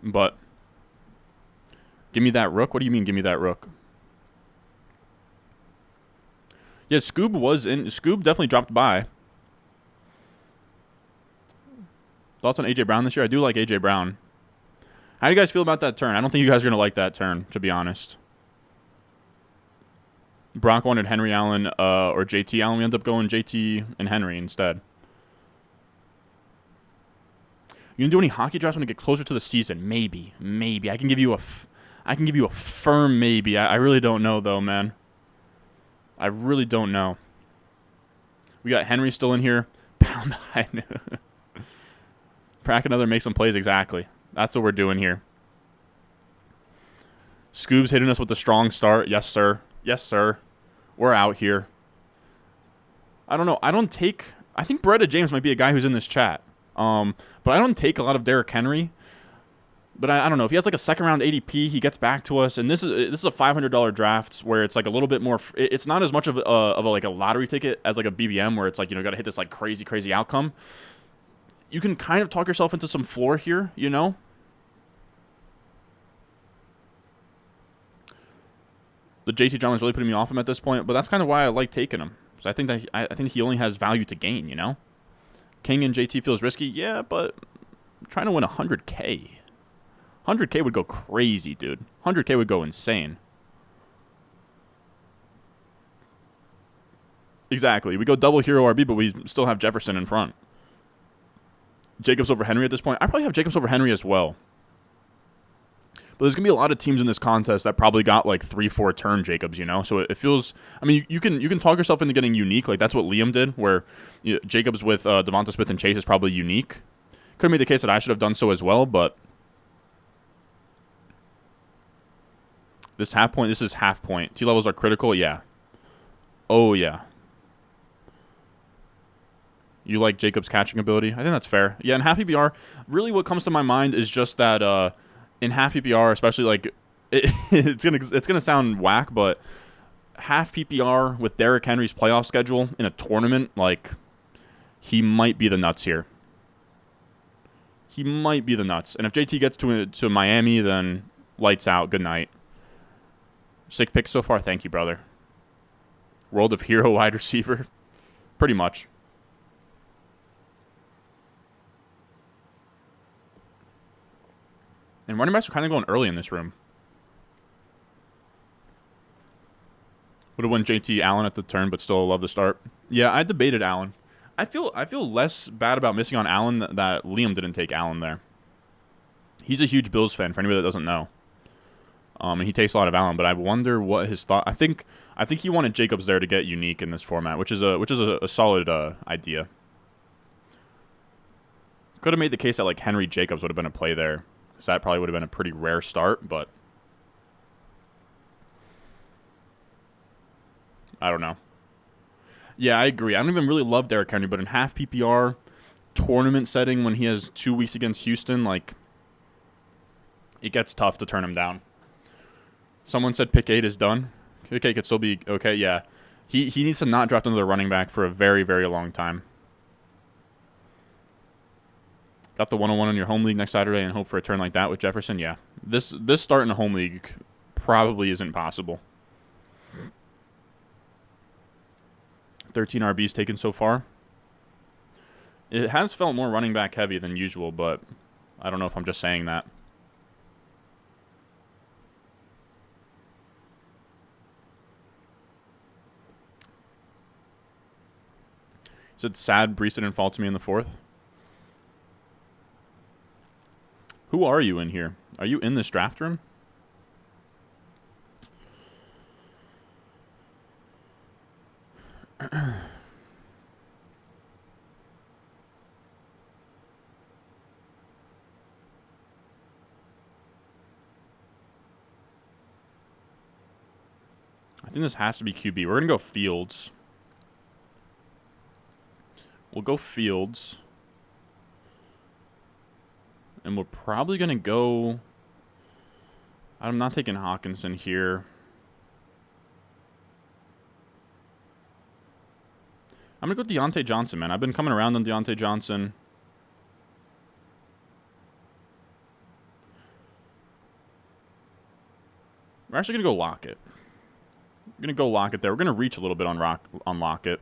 but give me that rook. What do you mean, give me that rook? Yeah, Scoob was in. Scoob definitely dropped by. Thoughts on A.J. Brown this year? I do like A.J. Brown. How do you guys feel about that turn? I don't think you guys are going to like that turn, to be honest. Brock wanted Henry Allen or JT Allen. We ended up going JT and Henry instead. You gonna do any hockey drafts when we get closer to the season? Maybe. I can give you a firm maybe. I really don't know though, man. I really don't know. We got Henry still in here. Pound high. Crack another, make some plays. Exactly. That's what we're doing here. Scoob's hitting us with a strong start. Yes, sir. Yes, sir. We're out here. I don't know. I think Beretta James might be a guy who's in this chat. But I don't take a lot of Derrick Henry. But I don't know. If he has like a second round ADP, he gets back to us. And this is a $500 draft where it's like a little bit more. It's not as much of a lottery ticket as like a BBM where it's like, you know, got to hit this like crazy outcome. You can kind of talk yourself into some floor here, you know. The JT drama is really putting me off him at this point, but that's kind of why I like taking him. So I think he only has value to gain, you know. King and JT feels risky, yeah, but I'm trying to win 100K. 100K would go crazy, dude. 100K would go insane. Exactly. We go double hero RB, but we still have Jefferson in front. Jacobs over Henry at this point. I probably have Jacobs over Henry as well. But there's going to be a lot of teams in this contest that probably got like 3-4 turn Jacobs, you know? So it feels, I mean, you can talk yourself into getting unique. Like that's what Liam did, where Jacobs with Devonta Smith and Chase is probably unique. Could have made the case that I should have done so as well, but this is half point. T levels are critical, yeah. Oh, yeah. You like Jacobs' catching ability? I think that's fair. Yeah, in half PPR, really what comes to my mind is just that in half PPR, especially like it's gonna sound whack, but half PPR with Derrick Henry's playoff schedule in a tournament, like he might be the nuts here. He might be the nuts. And if JT gets to Miami, then lights out. Good night. Sick pick so far. Thank you, brother. World of Hero wide receiver. Pretty much. And running backs are kind of going early in this room. Would have won JT Allen at the turn, but still love the start. Yeah, I debated Allen. I feel less bad about missing on Allen that Liam didn't take Allen there. He's a huge Bills fan, for anybody that doesn't know. And he takes a lot of Allen, but I wonder what his thought. I think he wanted Jacobs there to get unique in this format, which is a solid idea. Could have made the case that like Henry Jacobs would have been a play there, because that probably would have been a pretty rare start, but I don't know. Yeah, I agree. I don't even really love Derrick Henry, but in half PPR tournament setting when he has 2 weeks against Houston, like it gets tough to turn him down. Someone said pick 8 is done. Pick 8 could still be okay. Yeah, he needs to not draft another running back for a very, very long time. Got the 101 in your home league next Saturday and hope for a turn like that with Jefferson. Yeah, this start in a home league probably isn't possible. 13 RBs taken so far. It has felt more running back heavy than usual, but I don't know if I'm just saying that. Is it sad Brees didn't fall to me in the 4th? Who are you in here? Are you in this draft room? I think this has to be QB. We're going to go Fields. We'll go Fields. And we're probably going to go... I'm not taking Hawkinson here. I'm going to go Deontay Johnson, man. I've been coming around on Deontay Johnson. We're actually going to go Lockett. We're going to go Lockett there. We're going to reach a little bit on Lockett.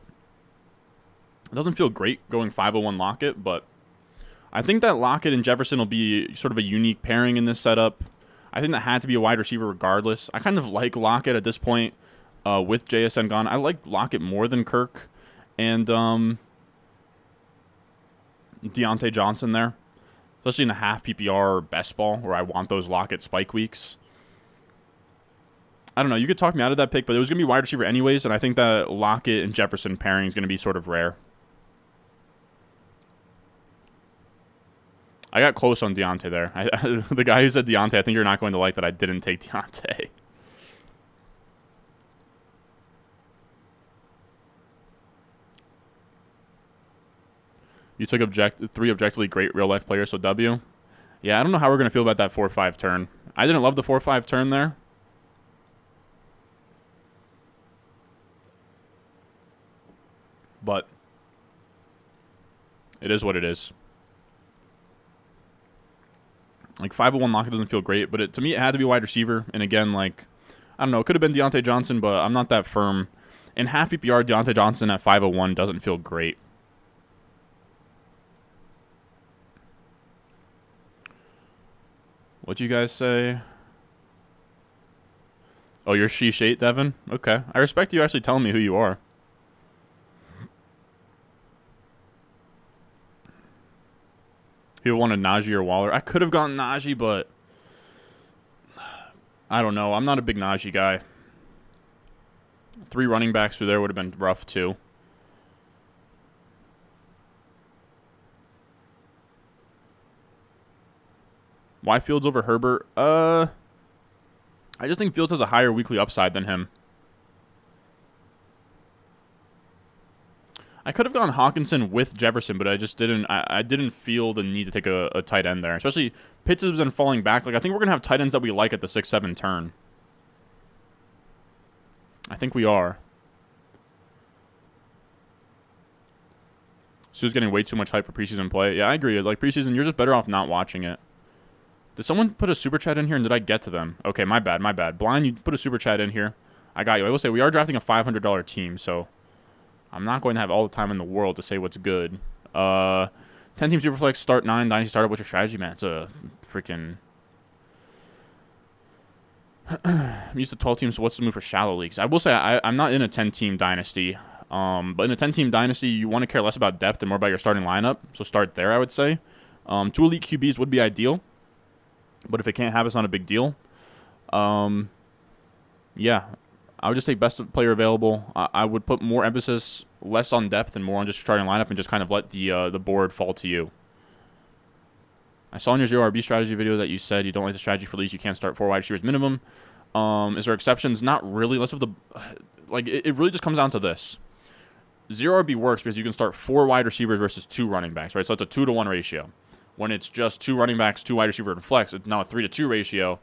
It doesn't feel great going 501 Lockett, but I think that Lockett and Jefferson will be sort of a unique pairing in this setup. I think that had to be a wide receiver regardless. I kind of like Lockett at this point with JSN gone. I like Lockett more than Kirk and Deontay Johnson there, especially in the half PPR best ball where I want those Lockett spike weeks. I don't know. You could talk me out of that pick, but it was going to be wide receiver anyways, and I think that Lockett and Jefferson pairing is going to be sort of rare. I got close on Deontay there. The guy who said Deontay, I think you're not going to like that I didn't take Deontay. You took three objectively great real-life players, so W. Yeah, I don't know how we're going to feel about that 4-5 turn. I didn't love the 4-5 turn there. But it is what it is. Like, 501 Lockett doesn't feel great, but to me, it had to be wide receiver. And again, like, I don't know, it could have been Deontay Johnson, but I'm not that firm. In half PPR, Deontay Johnson at 501 doesn't feel great. What'd you guys say? Oh, you're She-Shate, Devin? Okay. I respect you actually telling me who you are. He wanted Najee or Waller. I could have gotten Najee, but I don't know. I'm not a big Najee guy. 3 running backs through there would have been rough, too. Why Fields over Herbert? I just think Fields has a higher weekly upside than him. I could have gone Hawkinson with Jefferson, but I just didn't. I didn't feel the need to take a tight end there. Especially Pitts has been falling back. Like, I think we're gonna have tight ends that we like at the 6-7 turn. I think we are. Sue's getting way too much hype for preseason play. Yeah, I agree. Like, preseason, you're just better off not watching it. Did someone put a super chat in here, and did I get to them? Okay, my bad, my bad. Blind, you put a super chat in here. I got you. I will say, we are drafting a $500 team, so I'm not going to have all the time in the world to say what's good. 10-team Superflex, start 9, Dynasty startup. What's your strategy, man? It's a freaking... I'm used to 12 teams, so what's the move for shallow leagues? I will say, I'm not in a 10-team Dynasty. But in a 10-team Dynasty, you want to care less about depth and more about your starting lineup. So start there, I would say. 2 elite QBs would be ideal. But if it can't happen, it's not a big deal. Yeah, I would just take best player available. I would put more emphasis, less on depth and more on just starting lineup, and just kind of let the board fall to you. I saw in your 0 RB strategy video that you said you don't like the strategy for leagues. You can't start 4 wide receivers minimum. Is there exceptions? Not really. Less of the like. It really just comes down to this. 0 RB works because you can start 4 wide receivers versus 2 running backs, right? So it's a 2-to-1 ratio. When it's just 2 running backs, 2 wide receiver, and flex, it's now a 3-to-2 ratio,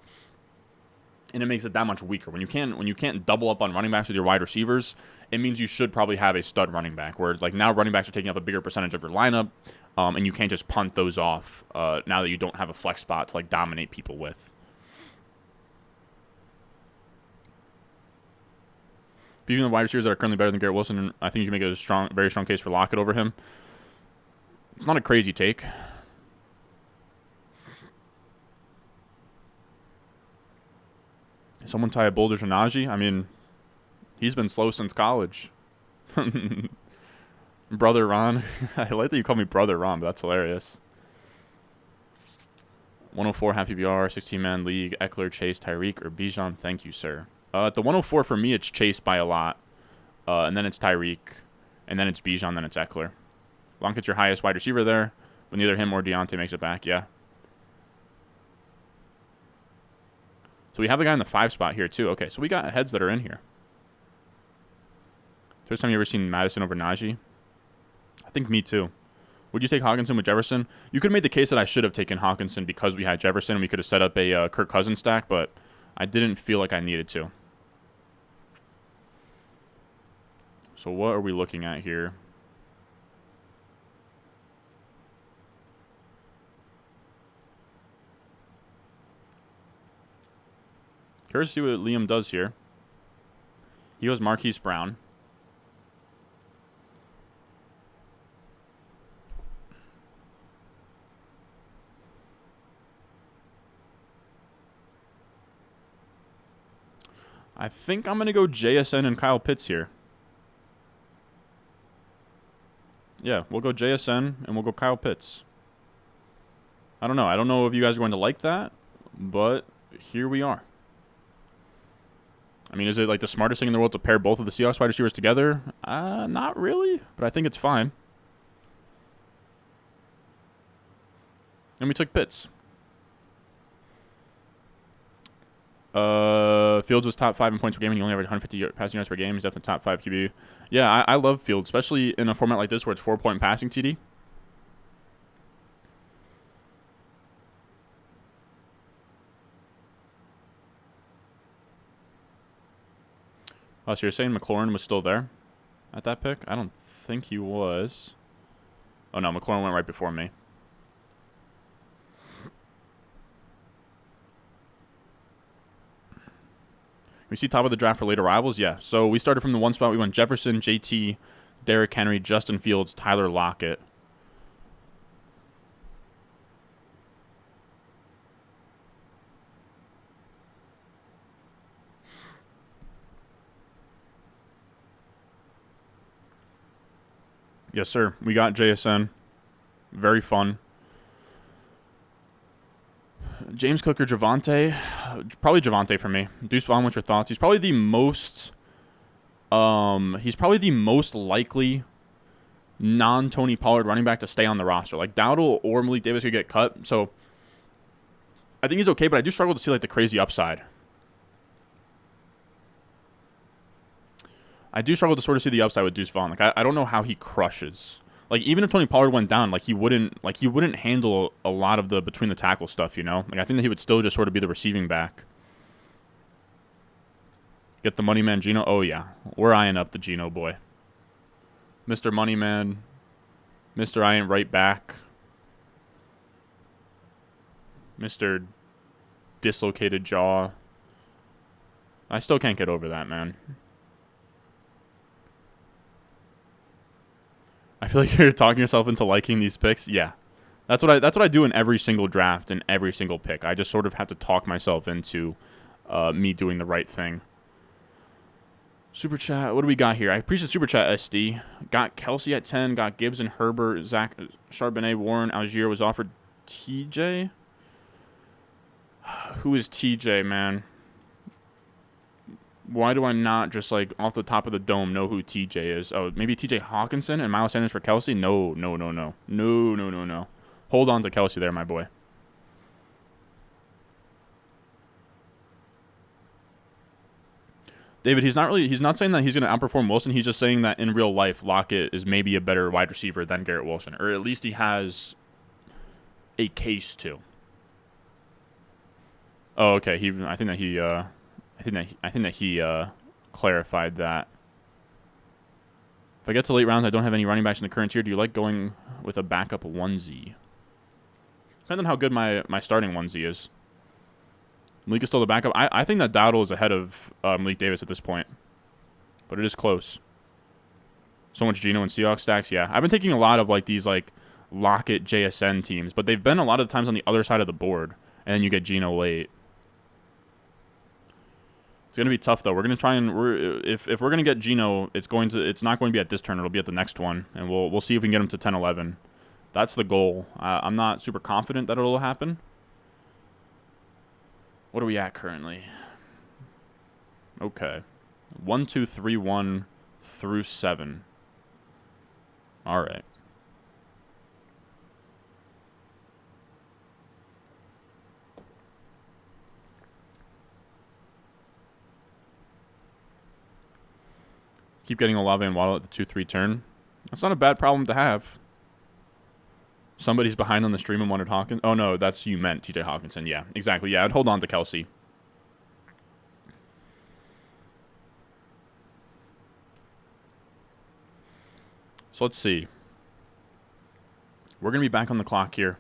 and it makes it that much weaker. When you can't double up on running backs with your wide receivers, it means you should probably have a stud running back. Where like now running backs are taking up a bigger percentage of your lineup, and you can't just punt those off now that you don't have a flex spot to like dominate people with. Even the wide receivers that are currently better than Garrett Wilson, I think you can make a very strong case for Lockett over him. It's not a crazy take. Someone tie a boulder to Najee? I mean, he's been slow since college. Brother Ron. I like that you call me Brother Ron, but that's hilarious. 104 half PPR, 16-man league, Eckler, Chase, Tyreek, or Bijan? Thank you, sir. At the 104, for me, it's Chase by a lot. And then it's Tyreek. And then it's Bijan, then it's Eckler. Lockett's your highest wide receiver there, but neither him or Deontay makes it back, yeah. So we have the guy in the 5 spot here, too. Okay, so we got heads that are in here. First time you ever seen Madison over Najee? I think me, too. Would you take Hawkinson with Jefferson? You could have made the case that I should have taken Hawkinson because we had Jefferson. We could have set up a Kirk Cousins stack, but I didn't feel like I needed to. So what are we looking at here? Curious to see what Liam does here. He goes Marquise Brown. I think I'm going to go JSN and Kyle Pitts here. Yeah, we'll go JSN and we'll go Kyle Pitts. I don't know. I don't know if you guys are going to like that, but here we are. I mean, is it like the smartest thing in the world to pair both of the Seahawks wide receivers together? Not really, but I think it's fine. And we took Pitts. Fields was top 5 in points per game, and he only averaged 150 passing yards per game. He's definitely top 5 QB. Yeah, I love Fields, especially in a format like this where it's 4-point passing TD. Oh, so you're saying McLaurin was still there at that pick? I don't think he was. Oh, no, McLaurin went right before me. We see top of the draft for late arrivals? Yeah. So we started from the 1 spot. We went Jefferson, JT, Derrick Henry, Justin Fields, Tyler Lockett. Yes, sir. We got JSN. Very fun. James Cook or Javonte? Probably Javonte for me. Deuce Vaughn, what's your thoughts? He's probably the most likely non-Tony Pollard running back to stay on the roster. Like Dowdle or Malik Davis could get cut. So I think he's okay, but I do struggle to see like the crazy upside. I do struggle to sort of see the upside with Deuce Vaughn. Like I don't know how he crushes. Like even if Tony Pollard went down, like he wouldn't handle a lot of the between the tackle stuff, you know? Like I think that he would still just sort of be the receiving back. Get the money man Gino. Oh yeah. We're eyeing up the Gino boy. Mr. Money Man. Mr. I ain't right back. Mr. Dislocated jaw. I still can't get over that, man. I feel like you're talking yourself into liking these picks. Yeah. That's what I do in every single draft and every single pick. I just sort of have to talk myself into me doing the right thing. Super chat. What do we got here? I appreciate super chat, SD. Got Kelsey at 10. Got Gibbs and Herbert. Zach, Charbonnet, Warren, Algier was offered TJ. Who is TJ, man? Why do I not just, like, off the top of the dome know who TJ is? Oh, maybe TJ Hawkinson and Miles Sanders for Kelsey? No. Hold on to Kelsey there, my boy. David, he's not saying that he's going to outperform Wilson. He's just saying that in real life, Lockett is maybe a better wide receiver than Garrett Wilson, or at least he has a case to. Oh, okay. I think that he clarified that. If I get to late rounds, I don't have any running backs in the current tier. Do you like going with a backup onesie? Depends on how good my starting onesie is. Malik is still the backup. I think that Dowdle is ahead of Malik Davis at this point. But it is close. So much Geno and Seahawks stacks. Yeah, I've been taking a lot of like these like Lockett JSN teams. But they've been a lot of the times on the other side of the board. And then you get Geno late. It's going to be tough, though. We're going to try and if we're going to get Geno, it's not going to be at this turn. It'll be at the next one. And we'll see if we can get him to 10-11. That's the goal. I'm not super confident that it'll happen. What are we at currently? Okay. 1, 2, 3, 1 through 7. All right. Keep getting Olave and Waddle at the 2-3 turn. That's not a bad problem to have. Somebody's behind on the stream and wanted Hawkins. Oh, no, that's you meant TJ Hawkinson. Yeah, exactly. Yeah, I'd hold on to Kelsey. So let's see. We're going to be back on the clock here.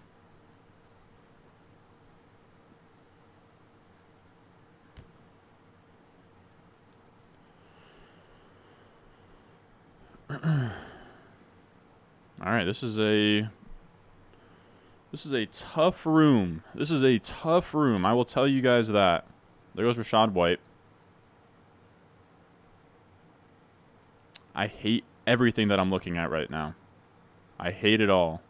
All right, this is a tough room. This is a tough room. I will tell you guys that. There goes Rachaad White. I hate everything that I'm looking at right now. I hate it all.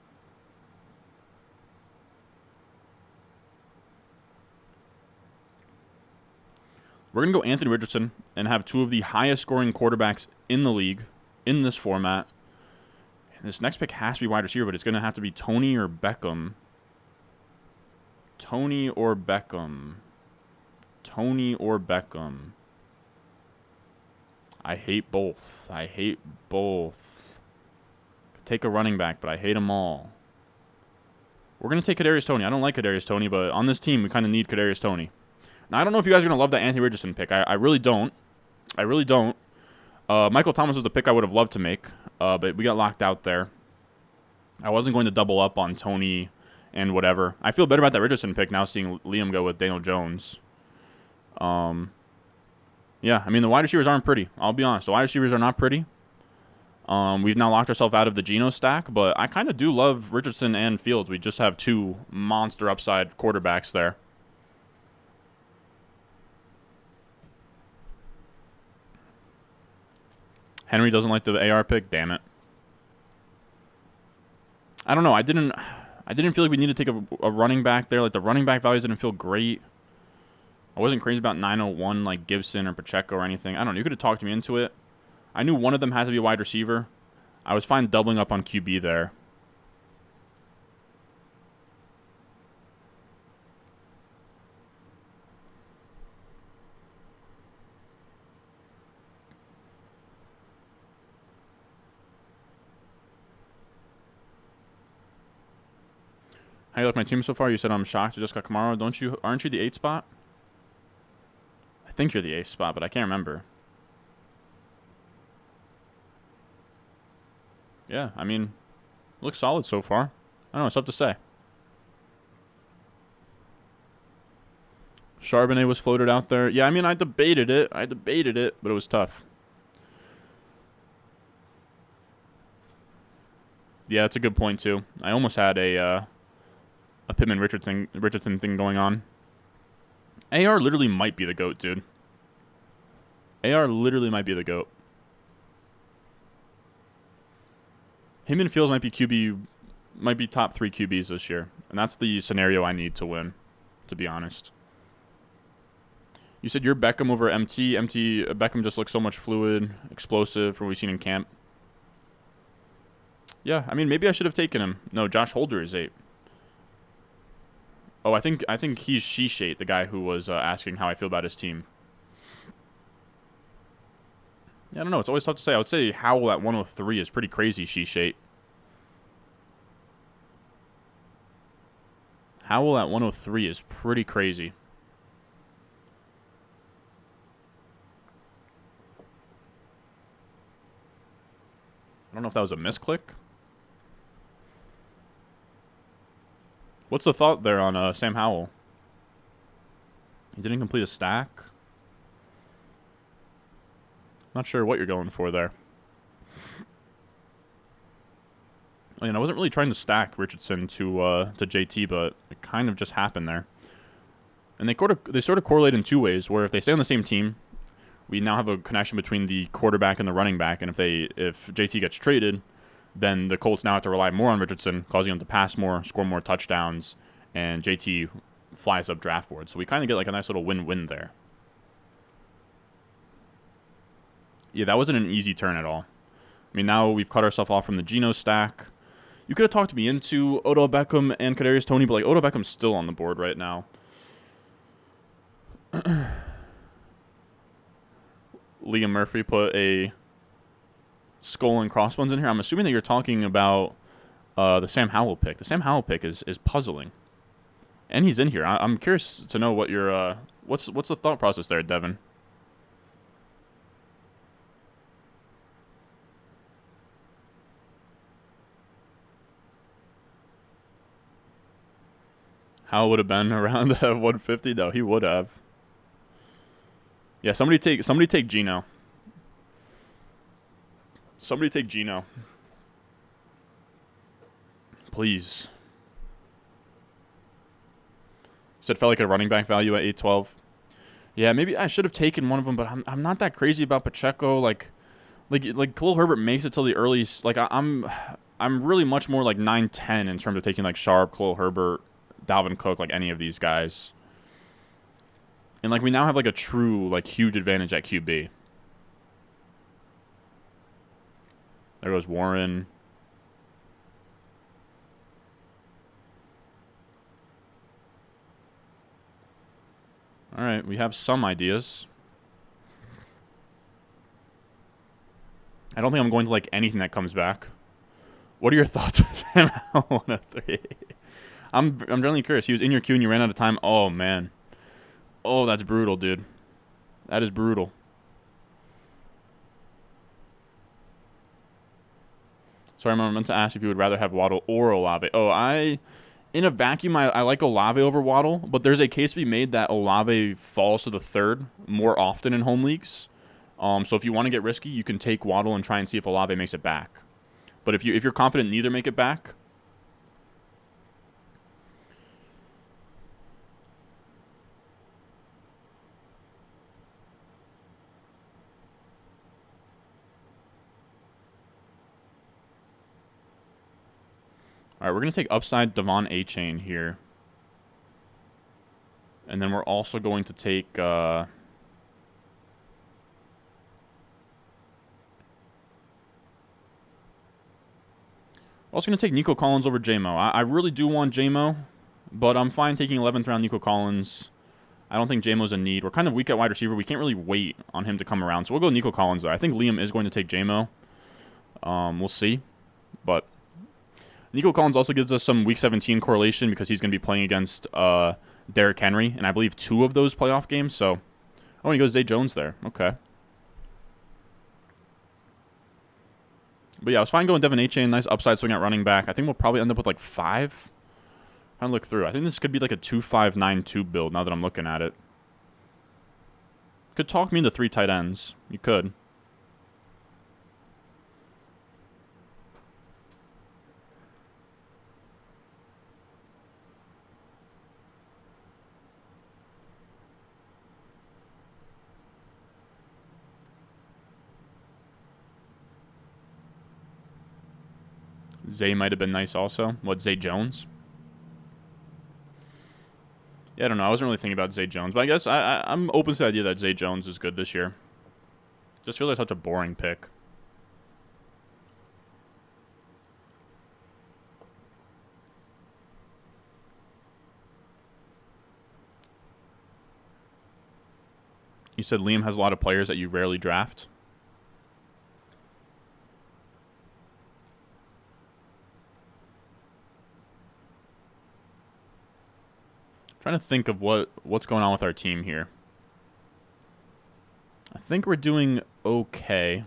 We're going to go Anthony Richardson and have two of the highest scoring quarterbacks in the league in this format. And this next pick has to be wide receiver, but it's going to have to be Tony or Beckham. Tony or Beckham. Tony or Beckham. I hate both. I hate both. Could take a running back, but I hate them all. We're going to take Kadarius Toney. I don't like Kadarius Toney, but on this team, we kind of need Kadarius Toney. Now, I don't know if you guys are going to love that Anthony Richardson pick. I really don't. I really don't. Michael Thomas was the pick I would have loved to make, but we got locked out there. I wasn't going to double up on Toney and whatever. I feel better about that Richardson pick now seeing Liam go with Daniel Jones. Yeah, I mean, the wide receivers aren't pretty. I'll be honest. The wide receivers are not pretty. We've now locked ourselves out of the Geno stack, but I kind of do love Richardson and Fields. We just have two monster upside quarterbacks there. Henry doesn't like the AR pick. Damn it. I don't know. I didn't feel like we needed to take a running back there. Like, the running back values didn't feel great. I wasn't crazy about 901 like Gibson or Pacheco or anything. I don't know. You could have talked me into it. I knew one of them had to be a wide receiver. I was fine doubling up on QB there. How you like my team so far? You said I'm shocked. You just got Kamara. Aren't you the 8th spot? I think you're the 8th spot, but I can't remember. Yeah, I mean, looks solid so far. I don't know, it's tough to say. Charbonnet was floated out there. Yeah, I mean, I debated it, but it was tough. Yeah, that's a good point, too. I almost had a Pittman-Richardson thing going on. AR literally might be the GOAT, dude. AR literally might be the GOAT. Him and Fields might be top 3 QBs this year. And that's the scenario I need to win, to be honest. You said you're Beckham over MT. Beckham just looks so much fluid, explosive from what we've seen in camp. Yeah, I mean, maybe I should have taken him. No, Josh Holder is 8. Oh, I think he's Shishate, the guy who was asking how I feel about his team. Yeah, I don't know. It's always tough to say. I would say Howell at 103 is pretty crazy, Shishate. Howell at 103 is pretty crazy. I don't know if that was a misclick. What's the thought there on Sam Howell? He didn't complete a stack. Not sure what you're going for there. I mean, I wasn't really trying to stack Richardson to JT, but it kind of just happened there. And they sort of correlate in two ways, where if they stay on the same team, we now have a connection between the quarterback and the running back, and if JT gets traded, then the Colts now have to rely more on Richardson, causing him to pass more, score more touchdowns, and JT flies up draft board. So we kind of get like a nice little win-win there. Yeah, that wasn't an easy turn at all. I mean, now we've cut ourselves off from the Geno stack. You could have talked me into Odell Beckham and Kadarius Toney, but like Odell Beckham's still on the board right now. Liam Murphy put a skull and crossbones in here. I'm assuming that you're talking about the Sam Howell pick. The Sam Howell pick is puzzling, and he's in here. I'm curious to know what your what's the thought process there, Devin. Howell would have been around 150. No, he would have. Yeah, somebody take Geno. Somebody take Geno. Please. Said felt like a running back value at 812. Yeah, maybe I should have taken one of them, but I'm not that crazy about Pacheco. Like Khalil Herbert makes it till the early. Like I'm really much more like 9-10 in terms of taking like Sharp, Khalil Herbert, Dalvin Cook, like any of these guys. And, like, we now have, like, a true, like, huge advantage at QB. There goes Warren. All right, we have some ideas. I don't think I'm going to like anything that comes back. What are your thoughts on Sam Howell 103? I'm really curious. He was in your queue and you ran out of time. Oh, man. Oh, that's brutal, dude. That is brutal. Sorry, I meant to ask if you would rather have Waddle or Olave. Oh, in a vacuum, I like Olave over Waddle, but there's a case to be made that Olave falls to the third more often in home leagues. So if you want to get risky, you can take Waddle and try and see if Olave makes it back. But if you're confident neither make it back, all right, we're going to take upside Devon A-Chain here. And then we're also going to take... we're also going to take Nico Collins over J-Mo. I really do want J-Mo, but I'm fine taking 11th round Nico Collins. I don't think J-Mo's a need. We're kind of weak at wide receiver. We can't really wait on him to come around. So we'll go Nico Collins, though. I think Liam is going to take J-Mo. We'll see. But Nico Collins also gives us some Week 17 correlation because he's going to be playing against Derrick Henry, and I believe 2 of those playoff games. So, oh, and he goes Zay Jones there. Okay. But yeah, I was fine going Devon A-Chain. Nice upside swing at running back. I think we'll probably end up with like 5. Trying to look through. I think this could be like a 2-5-9-2 build now that I'm looking at it. Could talk me into 3 tight ends. You could. Zay might have been nice also. What, Zay Jones? Yeah, I don't know. I wasn't really thinking about Zay Jones, but I guess I'm open to the idea that Zay Jones is good this year. Just feel like such a boring pick. You said Liam has a lot of players that you rarely draft. Trying to think of what's going on with our team here. I think we're doing okay.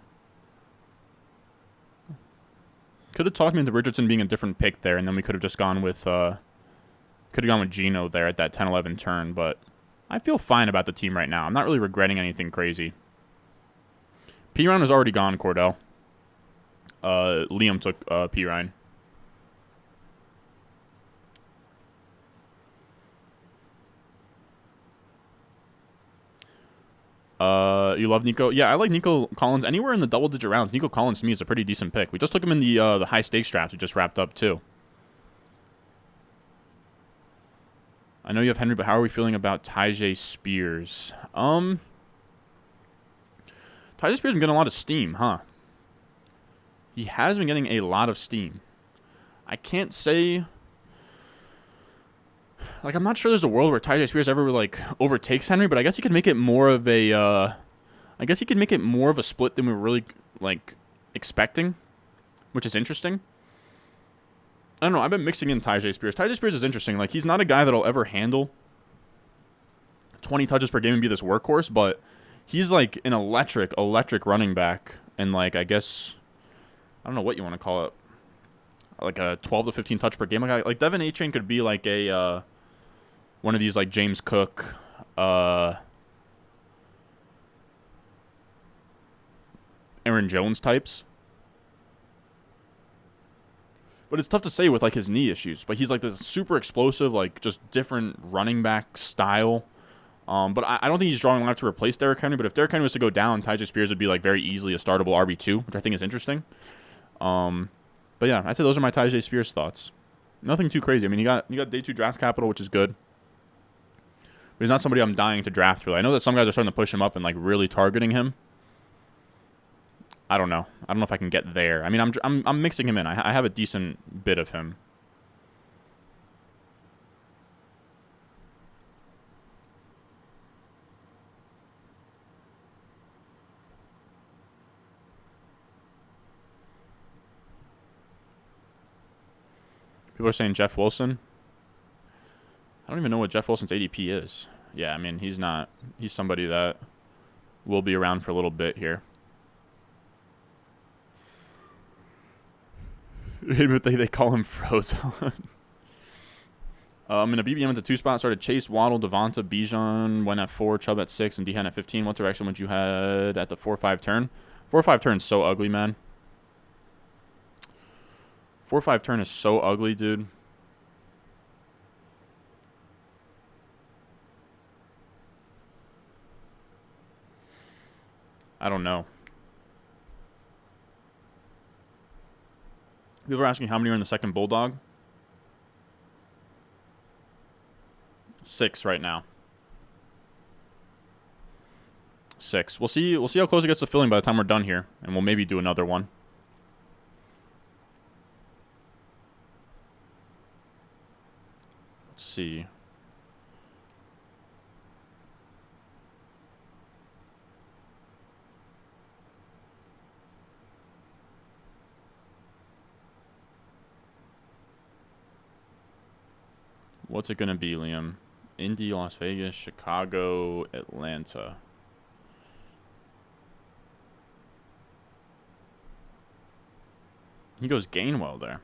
Could have talked me into Richardson being a different pick there, and then we could have just gone with Geno there at that 10-11 turn, but I feel fine about the team right now. I'm not really regretting anything crazy. P-Ryan is already gone, Cordell. Liam took P-Ryan. You love Nico? Yeah, I like Nico Collins anywhere in the double-digit rounds. Nico Collins to me is a pretty decent pick. We just took him in the high-stakes draft we just wrapped up too. I know you have Henry, but how are we feeling about Tyjae Spears? Tyjae Spears has been getting a lot of steam, huh? He has been getting a lot of steam. I can't say... Like, I'm not sure there's a world where Tyjae Spears ever, like, overtakes Henry, but I guess he could make it more of a, split than we were really, like, expecting, which is interesting. I don't know. I've been mixing in Tyjae Spears. Tyjae Spears is interesting. Like, he's not a guy that'll ever handle 20 touches per game and be this workhorse, but he's, like, an electric running back, and, like, I guess, I don't know what you want to call it, like a 12 to 15 touch per game. Like Devon A-Chain could be, like, a... one of these, like, James Cook, Aaron Jones types. But it's tough to say with, like, his knee issues. But he's, like, this super explosive, like, just different running back style. But I don't think he's drawing enough to replace Derrick Henry. But if Derrick Henry was to go down, Tyjae Spears would be, like, very easily a startable RB2, which I think is interesting. But, yeah, I'd say those are my Tyjae Spears thoughts. Nothing too crazy. I mean, you got day 2 draft capital, which is good. But he's not somebody I'm dying to draft, really. I know that some guys are starting to push him up and, like, really targeting him. I don't know. I don't know if I can get there. I mean, I'm mixing him in. I have a decent bit of him. People are saying Jeff Wilson. I don't even know what Jeff Wilson's ADP is. Yeah, I mean, he's not. He's somebody that will be around for a little bit here. They call him Frozone. In a BBM at the 2 spot, started Chase, Waddle, Devonta, Bijan, went at 4, Chubb at 6, and Dehan at 15. What direction would you head at the 4-5 turn? 4-5 turn is so ugly, man. 4-5 turn is so ugly, dude. I don't know. People are asking how many are in the second Bulldog. 6 right now. 6. We'll see how close it gets to filling by the time we're done here, and we'll maybe do another one. Let's see. What's it going to be, Liam? Indy, Las Vegas, Chicago, Atlanta. He goes Gainwell there.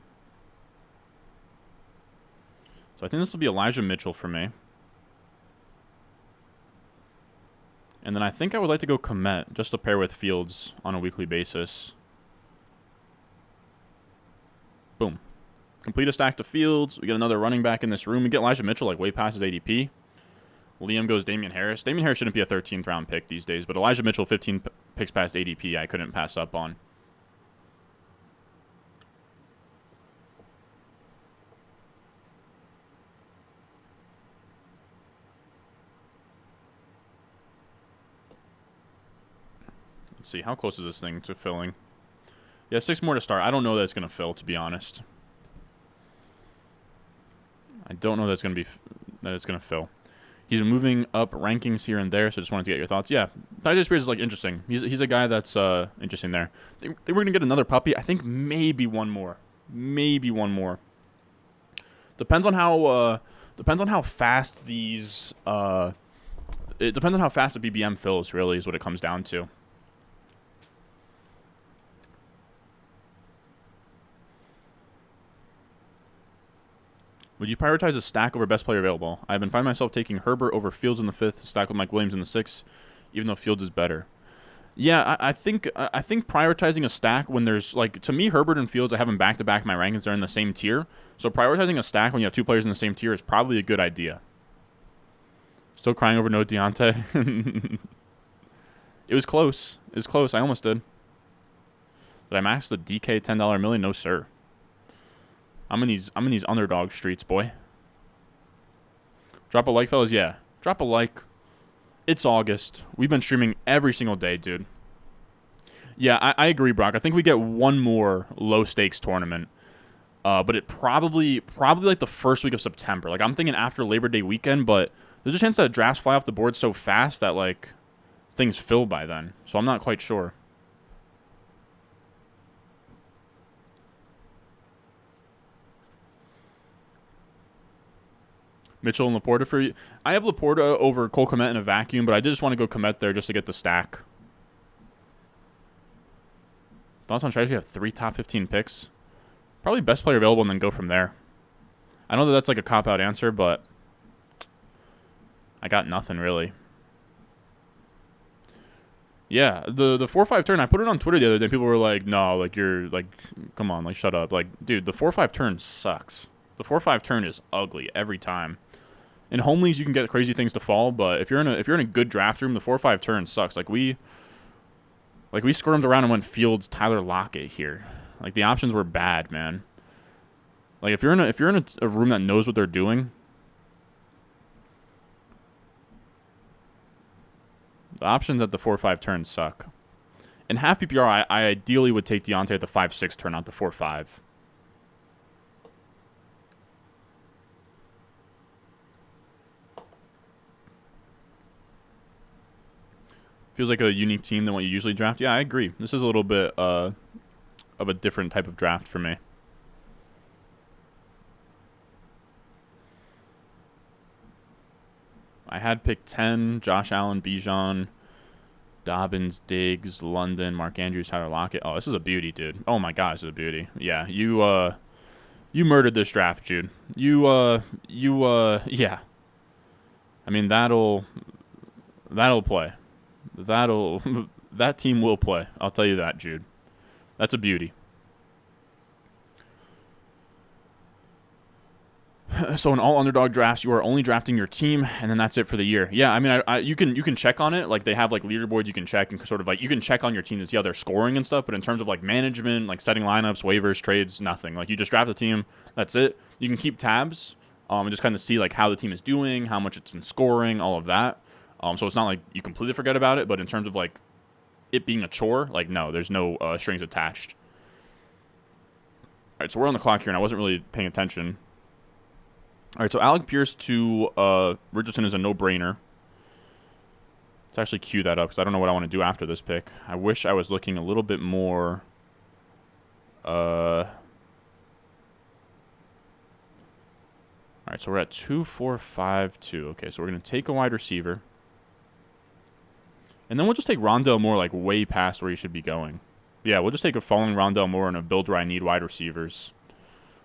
So I think this will be Elijah Mitchell for me. And then I think I would like to go Komet just to pair with Fields on a weekly basis. Boom. Complete a stack to Fields. We get another running back in this room. We get Elijah Mitchell like way past his ADP. Liam goes Damian Harris. Damian Harris shouldn't be a 13th round pick these days, but Elijah Mitchell 15 picks past ADP I couldn't pass up on. Let's see. How close is this thing to filling? Yeah, 6 more to start. I don't know that it's going to fill, to be honest. I don't know that it's going to fill. He's moving up rankings here and there, so just wanted to get your thoughts. Yeah, Tyjae Spears is like interesting. He's a guy that's interesting there. They were going to get another puppy. I think maybe one more. Maybe one more. Depends on how fast these it depends on how fast the BBM fills, really, is what it comes down to. Would you prioritize a stack over best player available? I've been finding myself taking Herbert over Fields in the 5th, stack with Mike Williams in the 6th, even though Fields is better. Yeah, I think prioritizing a stack when there's, like, to me, Herbert and Fields, I have them back-to-back in my rankings. They're in the same tier. So prioritizing a stack when you have 2 players in the same tier is probably a good idea. Still crying over no Deontay. It was close. It was close. I almost did. Did I max the DK $10 million? No, sir. I'm in these underdog streets, boy. Drop a like, fellas. Yeah. Drop a like. It's August. We've been streaming every single day, dude. Yeah, I agree, Brock. I think we get one more low-stakes tournament. But it probably like the first week of September. Like, I'm thinking after Labor Day weekend, but there's a chance that drafts fly off the board so fast that, like, things fill by then. So I'm not quite sure. Mitchell and Laporta for you. I have Laporta over Cole Kmet in a vacuum, but I did just want to go Kmet there just to get the stack. Thoughts on strategy? Have 3 top 15 picks. Probably best player available and then go from there. I know that that's like a cop-out answer, but I got nothing really. Yeah, the 4-5 turn, I put it on Twitter the other day. People were like, no, like, you're, like, come on, like, shut up. Like, dude, the 4-5 turn sucks. The 4-5 turn is ugly every time. In home leagues, you can get crazy things to fall, but if you're in a good draft room, the 4-5 turn sucks. Like we squirmed around and went Fields, Tyler Lockett here. Like the options were bad, man. Like if you're in a room that knows what they're doing, The options at the 4-5 turn suck. In half PPR, I ideally would take Deontay at the 5-6 turn, not the 4-5. Feels like a unique team than what you usually draft. Yeah, I agree. This is a little bit of a different type of draft for me. I had pick 10, Josh Allen, Bijan, Dobbins, Diggs, London, Mark Andrews, Tyler Lockett. Oh, this is a beauty, dude. Oh my gosh, this is a beauty. Yeah, you murdered this draft, Jude. Yeah. I mean, that'll play. That team will play. I'll tell you that, Jude. That's a beauty. So in all underdog drafts, you are only drafting your team, and then that's it for the year. Yeah, I mean, you can check on it. Like, they have like leaderboards you can check, and sort of like you can check on your team to see how they're scoring and stuff. But in terms of like management, like setting lineups, waivers, trades, nothing. Like, you just draft the team. That's it. You can keep tabs and just kind of see like how the team is doing, how much it's been scoring, all of that. So it's not like you completely forget about it. But in terms of like it being a chore, like no, there's no strings attached. All right, so we're on the clock here, and I wasn't really paying attention. All right, so Alec Pierce to Richardson is a no-brainer. Let's actually cue that up because I don't know what I want to do after this pick. I wish I was looking a little bit more. All right, so we're at 2, 4, 5, 2. Okay, so we're going to take a wide receiver. And then we'll just take Rondale Moore like way past where he should be going. Yeah, we'll just take a falling Rondale Moore in a build where I need wide receivers.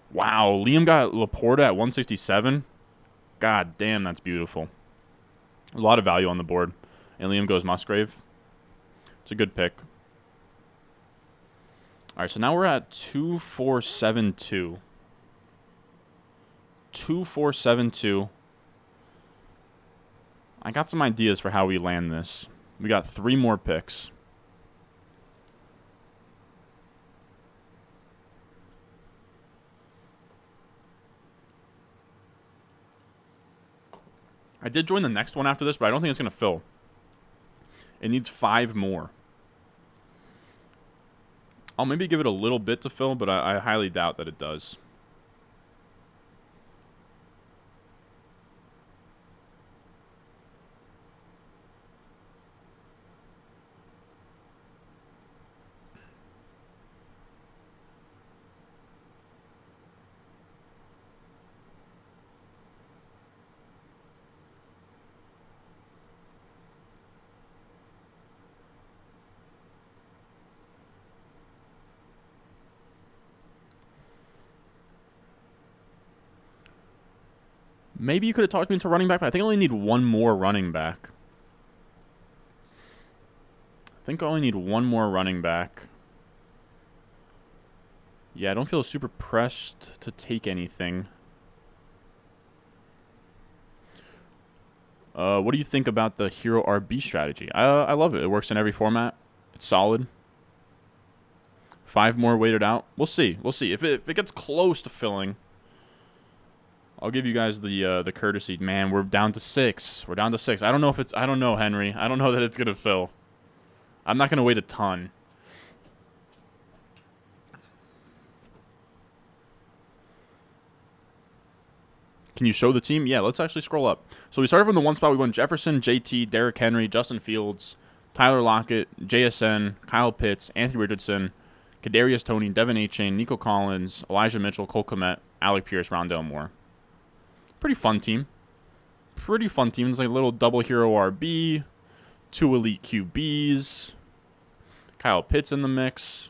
Wow, Liam got Laporta at 167. God damn, that's beautiful. A lot of value on the board. And Liam goes Musgrave. It's a good pick. All right, so now we're at 2, 4, 7, 2. 2, 4, 7, 2. I got some ideas for how we land this. We got 3 more picks. I did join the next one after this, but I don't think it's going to fill. It needs 5 more. I'll maybe give it a little bit to fill, but I highly doubt that it does. Maybe you could have talked me into running back, but I think I only need 1 more running back. Yeah, I don't feel super pressed to take anything. What do you think about the Hero RB strategy? I love it. It works in every format. It's solid. 5 more waited out. We'll see. If it gets close to filling, I'll give you guys the courtesy. Man, we're down to 6. I don't know, Henry. I don't know that it's gonna fill. I'm not gonna wait a ton. Can you show the team? Yeah, let's actually scroll up. So we started from the 1 spot. We went Jefferson, JT, Derrick Henry, Justin Fields, Tyler Lockett, JSN, Kyle Pitts, Anthony Richardson, Kadarius Toney, Devin Achane, Nico Collins, Elijah Mitchell, Cole Kmet, Alec Pierce, Rondale Moore. Pretty fun team. It's like a little double hero RB, 2 elite QBs, Kyle Pitts in the mix.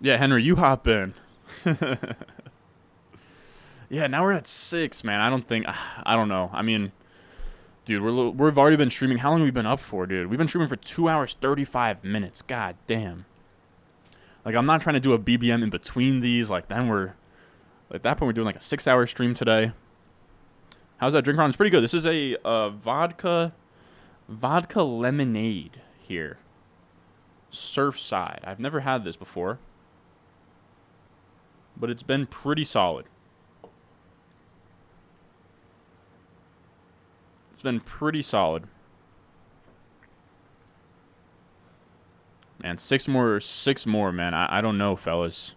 Yeah, Henry, you hop in. Yeah, now we're at 6, man. I don't know. I mean, dude, we've already been streaming. How long have we been up for, dude? We've been streaming for 2 hours, 35 minutes. God damn. Like, I'm not trying to do a BBM in between these. Like, then At that point, we're doing like a 6-hour stream today. How's that drink run? It's pretty good. This is a vodka lemonade here. Surfside. I've never had this before, but it's been pretty solid. It's been pretty solid. Man, six more, man. I don't know, fellas.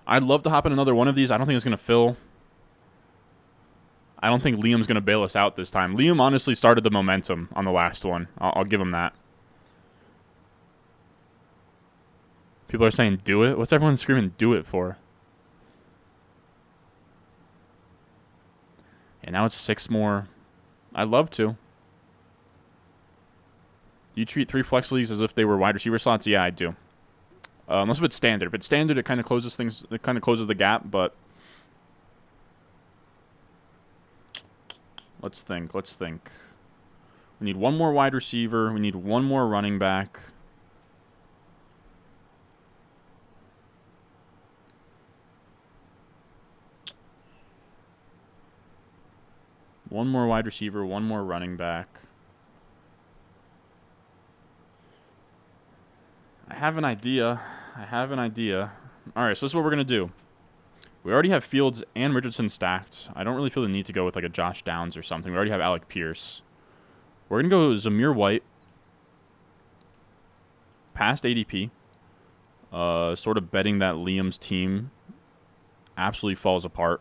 I'd love to hop in another one of these. I don't think it's going to fill. I don't think Liam's going to bail us out this time. Liam honestly started the momentum on the last one. I'll give him that. People are saying, do it? What's everyone screaming, do it for? And now it's 6 more. I'd love to. You treat 3 flex leagues as if they were wide receiver slots? Yeah, I do. Unless if it's standard. If it's standard, it kind of closes things. It kind of closes the gap. But let's think. We need 1 more wide receiver. We need 1 more running back. One more wide receiver. 1 more running back. I have an idea. All right, so this is what we're going to do. We already have Fields and Richardson stacked. I don't really feel the need to go with like a Josh Downs or something. We already have Alec Pierce. We're going to go Zamir White. Past ADP. Sort of betting that Liam's team absolutely falls apart.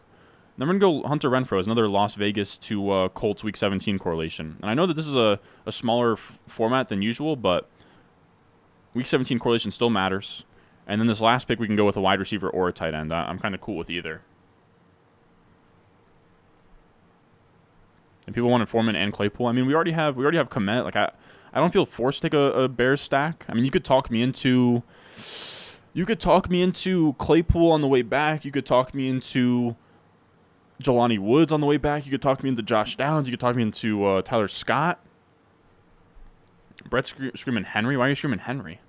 Then we're going to go Hunter Renfrow as another Las Vegas to Colts Week 17 correlation. And I know that this is a smaller format than usual, but Week 17 correlation still matters. And then this last pick, we can go with a wide receiver or a tight end. I'm kind of cool with either. And people wanted Foreman and Claypool. I mean, we already have Komet. Like I don't feel forced to take a Bears stack. I mean, you could talk me into Claypool on the way back. You could talk me into Jelani Woods on the way back. You could talk me into Josh Downs. You could talk me into Tyler Scott. Brett's screaming Henry. Why are you screaming Henry?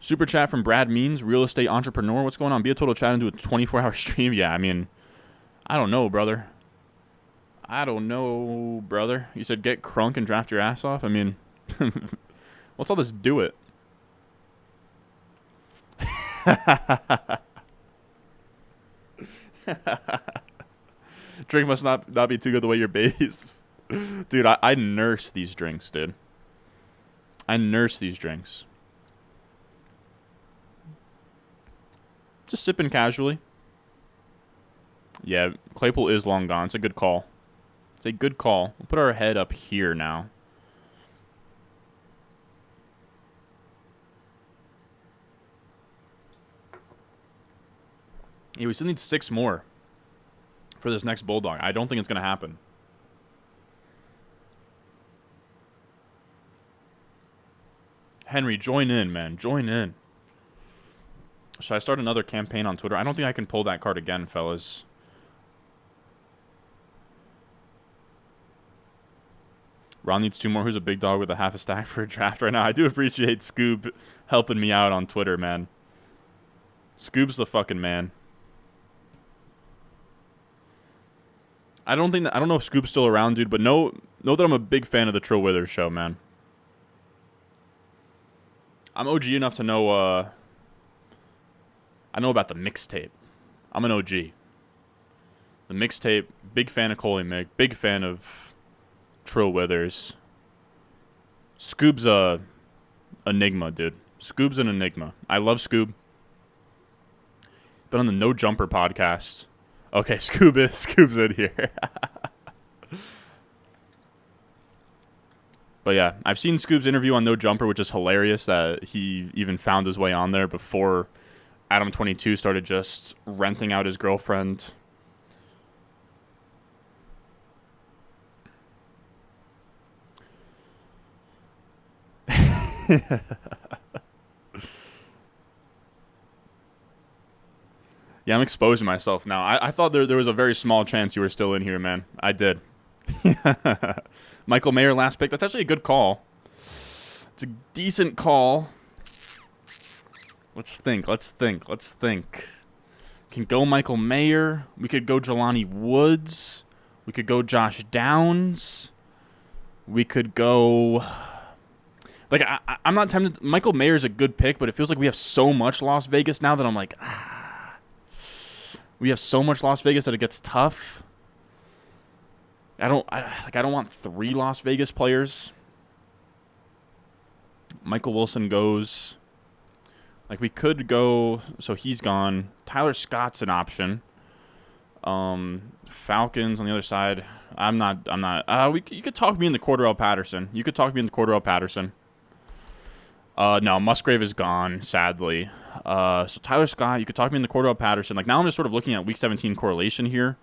Super chat from Brad Means, real estate entrepreneur. What's going on? Be a total chat into a 24-hour stream. Yeah, I mean, I don't know, brother. You said get crunk and draft your ass off? I mean, what's all this do it? Drink must not be too good the way your base. Dude, I nurse these drinks, dude. I nurse these drinks. Just sipping casually. Yeah, Claypool is long gone. It's a good call. We'll put our head up here now. Yeah, we still need 6 more for this next Bulldog. I don't think it's going to happen. Henry, join in, man. Join in. Should I start another campaign on Twitter? I don't think I can pull that card again, fellas. Ron needs 2 more. Who's a big dog with a half a stack for a draft right now? I do appreciate Scoob helping me out on Twitter, man. Scoob's the fucking man. I don't know if Scoob's still around, dude, but know that I'm a big fan of the Trill Withers show, man. I'm OG enough to know I know about the mixtape. I'm an OG. The mixtape, big fan of Coley Mick, big fan of Trill Withers. Scoob's a enigma, dude. Scoob's an enigma. I love Scoob. Been on the No Jumper podcast. Okay, Scoob's in here. But yeah, I've seen Scoob's interview on No Jumper, which is hilarious that he even found his way on there before Adam22 started just renting out his girlfriend. Yeah, I'm exposing myself now. I thought there was a very small chance you were still in here, man. I did. Michael Mayer, last pick. That's actually a good call. It's a decent call. Let's think. Can go Michael Mayer. We could go Jelani Woods. We could go Josh Downs. We could go... Like, I'm not tempted. Michael Mayer is a good pick, but it feels like we have so much Las Vegas now that I'm like, we have so much Las Vegas that it gets tough. I don't want 3 Las Vegas players. Michael Wilson goes. Like, we could go, so he's gone. Tyler Scott's an option. Falcons on the other side. You could talk me into Cordell Patterson. No, Musgrave is gone, sadly. So Tyler Scott, you could talk me into Cordell Patterson. Like, now I'm just sort of looking at Week 17 correlation here.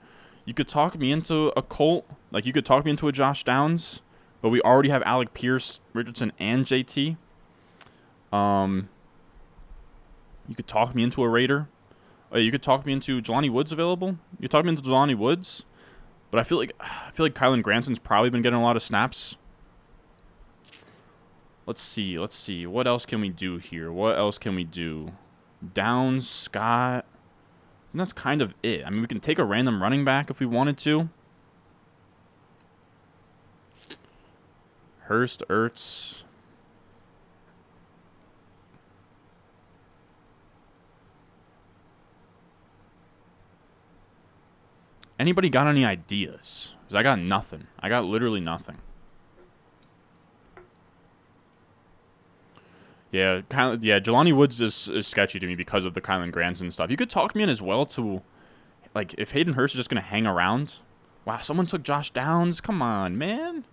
You could talk me into a Colt. Like, you could talk me into a Josh Downs. But we already have Alec Pierce, Richardson, and JT. You could talk me into a Raider. You could talk me into Jelani Woods available. You could talk me into Jelani Woods. But I feel like Kylan Granson's probably been getting a lot of snaps. Let's see. What else can we do here? Downs, Scott. And that's kind of it. I mean, we can take a random running back if we wanted to. Hurst, Ertz. Anybody got any ideas? Because I got nothing. I got literally nothing. Yeah, Jelani Woods is sketchy to me because of the Kylan Granson stuff. You could talk me in as well to, like, if Hayden Hurst is just going to hang around. Wow, someone took Josh Downs. Come on, man.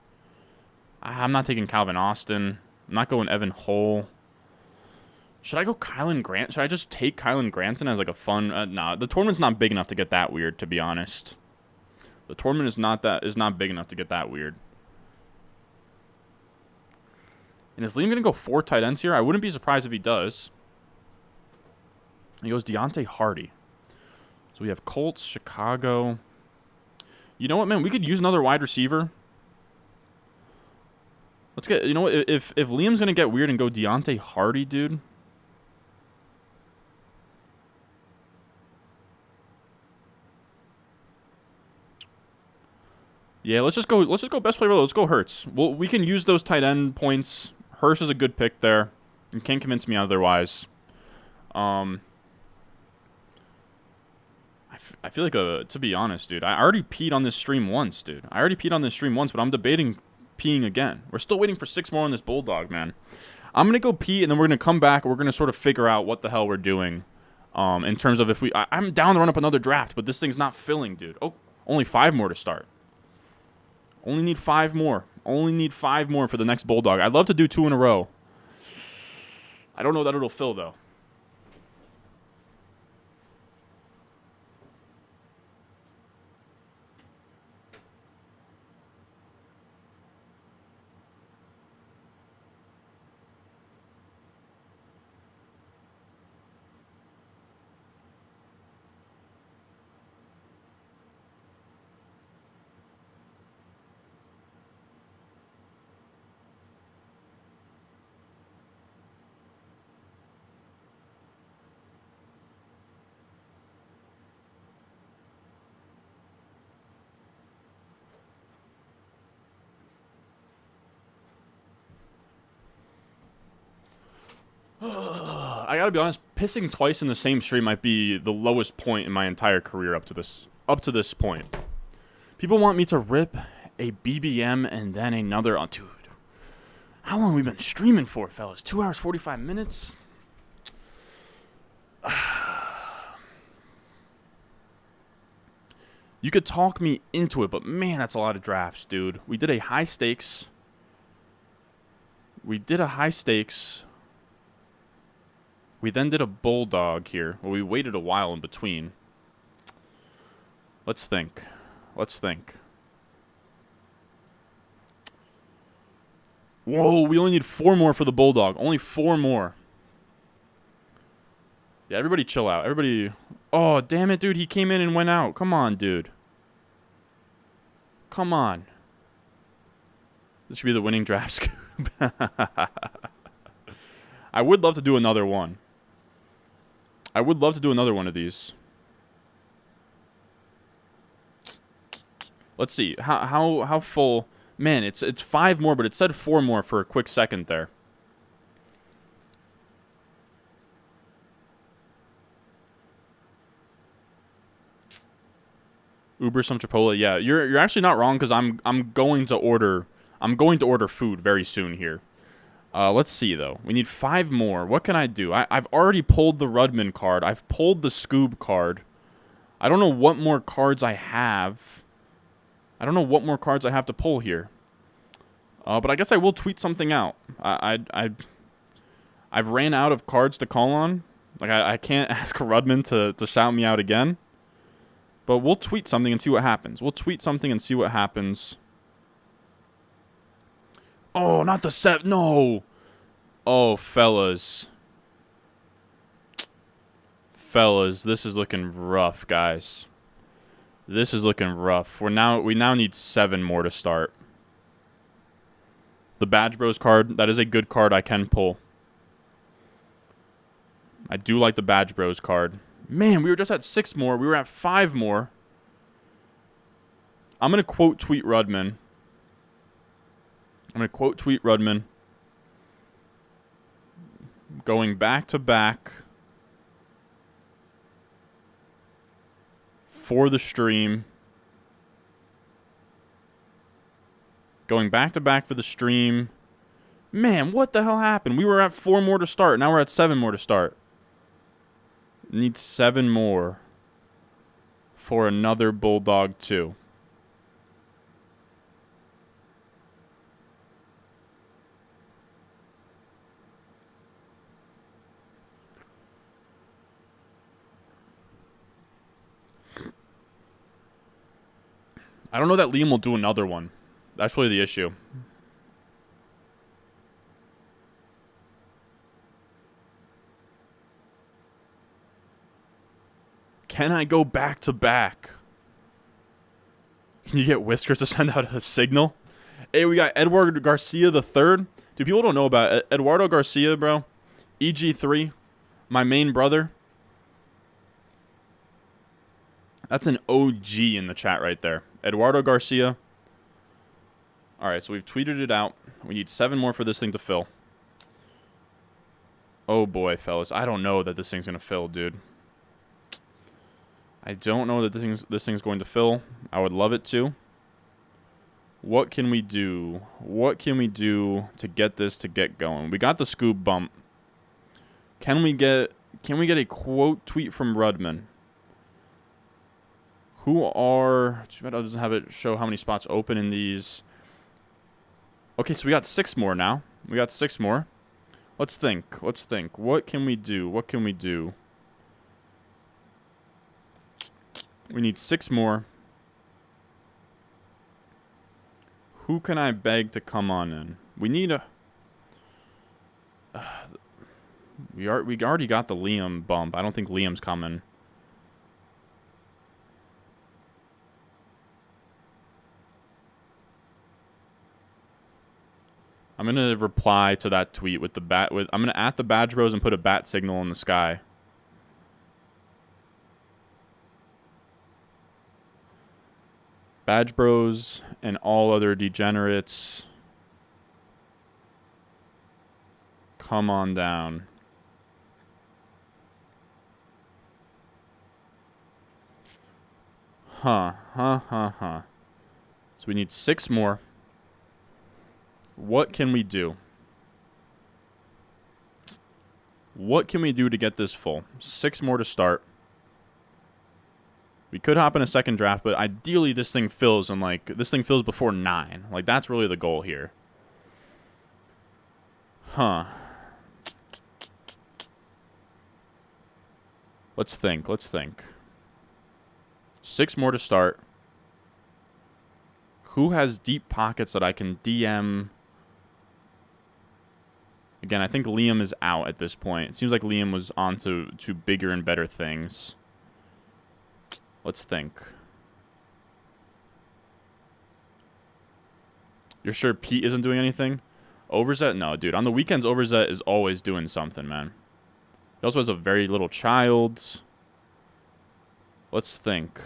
I'm not taking Calvin Austin. I'm not going Evan Hull. Should I go Kylan Grant? Should I just take Kylan Granson as, like, a fun... nah, the tournament's not big enough to get that weird, to be honest. The tournament is not big enough to get that weird. And is Liam going to go 4 tight ends here? I wouldn't be surprised if he does. He goes Deontay Hardy. So we have Colts, Chicago. You know what, man? We could use another wide receiver. Let's get... You know what? If Liam's going to get weird and go Deontay Hardy, dude... Yeah, let's just go best player. Let's go Hurts. Well, we can use those tight end points. Hurst is a good pick there. You can't convince me otherwise. I feel like to be honest, dude, I already peed on this stream once, but I'm debating peeing again. We're still waiting for 6 more on this Bulldog, man. I'm going to go pee, and then we're going to come back, and we're going to sort of figure out what the hell we're doing in terms of if we... I'm down to run up another draft, but this thing's not filling, dude. Oh, only 5 more to start. Only need 5 more. Only need 5 more for the next Bulldog. I'd love to do 2 in a row. I don't know that it'll fill, though. I gotta be honest, pissing twice in the same stream might be the lowest point in my entire career up to this point. People want me to rip a BBM and then another on... Dude, how long have we been streaming for, fellas? 2 hours, 45 minutes? You could talk me into it, but man, that's a lot of drafts, dude. We did a high stakes. We then did a Bulldog here. Well, we waited a while in between. Let's think. Whoa, we only need 4 more for the Bulldog. Only 4 more. Yeah, everybody chill out. Everybody... Oh, damn it, dude. He came in and went out. Come on, dude. Come on. This should be the winning draft scoop. I would love to do another one. I would love to do another one of these. Let's see. How full? Man, it's 5 more, but it said 4 more for a quick second there. Uber some Chipotle. Yeah, you're actually not wrong because I'm going to order food very soon here. Let's see though. We need 5 more. What can I do? I've already pulled the Rudman card. I've pulled the Scoob card. I don't know what more cards I have. I don't know what more cards I have to pull here. But I guess I will tweet something out. I've ran out of cards to call on. Like I can't ask Rudman to shout me out again. But we'll tweet something and see what happens. Oh, not the 7. No. Oh, fellas. Fellas, this is looking rough, guys. This is looking rough. We now need 7 more to start. The Badge Bros card, that is a good card I can pull. I do like the Badge Bros card. Man, we were just at 6 more. We were at 5 more. I'm going to quote tweet Rudman. Going back to back for the stream. Man, what the hell happened? We were at 4 more to start. Now we're at 7 more to start. Need 7 more for another Bulldog 2. I don't know that Liam will do another one. That's really the issue. Can I go back to back? Can you get Whiskers to send out a signal? Hey, we got Eduardo Garcia the third. Dude, people don't know about it. Eduardo Garcia, bro. EG3. My main brother. That's an OG in the chat right there. Eduardo Garcia. Alright, so we've tweeted it out. We need 7 more for this thing to fill. Oh boy, fellas. I don't know that this thing's going to fill, dude. I don't know that this thing's going to fill. I would love it to. What can we do? What can we do to get this to get going? We got the Scoob bump. Can we get a quote tweet from Rudman? Too bad it doesn't have it show how many spots open in these. Okay, so we got 6 more now. Let's think. What can we do? We need 6 more. Who can I beg to come on in? We need a... we already got the Liam bump. I don't think Liam's coming. I'm going to reply to that tweet with the bat. I'm going to at the Badge Bros and put a bat signal in the sky. Badge Bros and all other degenerates, come on down. So we need 6 more. What can we do? What can we do to get this full? 6 more to start. We could hop in a second draft, but ideally this thing fills before 9. Like, that's really the goal here. Let's think. 6 more to start. Who has deep pockets that I can DM? Again, I think Liam is out at this point. It seems like Liam was on to bigger and better things. Let's think. You're sure Pete isn't doing anything? Overzet? No, dude. On the weekends, Overzet is always doing something, man. He also has a very little child. Let's think.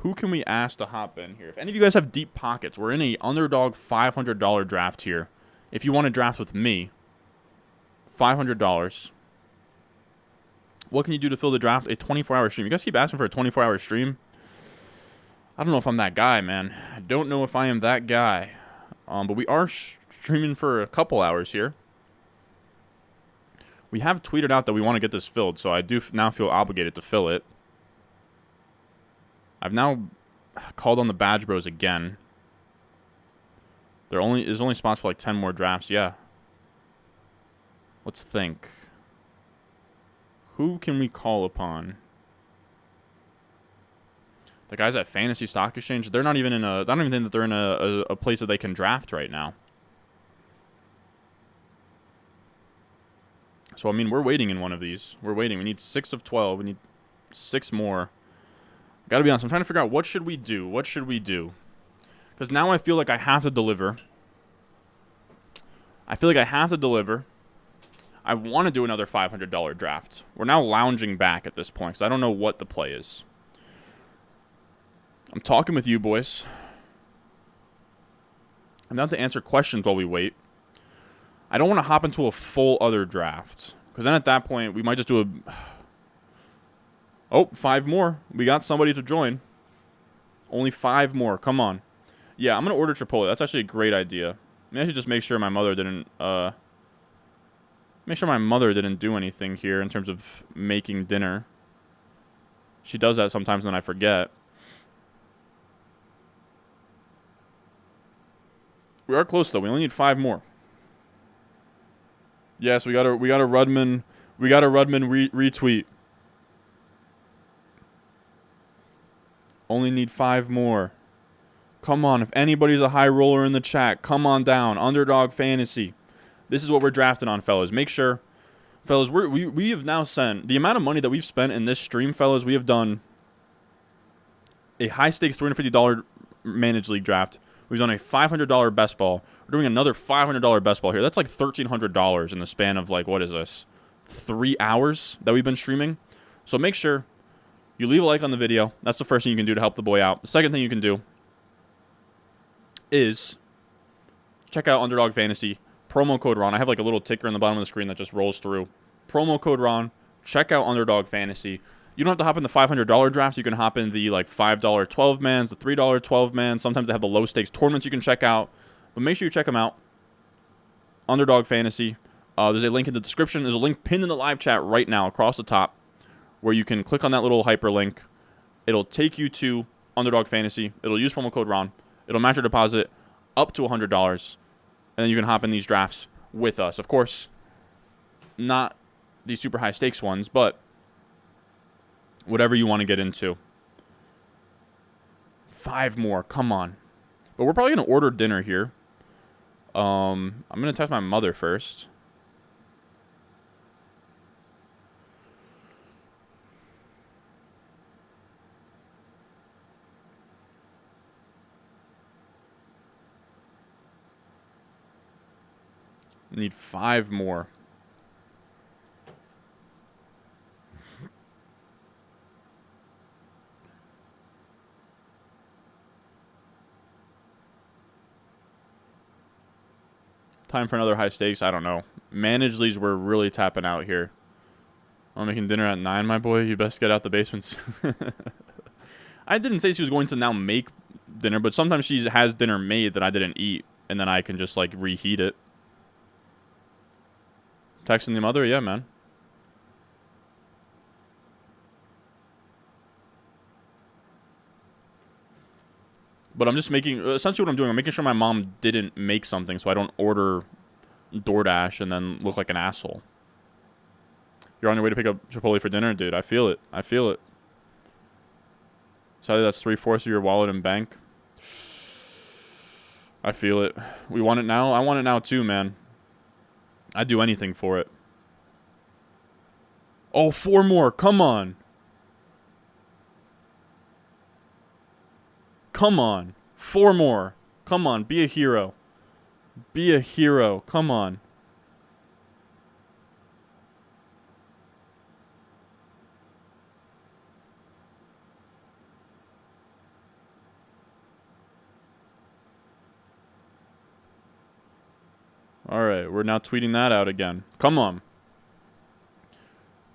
Who can we ask to hop in here? If any of you guys have deep pockets, we're in a underdog $500 draft here. If you want to draft with me, $500. What can you do to fill the draft? A 24-hour stream. You guys keep asking for a 24-hour stream. I don't know if I'm that guy, man. I don't know if I am that guy. But we are streaming for a couple hours here. We have tweeted out that we want to get this filled, so I do now feel obligated to fill it. I've now called on the Badge Bros again. There's only spots for like 10 more drafts. Yeah. Let's think. Who can we call upon? The guys at Fantasy Stock Exchange, they're not even in a... I don't even think that they're in a place that they can draft right now. So, I mean, we're waiting in one of these. We're waiting. We need 6 of 12. We need 6 more. Gotta be honest, I'm trying to figure out what should we do? What should we do? Because now I feel like I have to deliver. I want to do another $500 draft. We're now lounging back at this point because I don't know what the play is. I'm talking with you, boys. I'm down to answer questions while we wait. I don't want to hop into a full other draft because then at that point we might just do a... Oh, 5 more. We got somebody to join. Only 5 more. Come on. Yeah, I'm going to order Chipotle. That's actually a great idea. Maybe I should just make sure my mother didn't... Make sure my mother didn't do anything here in terms of making dinner. She does that sometimes and then I forget. We are close though. We only need 5 more. Yes, we got a Rudman retweet. Only need 5 more. Come on, if anybody's a high roller in the chat, come on down. Underdog Fantasy. This is what we're drafting on, fellas. Make sure, fellas, we have now sent the amount of money that we've spent in this stream, fellas. We have done a high stakes $350 managed league draft. We've done a $500 best ball. We're doing another $500 best ball here. That's like $1,300 in the span of like, what is this? 3 hours that we've been streaming. So make sure you leave a like on the video. That's the first thing you can do to help the boy out. The second thing you can do is check out Underdog Fantasy. Promo code Ron. I have like a little ticker in the bottom of the screen that just rolls through. Promo code Ron. Check out Underdog Fantasy. You don't have to hop in the $500 drafts. You can hop in the like $5 12-mans, the $3 12-man. Sometimes they have the low stakes tournaments you can check out. But make sure you check them out. Underdog Fantasy. There's a link in the description. There's a link pinned in the live chat right now across the top where you can click on that little hyperlink. It'll take you to Underdog Fantasy. It'll use promo code Ron. It'll match your deposit up to $100. And then you can hop in these drafts with us. Of course, not these super high stakes ones, but whatever you want to get into. 5 more. Come on. But we're probably going to order dinner here. I'm going to text my mother first. Need 5 more. Time for another high stakes? I don't know. Managed leagues, we're really tapping out here. I'm making dinner at 9, my boy. You best get out the basement soon. I didn't say she was going to now make dinner, but sometimes she has dinner made that I didn't eat, and then I can just, like, reheat it. Texting the mother? Yeah, man. But I'm just making... Essentially what I'm doing, I'm making sure my mom didn't make something so I don't order DoorDash and then look like an asshole. You're on your way to pick up Chipotle for dinner? Dude, I feel it. I feel it. Sadly, that's 3/4 of your wallet and bank. I feel it. We want it now? I want it now too, man. I'd do anything for it. Oh, 4 more. Come on. Come on. 4 more. Come on. Be a hero. Be a hero. Come on. All right, we're now tweeting that out again. Come on.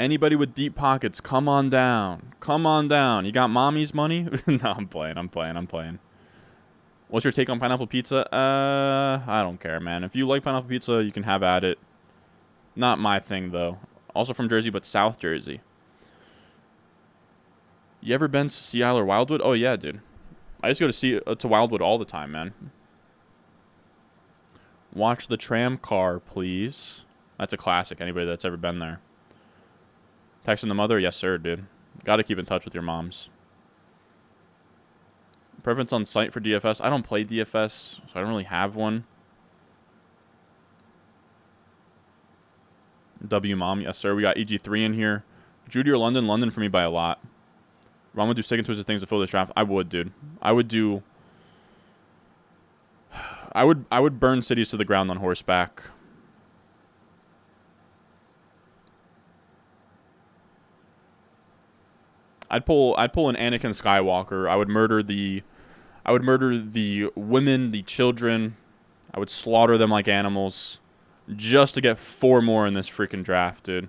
Anybody with deep pockets, come on down. Come on down. You got mommy's money? No, I'm playing. What's your take on pineapple pizza? I don't care, man. If you like pineapple pizza, you can have at it. Not my thing, though. Also from Jersey, but South Jersey. You ever been to Sea Isle or Wildwood? Oh, yeah, dude. I used to go to Wildwood all the time, man. Watch the tram car, please. That's a classic. Anybody that's ever been there. Texting the mother? Yes, sir, dude. Got to keep in touch with your moms. Preference on site for DFS? I don't play DFS, so I don't really have one. W mom? Yes, sir. We got EG3 in here. Judy or London? London for me by a lot. Ron would do sick and twisted things to fill this draft. I would, dude. I would burn cities to the ground on horseback. I'd pull an Anakin Skywalker. I would murder the women, the children. I would slaughter them like animals just to get 4 more in this freaking draft, dude.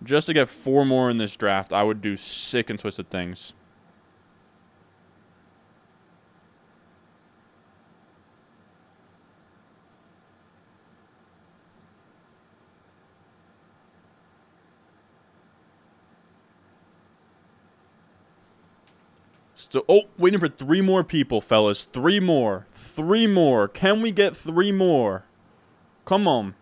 Just to get 4 more in this draft, I would do sick and twisted things. Still, waiting for 3 more people, fellas. 3 more. 3 more. Can we get 3 more? Come on.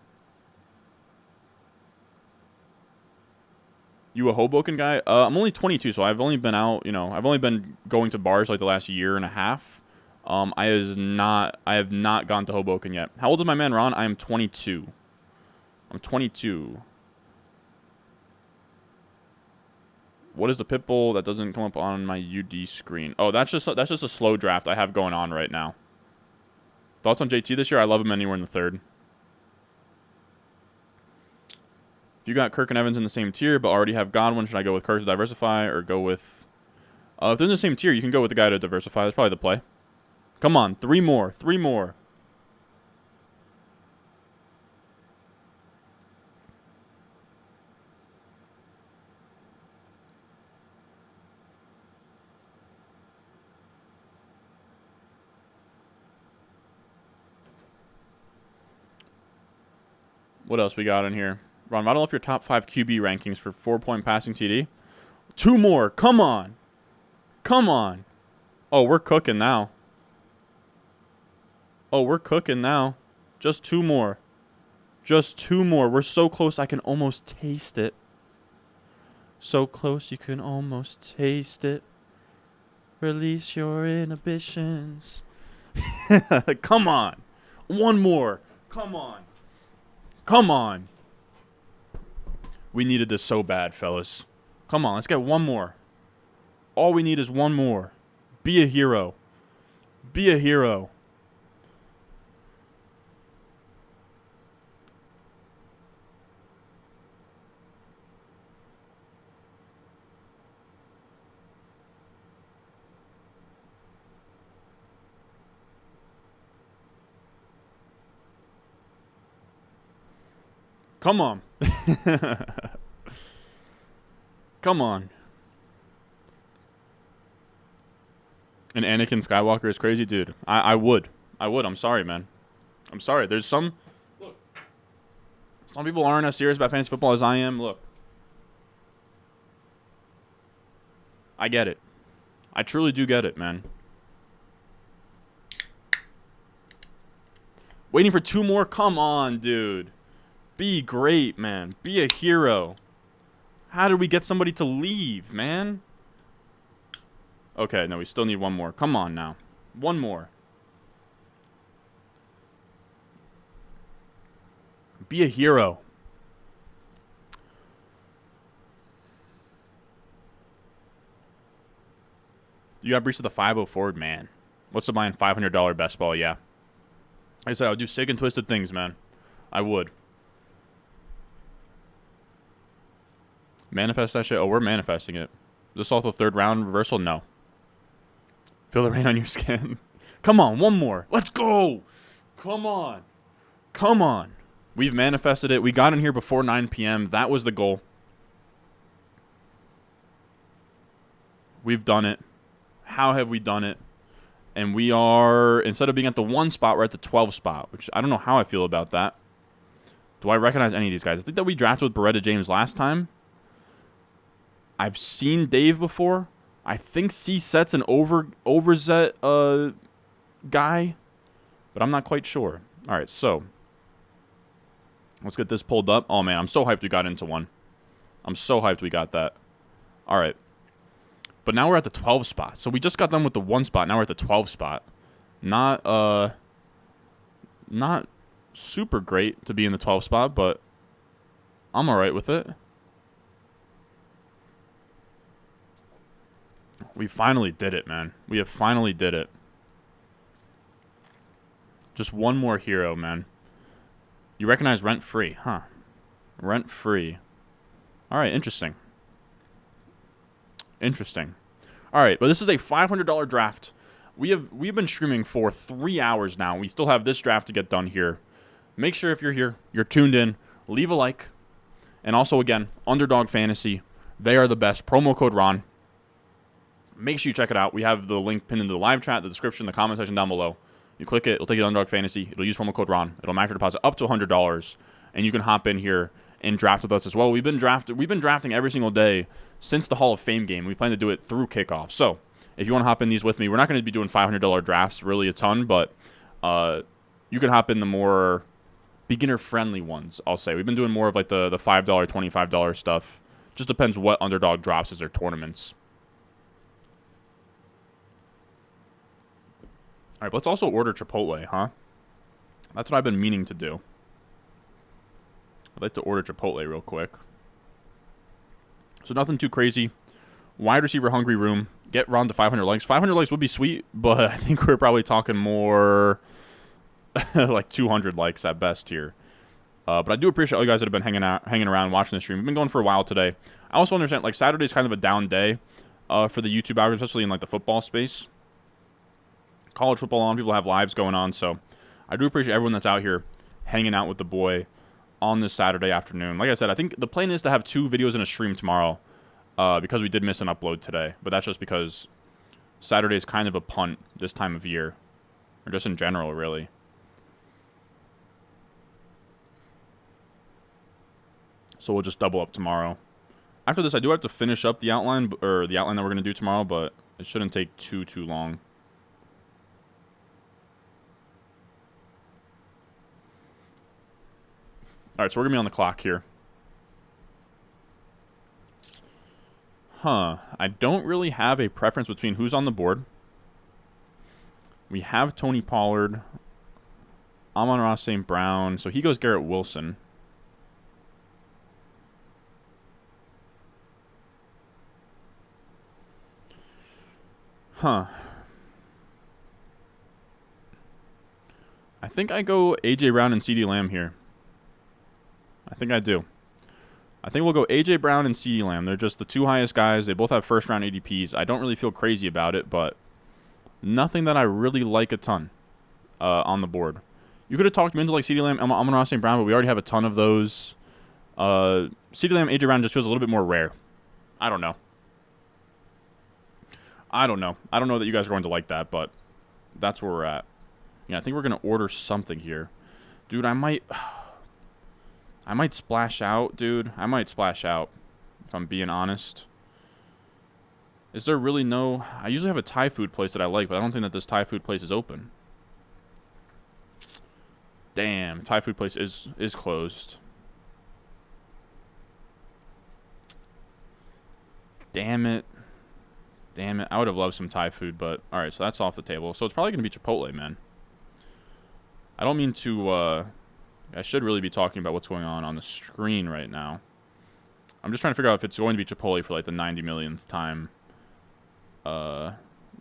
You a Hoboken guy? I'm only 22, so I've only been out, I've only been going to bars like the last year and a half. I have not gone to Hoboken yet. How old is my man Ron? I am 22. I'm 22. What is the Pitbull that doesn't come up on my UD screen? Oh, that's just a slow draft I have going on right now. Thoughts on JT this year? I love him anywhere in the 3rd. If you got Kirk and Evans in the same tier but already have Godwin, should I go with Kirk to diversify or go with... if they're in the same tier, you can go with the guy to diversify. That's probably the play. Come on, 3 more. 3 more. What else we got in here? Ron, model off your top 5 QB rankings for 4-point passing TD. 2 more. Come on. Come on. Oh, we're cooking now. Oh, we're cooking now. Just 2 more. Just 2 more. We're so close I can almost taste it. So close you can almost taste it. Release your inhibitions. Come on. 1 more. Come on. Come on. We needed this so bad, fellas. Come on, let's get 1 more. All we need is 1 more. Be a hero. Be a hero. Come on. Come on. And Anakin Skywalker is crazy, dude. I would. I'm sorry, man. I'm sorry. There's some... Look. Some people aren't as serious about fantasy football as I am. Look. I get it. I truly do get it, man. Waiting for 2 more? Come on, dude. Be great, man. Be a hero. How did we get somebody to leave, man? Okay, no, we still need 1 more. Come on now. 1 more. Be a hero. You got Brees to the 504, man. What's the buying $500 best ball? Yeah. Like I said, I would do sick and twisted things, man. I would. Manifest that shit? Oh, we're manifesting it. Is this also 3rd round reversal? No. Feel the rain on your skin. Come on, 1 more. Let's go. Come on. Come on. We've manifested it. We got in here before 9 p.m. That was the goal. We've done it. How have we done it? And we are, instead of being at the 1 spot, we're at the 12 spot, which I don't know how I feel about that. Do I recognize any of these guys? I think that we drafted with Beretta James last time. I've seen Dave before. I think C-Set's an overzet guy, but I'm not quite sure. All right, so let's get this pulled up. Oh, man, I'm so hyped we got into one. I'm so hyped we got that. All right. But now we're at the 12 spot. So we just got done with the 1 spot. Now we're at the 12 spot. Not super great to be in the 12 spot, but I'm all right with it. We finally did it, man. We have finally did it. Just one more hero, man. You recognize Rent Free, huh? Rent Free. All right, interesting. Interesting. All right, but this is a $500 draft. We've been streaming for 3 hours now. We still have this draft to get done here. Make sure if you're here, you're tuned in, leave a like. And also, again, Underdog Fantasy. They are the best. Promo code Ron. Make sure you check it out. We have the link pinned into the live chat, the description, the comment section down below. You click it, it'll take you to Underdog Fantasy. It'll use promo code Ron. It'll match your deposit up to $100, and you can hop in here and draft with us as well. We've been drafting every single day since the Hall of Fame game. We plan to do it through Kickoff. So if you want to hop in these with me, we're not going to be doing $500 drafts really a ton, but you can hop in the more beginner-friendly ones, I'll say. We've been doing more of like the $5, $25 stuff. Just depends what Underdog drops as their tournaments. All right, but let's also order Chipotle, huh? That's what I've been meaning to do. I'd like to order Chipotle real quick. So nothing too crazy. Wide receiver hungry room. Get Ron to 500 likes. 500 likes would be sweet, but I think we're probably talking more like 200 likes at best here. But I do appreciate all you guys that have been hanging around, watching the stream. We've been going for a while today. I also understand, like, Saturday's kind of a down day for the YouTube algorithm, especially in, like, the football space. College football on, people have lives going on, so I do appreciate everyone that's out here hanging out with the boy on this Saturday afternoon. Like I said, I think the plan is to have 2 videos in a stream tomorrow because we did miss an upload today, but that's just because Saturday is kind of a punt this time of year, or just in general, really. So we'll just double up tomorrow. After this, I do have to finish up the outline, or the outline that we're going to do tomorrow, but it shouldn't take too long. All right, so we're going to be on the clock here. I don't really have a preference between who's on the board. We have Tony Pollard. Amon-Ra St. Brown. So he goes Garrett Wilson. I think I go A.J. Brown and C.D. Lamb here. I think I do. I think we'll go A.J. Brown and C.D. Lamb. They're just the 2 highest guys. They both have first-round ADPs. I don't really feel crazy about it, but nothing that I really like a ton on the board. You could have talked me into like C.D. Lamb, Amon-Ra St. Brown, but we already have a ton of those. C.D. Lamb, A.J. Brown just feels a little bit more rare. I don't know. I don't know that you guys are going to like that, but that's where we're at. Yeah, I think we're going to order something here. Dude, I might splash out, dude. I might splash out, if I'm being honest. Is there really no... I usually have a Thai food place that I like, but I don't think that this Thai food place is open. Damn, Thai food place is closed. Damn it. Damn it. I would have loved some Thai food, but... Alright, so that's off the table. So it's probably going to be Chipotle, man. I don't mean to... I should really be talking about what's going on the screen right now. I'm just trying to figure out if it's going to be Chipotle for like the 90 millionth time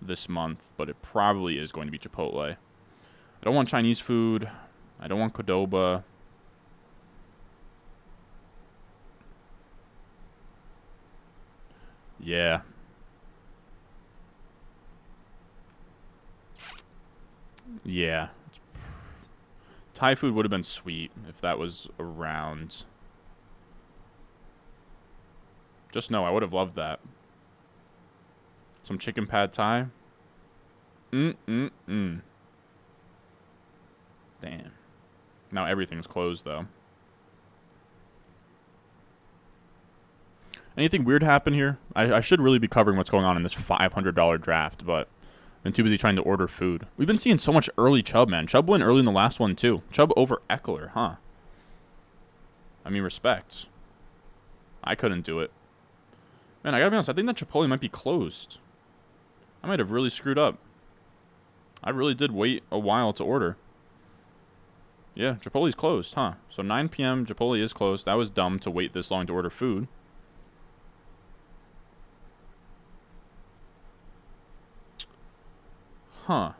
this month, but it probably is going to be Chipotle. I don't want Chinese food. I don't want Qdoba. Yeah. Yeah. Thai food would have been sweet if that was around. Just know I would have loved that. Some chicken pad Thai. Damn. Now everything's closed, though. Anything weird happen here? I should really be covering what's going on in this $500 draft, but I'm too busy trying to order food. We've been seeing so much early Chubb, man. Chubb went early in the last one, too. Chubb over Eckler, huh? I mean, respect. I couldn't do it. Man, I gotta be honest, I think that Chipotle might be closed. I might have really screwed up. I really did wait a while to order. Yeah, Chipotle's closed, huh? So 9 p.m. Chipotle is closed. That was dumb to wait this long to order food. Huh.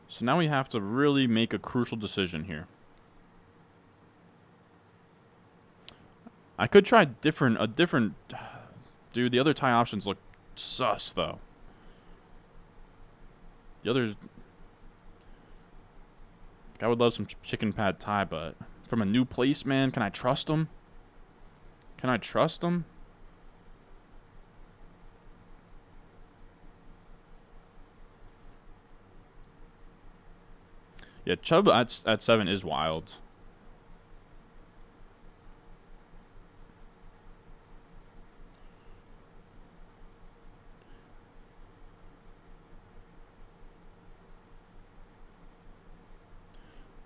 So now we have to really make a crucial decision here. I could try a different... Dude, the other Thai options look sus, though. The others... I would love some chicken pad Thai, but from a new place, man, can I trust them? Can I trust them? Yeah, Chubb at 7 is wild.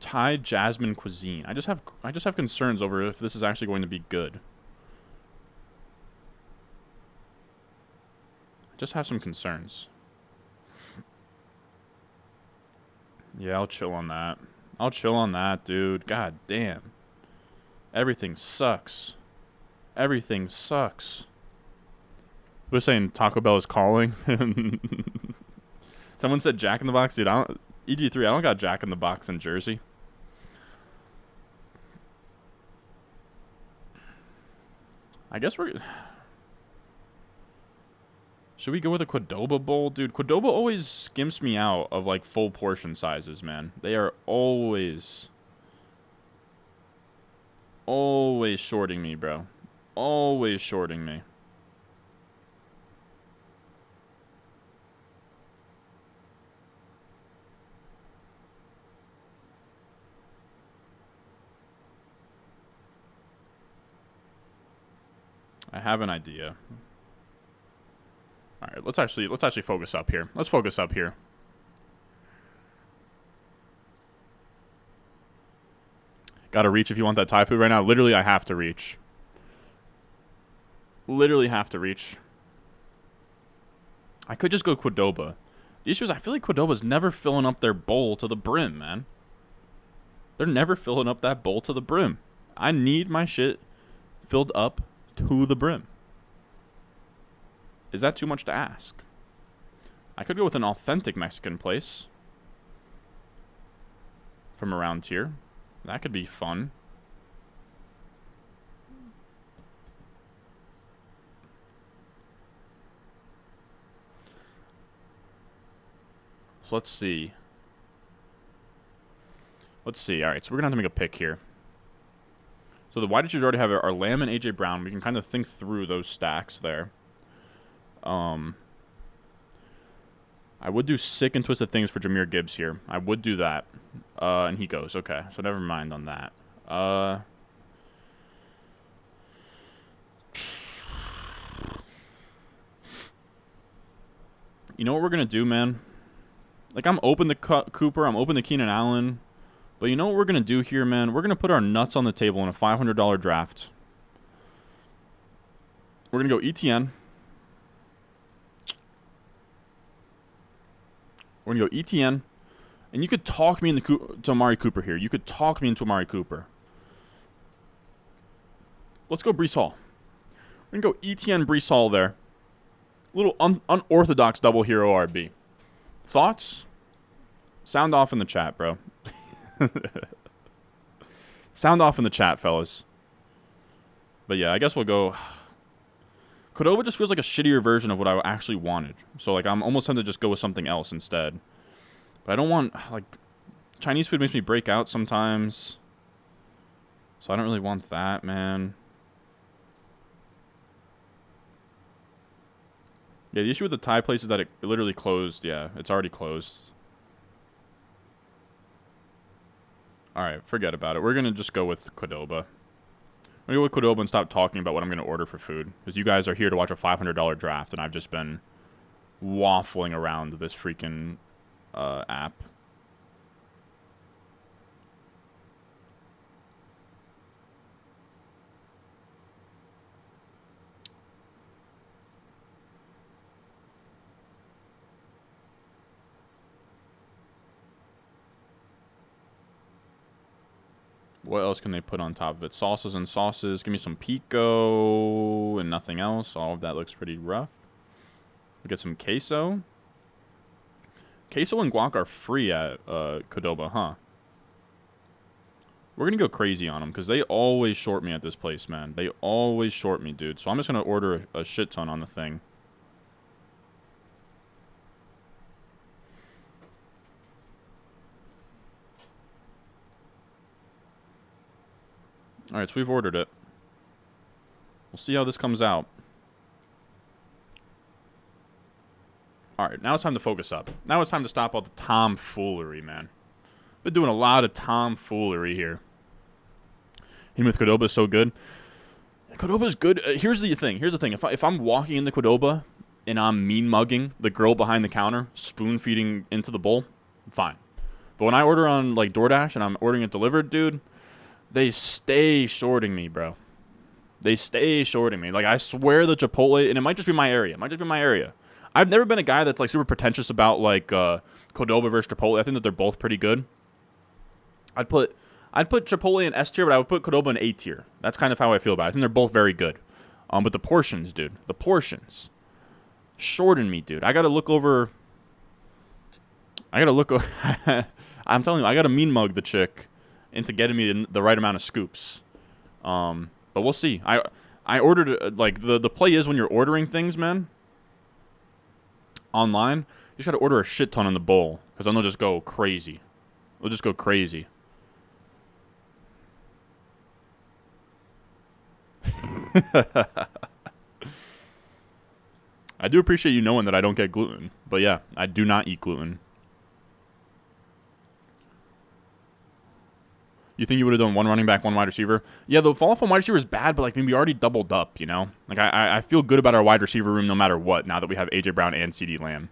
Thai jasmine cuisine. I just have concerns over if this is actually going to be good. I just have some concerns. Yeah, I'll chill on that. I'll chill on that, dude. God damn. Everything sucks. Everything sucks. We're saying Taco Bell is calling. Someone said Jack in the Box. Dude, EG3, I don't got Jack in the Box in Jersey. I guess we're... Should we go with a Qdoba bowl? Dude, Qdoba always skimps me out of, like, full portion sizes, man. They are always shorting me, bro. Always shorting me. I have an idea. All right, let's actually focus up here. Let's focus up here. Gotta reach if you want that Thai food right now. Literally, I have to reach. Literally have to reach. I could just go Qdoba. The issue is I feel like Qdoba's never filling up their bowl to the brim, man. They're never filling up that bowl to the brim. I need my shit filled up to the brim. Is that too much to ask? I could go with an authentic Mexican place from around here. That could be fun. So let's see. Let's see. All right, so we're going to have to make a pick here. So the wide receivers already have our Lamb and A.J. Brown. We can kind of think through those stacks there. I would do sick and twisted things for Jahmyr Gibbs here. I would do that. And he goes. Okay, so never mind on that. You know what we're going to do, man? Like, I'm open to Cooper. I'm open to Keenan Allen. But you know what we're going to do here, man? We're going to put our nuts on the table in a $500 draft. We're going to go ETN. We're going to go ETN. And you could talk me into Amari Cooper here. You could talk me into Amari Cooper. Let's go Breece Hall. We're going to go ETN Breece Hall there. Little unorthodox double hero RB. Thoughts? Sound off in the chat, bro. Sound off in the chat, fellas. But yeah, I guess we'll go... Qdoba just feels like a shittier version of what I actually wanted. So, like, I'm almost tempted to just go with something else instead. But I don't want, like... Chinese food makes me break out sometimes. So I don't really want that, man. Yeah, the issue with the Thai place is that it literally closed. Yeah, it's already closed. Alright, forget about it. We're going to just go with Qdoba. I'm going to go with Qdoba and stop talking about what I'm going to order for food. Because you guys are here to watch a $500 draft, and I've just been waffling around this freaking app. What else can they put on top of it? Sauces and sauces. Give me some pico and nothing else. All of that looks pretty rough. We get some queso. Queso and guac are free at Qdoba, huh? We're going to go crazy on them because they always short me at this place, man. They always short me, dude. So I'm just going to order a shit ton on the thing. Alright, so we've ordered it. We'll see how this comes out. Alright, now it's time to focus up. Now it's time to stop all the tomfoolery, man. Been doing a lot of tomfoolery here. Even with Qdoba is so good. Qdoba is good. Here's the thing. If I'm walking into Qdoba and I'm mean mugging the girl behind the counter, spoon feeding into the bowl, fine. But when I order on like DoorDash and I'm ordering it delivered, dude, they stay shorting me, bro. They stay shorting me. Like, I swear the Chipotle, and it might just be my area. I've never been a guy that's, like, super pretentious about, like, Qdoba versus Chipotle. I think that they're both pretty good. I'd put Chipotle in S tier, but I would put Qdoba in A tier. That's kind of how I feel about it. I think they're both very good. But the portions, dude. The portions. Shorten me, dude. I gotta look over... I'm telling you, I gotta mean mug the chick into getting me the right amount of scoops. But we'll see. I ordered, like, the play is when you're ordering things, man, online, you just gotta order a shit ton in the bowl, because then they'll just go crazy. They'll just go crazy. I do appreciate you knowing that I don't get gluten, but yeah, I do not eat gluten. You think you would have done one running back, one wide receiver? Yeah, the fall off on wide receiver is bad, but like, I mean, we already doubled up, you know? Like, I feel good about our wide receiver room no matter what now that we have A.J. Brown and C.D. Lamb.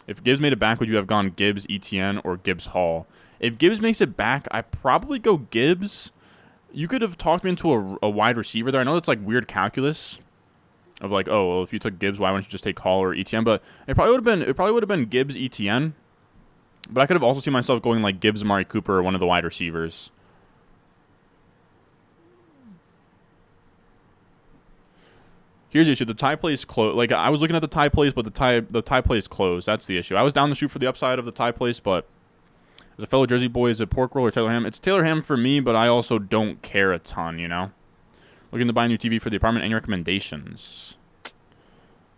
If Gibbs made it back, would you have gone Gibbs, Etienne, or Gibbs Hall? If Gibbs makes it back, I probably go Gibbs. You could have talked me into a wide receiver there. I know that's like weird calculus of like, oh, well, if you took Gibbs, why wouldn't you just take Hall or Etienne? But it probably would have been Gibbs, Etienne. But I could have also seen myself going like Gibbs, Amari Cooper, or one of the wide receivers. Here's the issue: the Thai place closed. Like, I was looking at the Thai place, but the Thai place closed. That's the issue. I was down the shoot for the upside of the Thai place, but as a fellow Jersey boy, is it pork roll or Taylor ham? It's Taylor ham for me, but I also don't care a ton, you know. Looking to buy a new TV for the apartment. Any recommendations?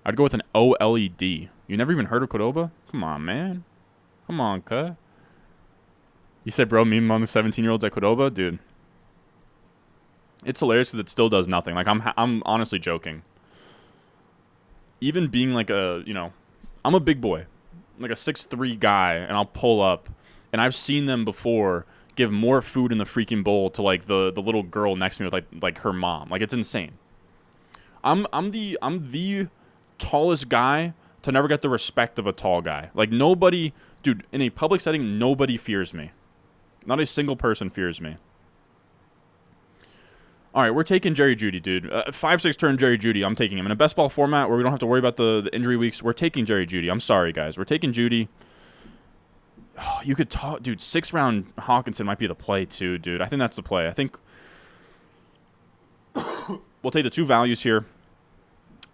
I'd go with an OLED. You never even heard of Qdoba? Come on, man. Come on, cuh. You said, bro, meme on the 17-year-olds at Qdoba? Dude. It's hilarious because it still does nothing. Like, I'm honestly joking. Even being like a, you know, I'm a big boy. Like a 6'3" guy, and I'll pull up. And I've seen them before give more food in the freaking bowl to, like, the little girl next to me with, like her mom. Like, it's insane. I'm the tallest guy to never get the respect of a tall guy. Like, nobody... Dude, in a public setting, nobody fears me. Not a single person fears me. All right, we're taking Jerry Jeudy, dude. 5'6" turn Jerry Jeudy. I'm taking him. In a best ball format where we don't have to worry about the injury weeks, we're taking Jerry Jeudy. I'm sorry, guys. We're taking Jeudy. Oh, you could talk... Dude, 6th round Hawkinson might be the play, too, dude. I think that's the play. I think... we'll take the two values here.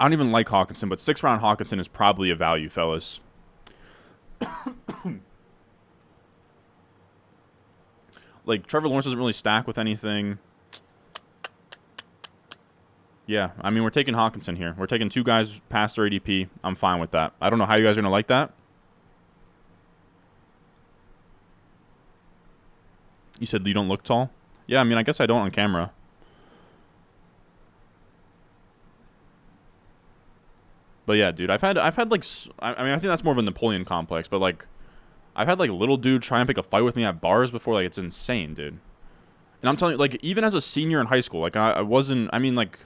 I don't even like Hawkinson, but 6th round Hawkinson is probably a value, fellas. Like, Trevor Lawrence doesn't really stack with anything. Yeah, I mean, we're taking Hawkinson here. We're taking two guys past their ADP. I'm fine with that. I don't know how you guys are going to like that. You said you don't look tall? Yeah, I mean, I guess I don't on camera. But yeah, dude, I've had like, I mean, I think that's more of a Napoleon complex, but like, I've had like little dude try and pick a fight with me at bars before. Like, it's insane, dude. And I'm telling you, like, even as a senior in high school, like, I wasn't, I mean, like,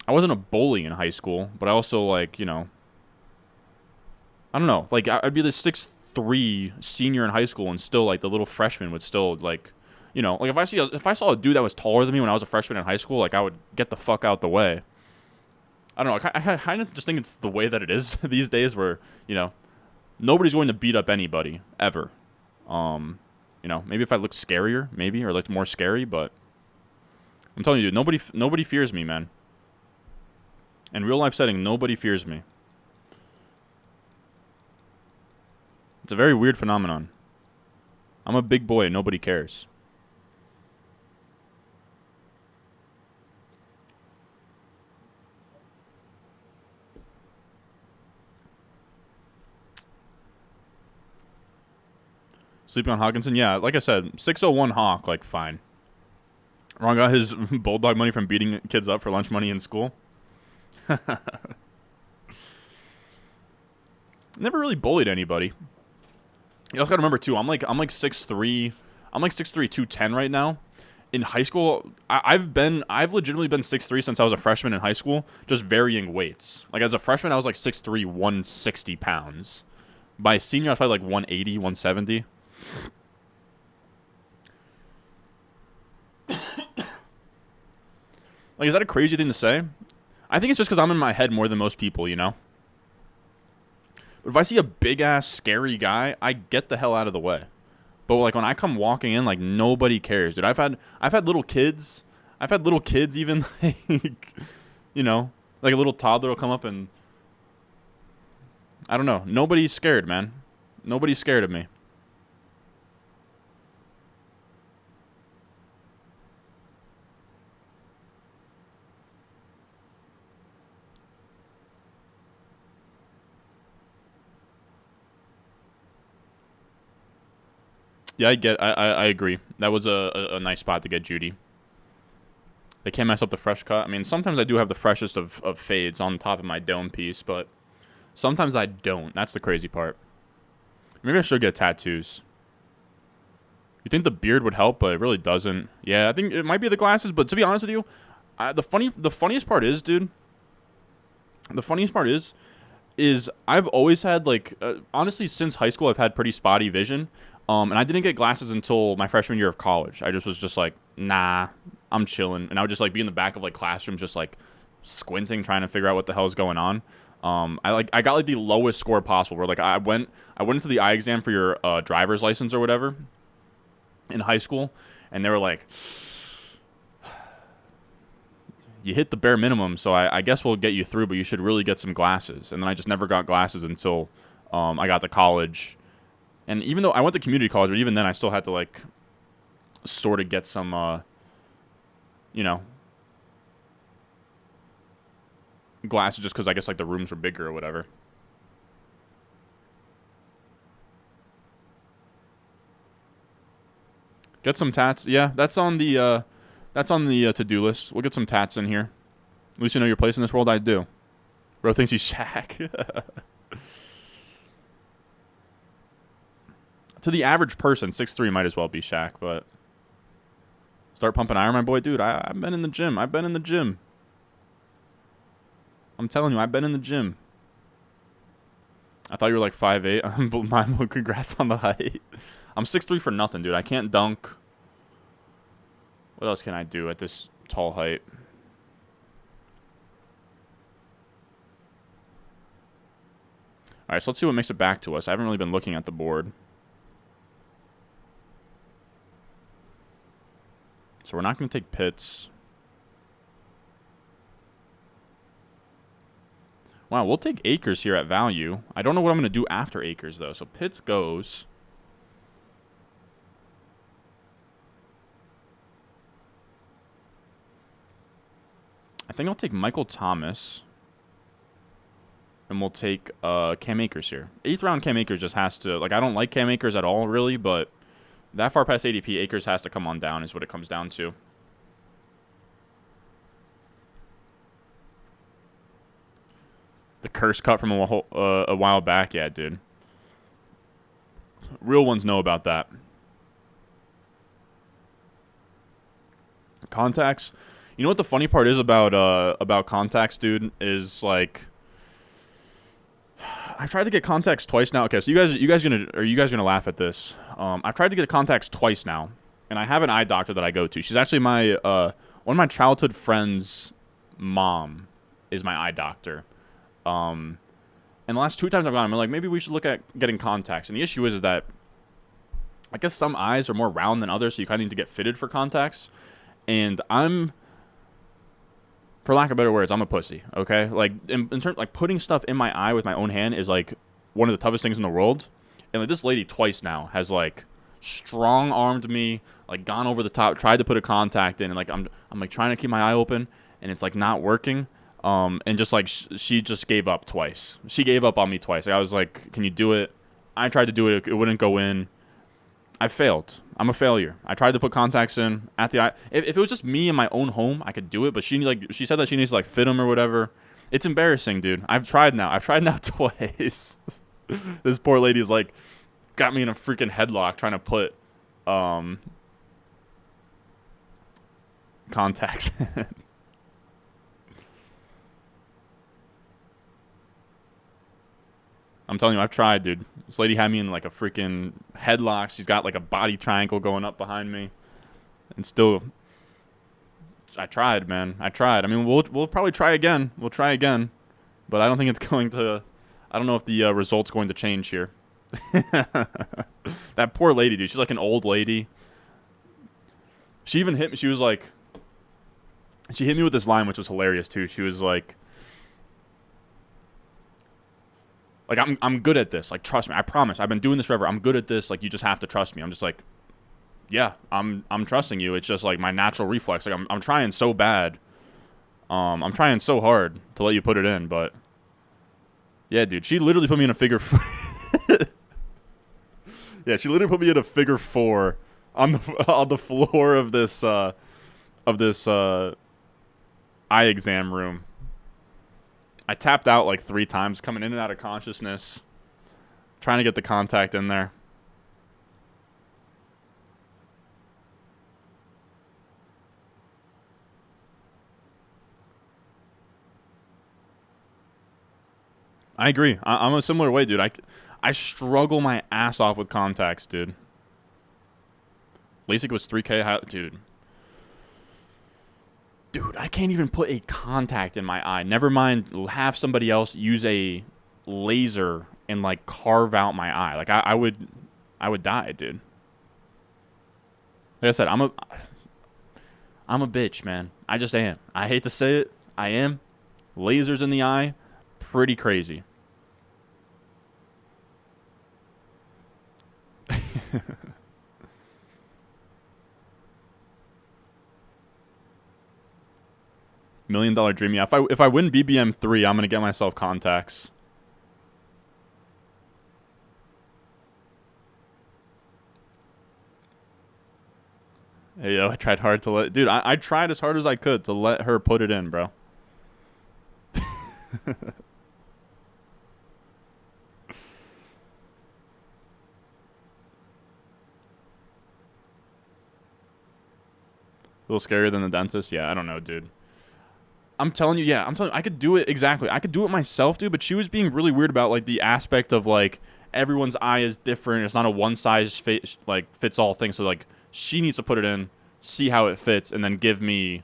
I wasn't a bully in high school, but I also, like, you know, I don't know. Like, I'd be the 6'3" senior in high school, and still, like, the little freshman would still, like, you know, like, if I saw a dude that was taller than me when I was a freshman in high school, like, I would get the fuck out the way. I don't know. I kind of just think it's the way that it is these days, where, you know, nobody's going to beat up anybody ever. You know, maybe if I look scarier, maybe, or looked more scary, but I'm telling you, dude, nobody fears me, man. In real life setting, nobody fears me. It's a very weird phenomenon. I'm a big boy, and nobody cares. Sleeping on Hawkinson? Yeah, like I said, 601 Hawk, like, fine. Ron got his bulldog money from beating kids up for lunch money in school. Never really bullied anybody. You also gotta remember too, I'm like 6'3", I'm like 6'3", 210 right now. In high school, I've legitimately been 6'3" since I was a freshman in high school, just varying weights. Like, as a freshman, I was like 6'3", 160 pounds. By senior, I was probably like 180, 170. Like, is that a crazy thing to say? I think it's just because I'm in my head more than most people, you know? But if I see a big-ass, scary guy, I get the hell out of the way. But, like, when I come walking in, like, nobody cares, dude. I've had little kids. I've had little kids even, like, you know, like a little toddler will come up and, I don't know. Nobody's scared, man. Nobody's scared of me. Yeah, I agree. That was a nice spot to get Judy. They can't mess up the fresh cut. I mean, sometimes I do have the freshest of fades on top of my dome piece, but sometimes I don't. That's the crazy part. Maybe I should get tattoos. You think the beard would help, but it really doesn't. Yeah, I think it might be the glasses, but to be honest with you, the funniest part is, dude, the funniest part is I've always had, like, honestly, since high school, I've had pretty spotty vision. And I didn't get glasses until my freshman year of college. I was just like, nah, I'm chilling. And I would just, like, be in the back of, like, classrooms just, like, squinting, trying to figure out what the hell's going on. I got, like, the lowest score possible, where, like, I went into the eye exam for your driver's license or whatever in high school, and they were like, you hit the bare minimum, so I guess we'll get you through, but you should really get some glasses. And then I just never got glasses until I got to college. And even though I went to community college, but even then I still had to, like, sort of get some, you know, glasses just because I guess, like, the rooms were bigger or whatever. Get some tats. Yeah, that's on the to-do list. We'll get some tats in here. At least you know your place in this world. I do. Bro thinks he's Shaq. To the average person, 6'3" might as well be Shaq, but start pumping iron, my boy. Dude, I've been in the gym. I've been in the gym. I'm telling you, I've been in the gym. I thought you were like 5'8". Congrats on the height. I'm 6'3" for nothing, dude. I can't dunk. What else can I do at this tall height? All right, so let's see what makes it back to us. I haven't really been looking at the board. So we're not going to take pits. Wow, we'll take acres here at value. I don't know what I'm going to do after acres, though. So pits goes. I think I'll take Michael Thomas. And we'll take Cam Akers here. 8th round Cam Akers just has to... Like, I don't like Cam Akers at all, really, but That far past ADP, Akers has to come on down is what it comes down to. The curse cut from a while back. Yeah, dude. Real ones know about that. Contacts. You know what the funny part is about contacts, dude? Is like, I've tried to get contacts twice now. Okay, so you guys gonna laugh at this? I've tried to get contacts twice now, and I have an eye doctor that I go to. She's actually my one of my childhood friends' mom is my eye doctor. And the last 2 times I've gone, I'm like, maybe we should look at getting contacts. And the issue is that I guess some eyes are more round than others, so you kind of need to get fitted for contacts. And I'm, for lack of better words, I'm a pussy, okay? Like, in terms, like, putting stuff in my eye with my own hand is, like, one of the toughest things in the world. And, like, this lady twice now has, like, strong-armed me, like, gone over the top, tried to put a contact in, and, like, I'm like, trying to keep my eye open, and it's, like, not working. And just, like, she just gave up twice. She gave up on me twice. Like, I was like, can you do it? I tried to do it. It wouldn't go in. I failed. I'm a failure. I tried to put contacts in at the eye. If it was just me in my own home, I could do it. But she said that she needs to, like, fit them or whatever. It's embarrassing, dude. I've tried now twice. This poor lady's, like, got me in a freaking headlock trying to put contacts in. I'm telling you, I've tried, dude. This lady had me in, like, a freaking headlock. She's got, like, a body triangle going up behind me. And still, I tried, man. I tried. I mean, we'll probably try again. We'll try again. But I don't think it's going to... I don't know if the result's going to change here. That poor lady, dude. She's like an old lady. She even hit me. She was like... She hit me with this line, which was hilarious, too. She was like... Like, I'm good at this. Like, trust me. I promise. I've been doing this forever. I'm good at this. Like, you just have to trust me. I'm just like, yeah, I'm trusting you. It's just, like, my natural reflex. Like, I'm trying so bad. I'm trying so hard to let you put it in, but... Yeah, dude. She literally put me in a figure... Yeah, she literally put me in a figure 4 on the floor of this eye exam room. I tapped out like 3 times, coming in and out of consciousness, trying to get the contact in there. I agree. I'm a similar way, dude. I struggle my ass off with contacts, dude. LASIK was $3K, dude. Dude, I can't even put a contact in my eye. Never mind have somebody else use a laser and, like, carve out my eye. Like, I would die, dude. Like I said, I'm a bitch, man. I just am. I hate to say it. I am. Lasers in the eye, pretty crazy. $1 million dream. Yeah, if I win BBM 3, I'm gonna get myself contacts. Hey, yo, I tried hard to let... Dude, I tried as hard as I could to let her put it in, bro. A little scarier than the dentist? Yeah, I don't know, dude. I'm telling you, yeah. I'm telling you, I could do it, exactly. I could do it myself, dude, but she was being really weird about, like, the aspect of, like, everyone's eye is different. It's not a one-size-fits-all thing. So, like, she needs to put it in, see how it fits, and then give me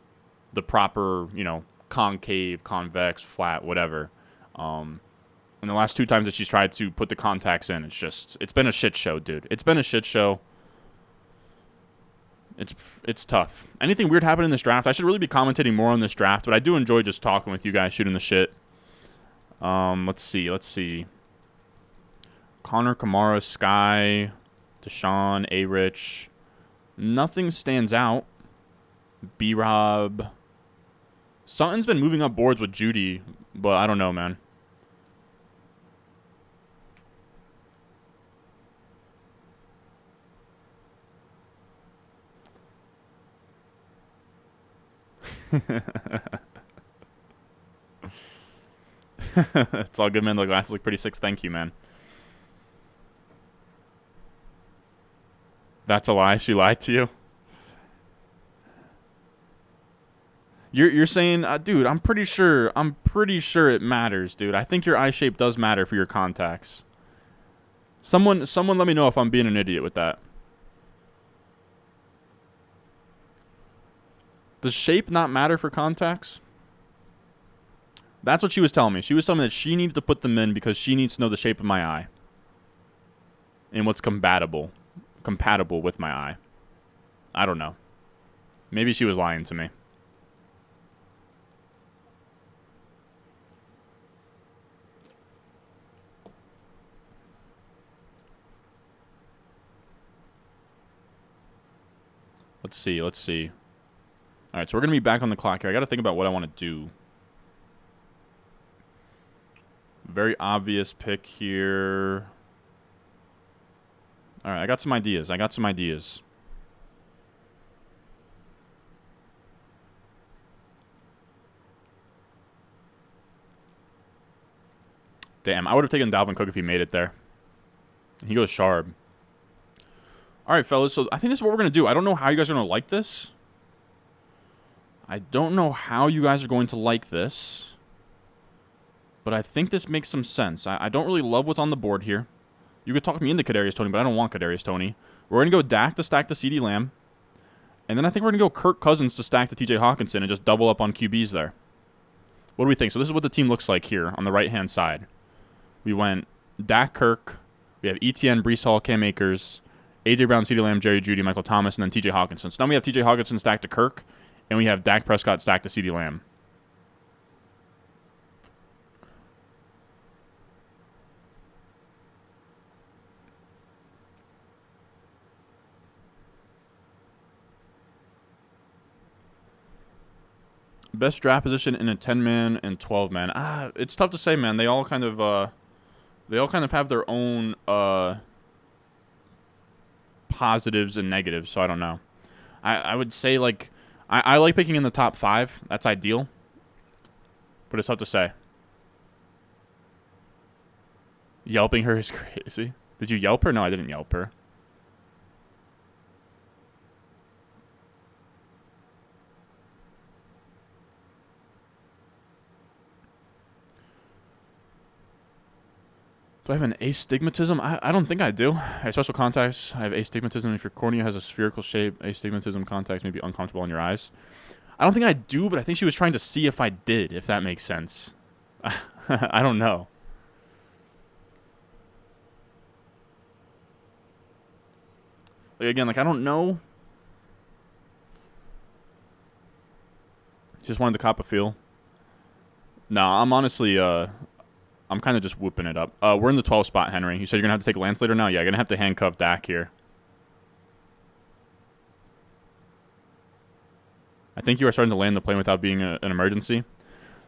the proper, you know, concave, convex, flat, whatever. And the last 2 times that she's tried to put the contacts in, it's been a shit show, dude. It's been a shit show. It's tough. Anything weird happened in this draft? I should really be commentating more on this draft, but I do enjoy just talking with you guys, shooting the shit. Let's see. Connor, Kamara, Sky, Deshaun, A-Rich. Nothing stands out. B-Rob. Something's been moving up boards with Judy, but I don't know, man. It's all good, man. The glasses look pretty sick. Thank you, man. That's a lie. She lied to you. You're saying, dude, I'm pretty sure it matters, dude. I think your eye shape does matter for your contacts. Someone let me know if I'm being an idiot with that. Does shape not matter for contacts? That's what she was telling me. She was telling me that she needed to put them in because she needs to know the shape of my eye. And what's compatible with my eye. I don't know. Maybe she was lying to me. Let's see. All right, so we're going to be back on the clock here. I got to think about what I want to do. Very obvious pick here. All right, I got some ideas. Damn, I would have taken Dalvin Cook if he made it there. He goes Sharp. All right, fellas, so I think this is what we're going to do. I don't know how you guys are going to like this. But I think this makes some sense. I don't really love what's on the board here. You could talk me into Kadarius Toney, but I don't want Kadarius Toney. We're going to go Dak to stack the CeeDee Lamb. And then I think we're going to go Kirk Cousins to stack the TJ Hawkinson and just double up on QBs there. What do we think? So this is what the team looks like here on the right-hand side. We went Dak, Kirk. We have ETN, Breece Hall, Cam Akers, A.J. Brown, CeeDee Lamb, Jerry Jeudy, Michael Thomas, and then TJ Hawkinson. So now we have TJ Hawkinson stacked to Kirk, and we have Dak Prescott stacked to CeeDee Lamb. Best draft position in a 10-man and 12-man. It's tough to say, man. They all kind of have their own positives and negatives, so I don't know. I would say, like, I like picking in the top 5. That's ideal. But it's tough to say. Yelping her is crazy. Did you yelp her? No, I didn't yelp her. Do I have an astigmatism? I don't think I do. I have special contacts. I have astigmatism. If your cornea has a spherical shape, astigmatism contacts may be uncomfortable in your eyes. I don't think I do, but I think she was trying to see if I did, if that makes sense. I don't know. Like, again, like, I don't know. Just wanted to cop a feel. No, I'm honestly, I'm kind of just whooping it up. We're in the 12 spot, Henry. You said you're going to have to take Lance later now? Yeah, you're going to have to handcuff Dak here. I think you are starting to land the plane without being an emergency.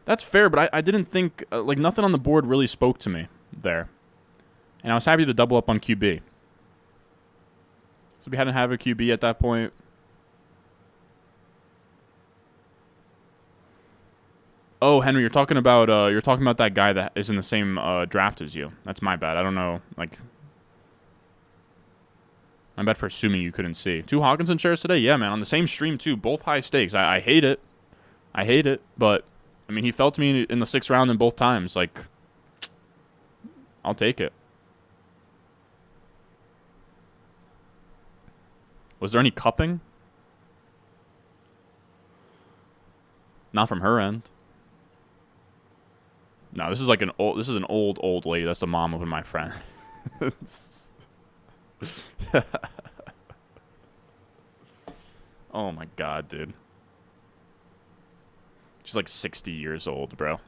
That's fair, but I didn't think, like, nothing on the board really spoke to me there. And I was happy to double up on QB. So we hadn't have a QB at that point. Oh, Henry, you're talking about that guy that is in the same draft as you. That's my bad. I don't know, like, my bad for assuming you couldn't see. 2 Hawkinson shares today? Yeah, man, on the same stream too. Both high stakes. I hate it. But I mean, he fell to me in the 6th round in both times. Like, I'll take it. Was there any cupping? Not from her end. No, this is like an old lady. That's the mom of my friend. Oh my god, dude. She's like 60 years old, bro.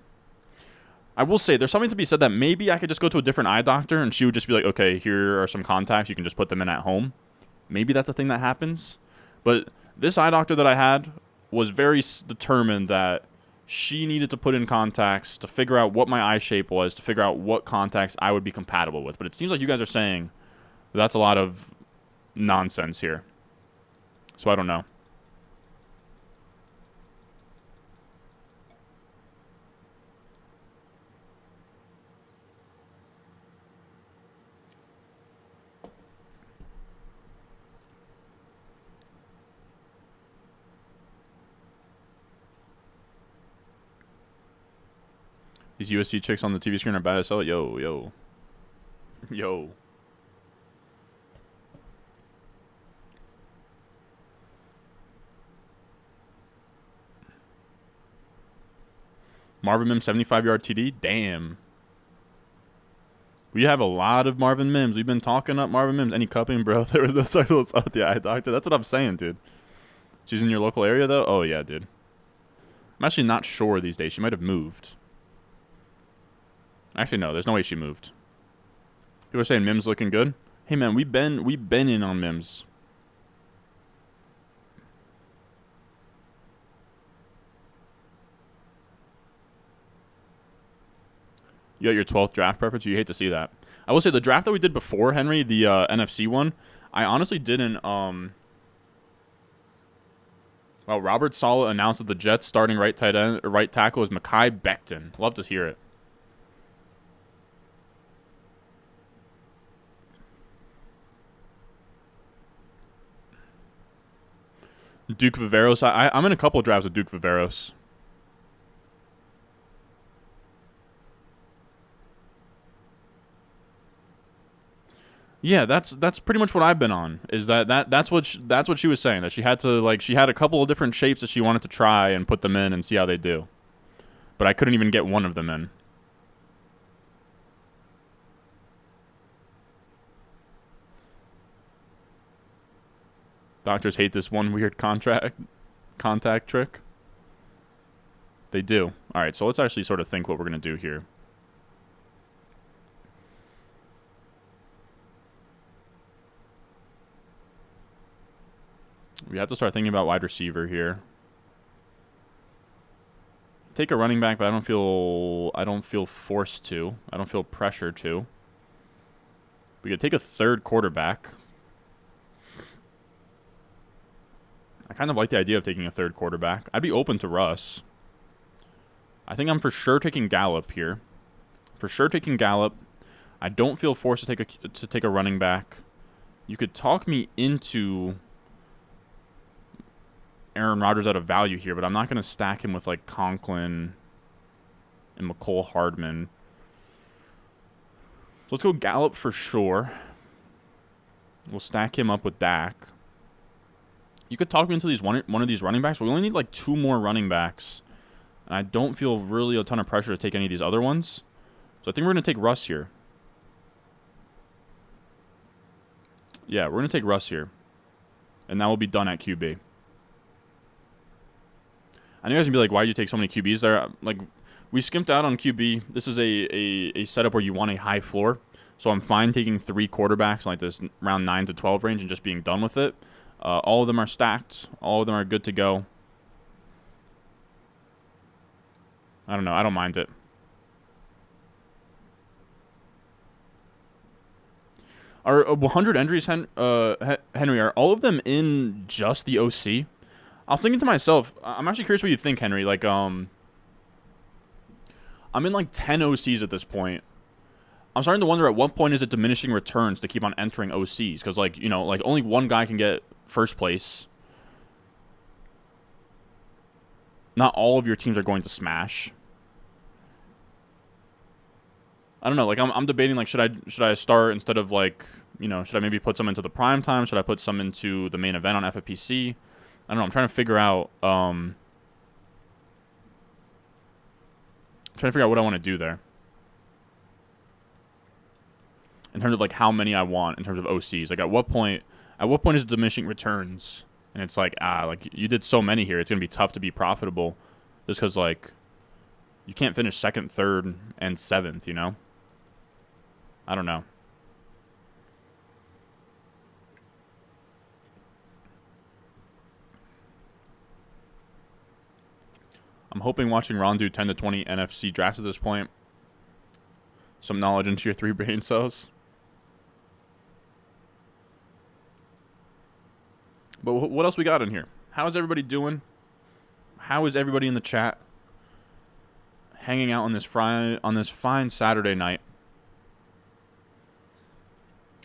I will say, there's something to be said that maybe I could just go to a different eye doctor and she would just be like, okay, here are some contacts. You can just put them in at home. Maybe that's a thing that happens. But this eye doctor that I had was very determined that she needed to put in contacts to figure out what my eye shape was, to figure out what contacts I would be compatible with. But it seems like you guys are saying that's a lot of nonsense here. So I don't know. These USC chicks on the TV screen are bad as hell. Yo, yo. Yo. Marvin Mims, 75-yard TD. Damn. We have a lot of Marvin Mims. We've been talking up Marvin Mims. Any cupping, bro? There was no cycles out the eye doctor. That's what I'm saying, dude. She's in your local area, though? Oh, yeah, dude. I'm actually not sure these days. She might have moved. Actually, no. There's no way she moved. People are saying Mims looking good. Hey, man, we've been in on Mims. You got your 12th draft preference? You hate to see that. I will say the draft that we did before, Henry, the NFC one, I honestly didn't. Well, Robert Saleh announced that the Jets' starting right tackle is Mekhi Becton. Love to hear it. Duke Viveros. I'm in a couple of drafts with Duke Viveros. Yeah, that's pretty much what I've been on. Is that's what she was saying, that she had a couple of different shapes that she wanted to try and put them in and see how they do. But I couldn't even get one of them in. Doctors hate this one weird contact trick. They do. All right, so let's actually sort of think what we're going to do here. We have to start thinking about wide receiver here. Take a running back, but I don't feel forced to. I don't feel pressured to. We could take a third quarterback. I kind of like the idea of taking a third quarterback. I'd be open to Russ. I think I'm for sure taking Gallup here. For sure taking Gallup. I don't feel forced to take a running back. You could talk me into Aaron Rodgers out of value here, but I'm not going to stack him with like Conklin and McCole Hardman. So let's go Gallup for sure. We'll stack him up with Dak. You could talk me into one of these running backs, but we only need like 2 more running backs. And I don't feel really a ton of pressure to take any of these other ones. So I think we're going to take Russ here. Yeah, we're going to take Russ here. And that will be done at QB. I know you guys can be like, why do you take so many QBs there? Like, we skimped out on QB. This is a setup where you want a high floor. So I'm fine taking 3 quarterbacks like this round 9 to 12 range and just being done with it. All of them are stacked. All of them are good to go. I don't know. I don't mind it. Are 100 entries, Henry, are all of them in just the OC? I was thinking to myself, I'm actually curious what you think, Henry. Like, I'm in like 10 OCs at this point. I'm starting to wonder at what point is it diminishing returns to keep on entering OCs? Because, like, you know, like only one guy can get first place. Not all of your teams are going to smash. I don't know. Like, I'm debating, like, should I start instead of, like, you know, should I maybe put some into the prime time? Should I put some into the main event on FFPC? I don't know. I'm trying to figure out what I want to do there. In terms of like how many I want in terms of OCs. Like at what point is it diminishing returns? And it's like, like you did so many here, it's gonna be tough to be profitable just because like you can't finish 2nd, 3rd, and 7th, you know? I don't know. I'm hoping watching Ron do 10 to 20 NFC drafts at this point. Some knowledge into your 3 brain cells. But what else we got in here? How is everybody doing? How is everybody in the chat? Hanging out on this fine Saturday night.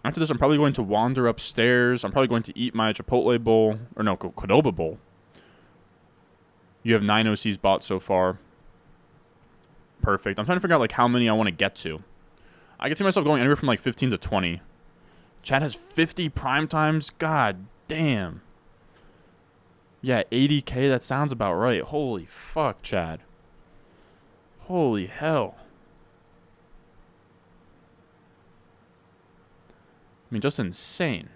After this, I'm probably going to wander upstairs. I'm probably going to eat my Chipotle bowl. Or no, Qdoba bowl. You have 9 OCs bought so far. perfect. I'm trying to figure out, like, how many I want to get to. I can see myself going anywhere from, like, 15 to 20. Chad has 50 prime times? God damn. Yeah, 80K, that sounds about right. Holy fuck, Chad. Holy hell. I mean, just insane.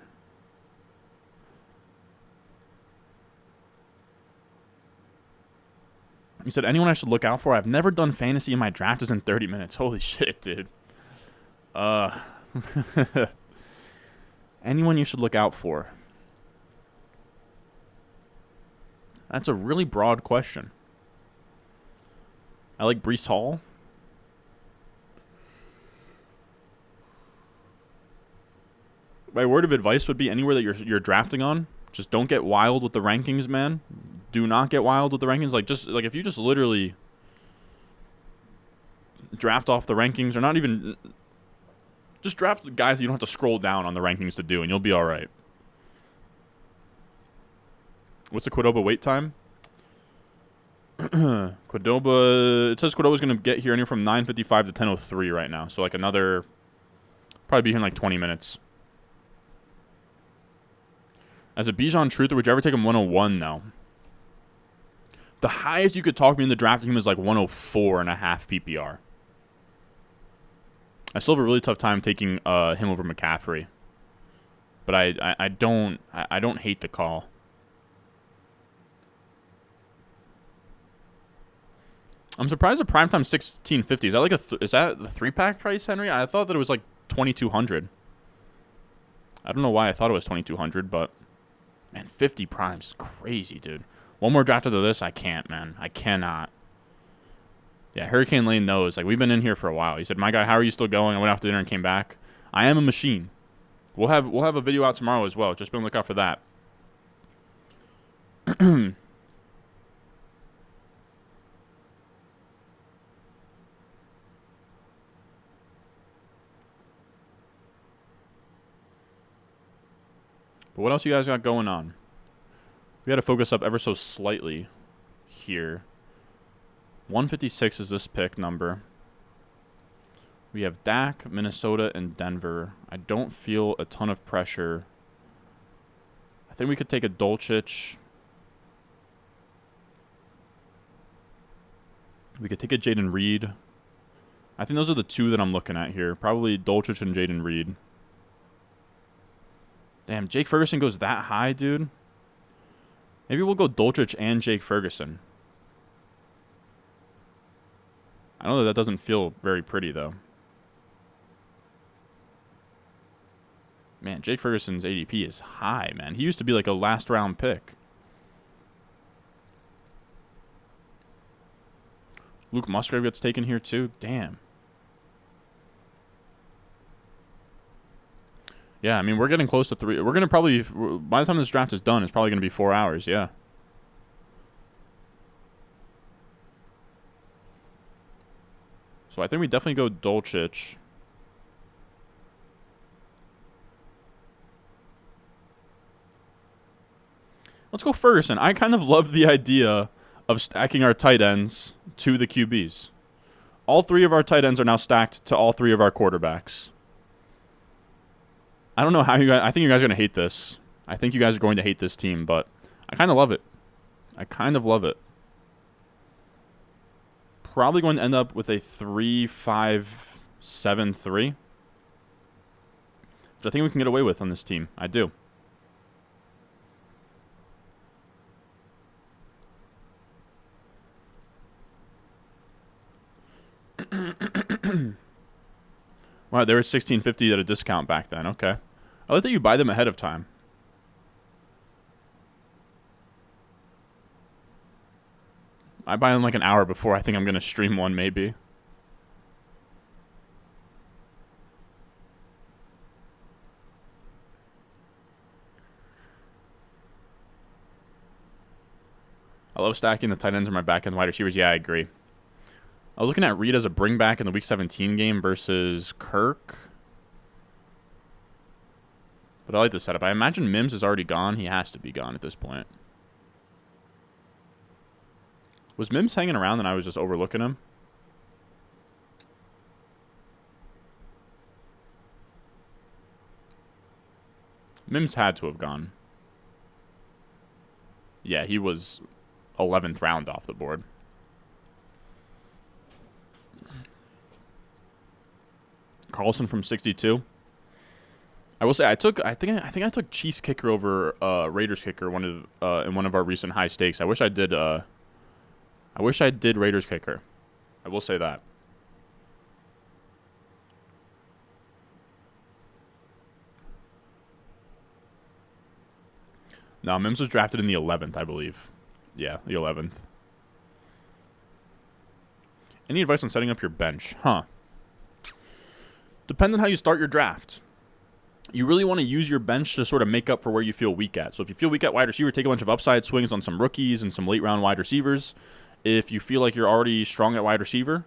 You said anyone I should look out for? I've never done fantasy and my draft is in 30 minutes. Holy shit, dude. Anyone you should look out for? That's a really broad question. I like Breece Hall. My word of advice would be anywhere that you're drafting on, just don't get wild with the rankings, man. Do not get wild with the rankings. Like if you just literally draft off the rankings, or not even just draft the guys that you don't have to scroll down on the rankings to do, and you'll be all right. What's the Qdoba wait time? Qdoba, it says Qdoba's going to get here anywhere from 9:55 to 10:03 right now. So like another, probably be here in like 20 minutes. As a Bijan truther, would you ever take him 101 now? The highest you could talk me into drafting him is like 104.5 PPR. I still have a really tough time taking him over McCaffrey. But I don't hate the call. I'm surprised at primetime 1650. Is that like is that the 3-pack price, Henry? I thought that it was like 2200. I don't know why I thought it was 2200, but man, 50 primes is crazy, dude. One more draft after this, I can't, man. I cannot. Yeah, Hurricane Lane knows. Like, we've been in here for a while. He said, "My guy, how are you still going?" I went out to dinner and came back. I am a machine. We'll have a video out tomorrow as well. Just be on the lookout for that. But what else you guys got going on? We got to focus up ever so slightly here. 156 is this pick number. We have Dak, Minnesota, and Denver. I don't feel a ton of pressure. I think we could take a Dolchich. We could take a Jaden Reed. I think those are the two that I'm looking at here. Probably Dolchich and Jaden Reed. Damn, Jake Ferguson goes that high, dude. Maybe we'll go Dolchich and Jake Ferguson. I know that doesn't feel very pretty, though. Man, Jake Ferguson's ADP is high, man. He used to be like a last-round pick. Luke Musgrave gets taken here, too. Damn. Yeah, I mean, we're getting close to 3. We're going to probably, by the time this draft is done, it's probably going to be 4 hours, yeah. So I think we definitely go Dolchich. Let's go Ferguson. I kind of love the idea of stacking our tight ends to the QBs. All 3 of our tight ends are now stacked to all 3 of our quarterbacks. I don't know how you guys... I think you guys are going to hate this. I think you guys are going to hate this team, but I kind of love it. I kind of love it. Probably going to end up with a 3-5-7-3. Which I think we can get away with on this team. I do. Wow, they were $16.50 at a discount back then. Okay. I like that you buy them ahead of time. I buy them like an hour before I think I'm going to stream one, maybe. I love stacking the tight ends or my back end wide receivers. Yeah, I agree. I was looking at Reed as a bring back in the Week 17 game versus Kirk. But I like this setup. I imagine Mims is already gone. He has to be gone at this point. Was Mims hanging around and I was just overlooking him? Mims had to have gone. Yeah, he was 11th round off the board. Carlson from 62. I will say I think I took Chiefs kicker over Raiders kicker in one of our recent high stakes. I wish I did Raiders kicker. I will say that. No, Mims was drafted in the 11th, I believe. Yeah, the 11th. Any advice on setting up your bench? Huh. Depends on how you start your draft. You really want to use your bench to sort of make up for where you feel weak at. So if you feel weak at wide receiver, take a bunch of upside swings on some rookies and some late round wide receivers. If you feel like you're already strong at wide receiver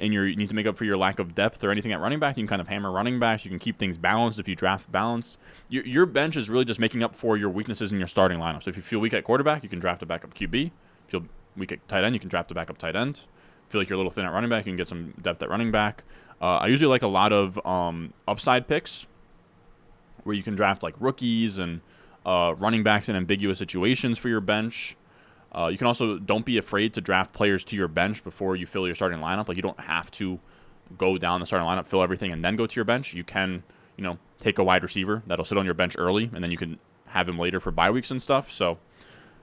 and you need to make up for your lack of depth or anything at running back, you can kind of hammer running backs. You can keep things balanced if you draft balanced. Your bench is really just making up for your weaknesses in your starting lineup. So if you feel weak at quarterback, you can draft a backup QB. If you feel weak at tight end, you can draft a backup tight end. Feel like you're a little thin at running back, you can get some depth at running back. I usually like a lot of upside picks where you can draft like rookies and running backs in ambiguous situations for your bench. You can also, don't be afraid to draft players to your bench before you fill your starting lineup. Like, you don't have to go down the starting lineup, fill everything, and then go to your bench. You can, take a wide receiver that'll sit on your bench early, and then you can have him later for bye weeks and stuff. So,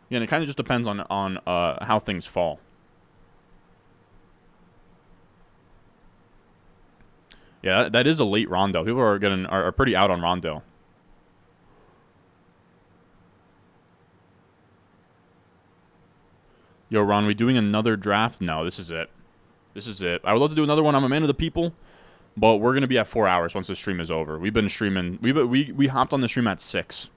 yeah, it kind of just depends on how things fall. Yeah, that is a late Rondo. People are pretty out on Rondo. Yo, Ron, we doing another draft? No, this is it. This is it. I would love to do another one. I'm a man of the people, but we're gonna be at 4 hours once the stream is over. We've been streaming. We hopped on the stream at 6.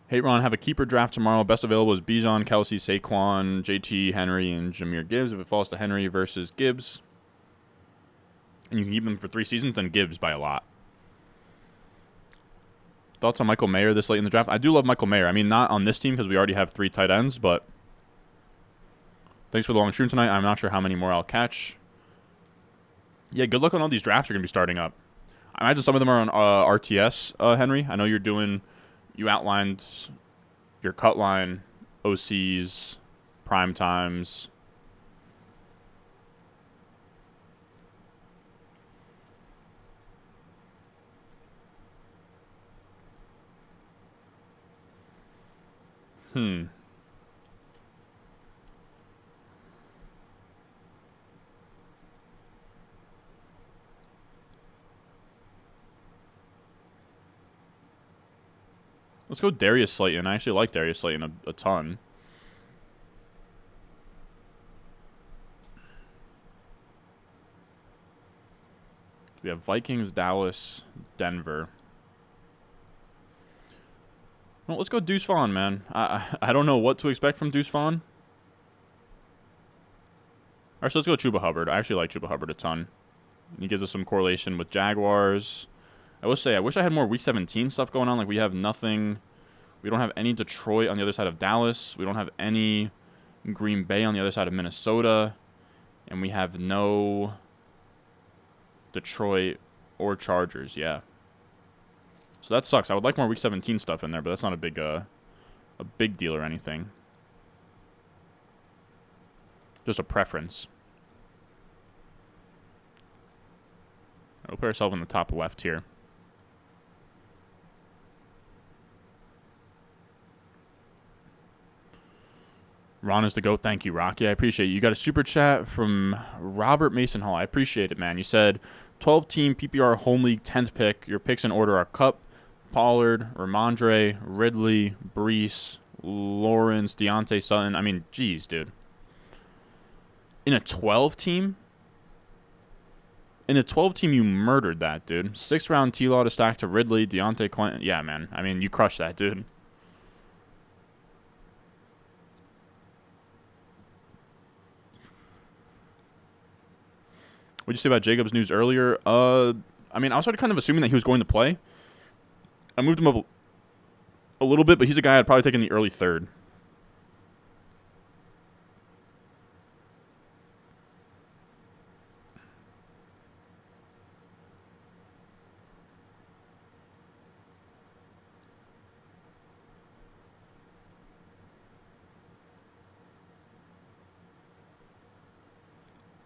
Hey, Ron, have a keeper draft tomorrow. Best available is Bijan, Kelsey, Saquon, JT, Henry, and Jahmyr Gibbs. If it falls to Henry versus Gibbs, and you can keep them for 3 seasons, then Gibbs by a lot. Thoughts on Michael Mayer this late in the draft? I do love Michael Mayer. I mean, not on this team because we already have 3 tight ends, but thanks for the long stream tonight. I'm not sure how many more I'll catch. Yeah, good luck on all these drafts you're going to be starting up. I imagine some of them are on RTS, Henry. I know you outlined your cut line, OCs, prime times. Let's go Darius Slayton. I actually like Darius Slayton a ton. We have Vikings, Dallas, Denver. Well, let's go Deuce Vaughn, man. I don't know what to expect from Deuce Vaughn. All right, so let's go Chuba Hubbard. I actually like Chuba Hubbard a ton. He gives us some correlation with Jaguars. I will say, I wish I had more Week 17 stuff going on. Like, we have nothing. We don't have any Detroit on the other side of Dallas. We don't have any Green Bay on the other side of Minnesota. And we have no Detroit or Chargers, yeah. So that sucks. I would like more Week 17 stuff in there, but that's not a big deal or anything. Just a preference. We'll put ourselves in the top left here. Ron is the GOAT. Thank you, Rocky. I appreciate it. You got a super chat from Robert Mason Hall. I appreciate it, man. You said 12-team PPR home league 10th pick. Your picks in order are Cup, Pollard, Ramondre, Ridley, Brees, Lawrence, Deontay Sutton. I mean, geez, dude. In a 12-team? In a 12-team, you murdered that, dude. 6th-round T-Law to stack to Ridley, Deontay Clinton. Yeah, man. I mean, you crushed that, dude. What did you say about Jacobs' news earlier? I mean, I was kind of assuming that he was going to play. I moved him up a little bit, but he's a guy I'd probably take in the early third.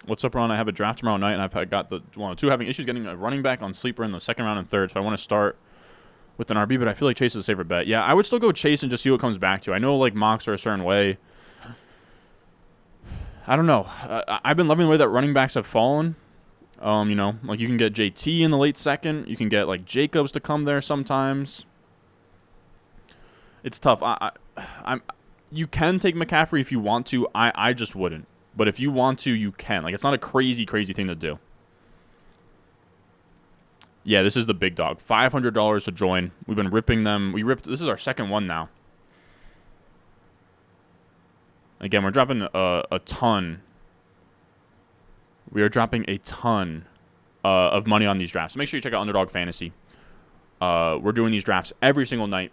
What's up, Ron? I have a draft tomorrow night, and I've got the one or two having issues getting a running back on sleeper in the second round and third, so I want to start with an RB, but I feel like Chase is a safer bet. Yeah, I would still go Chase and just see what comes back to. I know, like, mocks are a certain way. I don't know. I've been loving the way that running backs have fallen. You know, like, you can get JT in the late second. You can get, like, Jacobs to come there sometimes. It's tough. You can take McCaffrey if you want to. I just wouldn't. But if you want to, you can. Like, it's not a crazy, crazy thing to do. Yeah, this is the big dog. $500 to join. We've been ripping them. This is our second one now. Again, we're dropping a ton. We are dropping a ton of money on these drafts. So make sure you check out Underdog Fantasy. We're doing these drafts every single night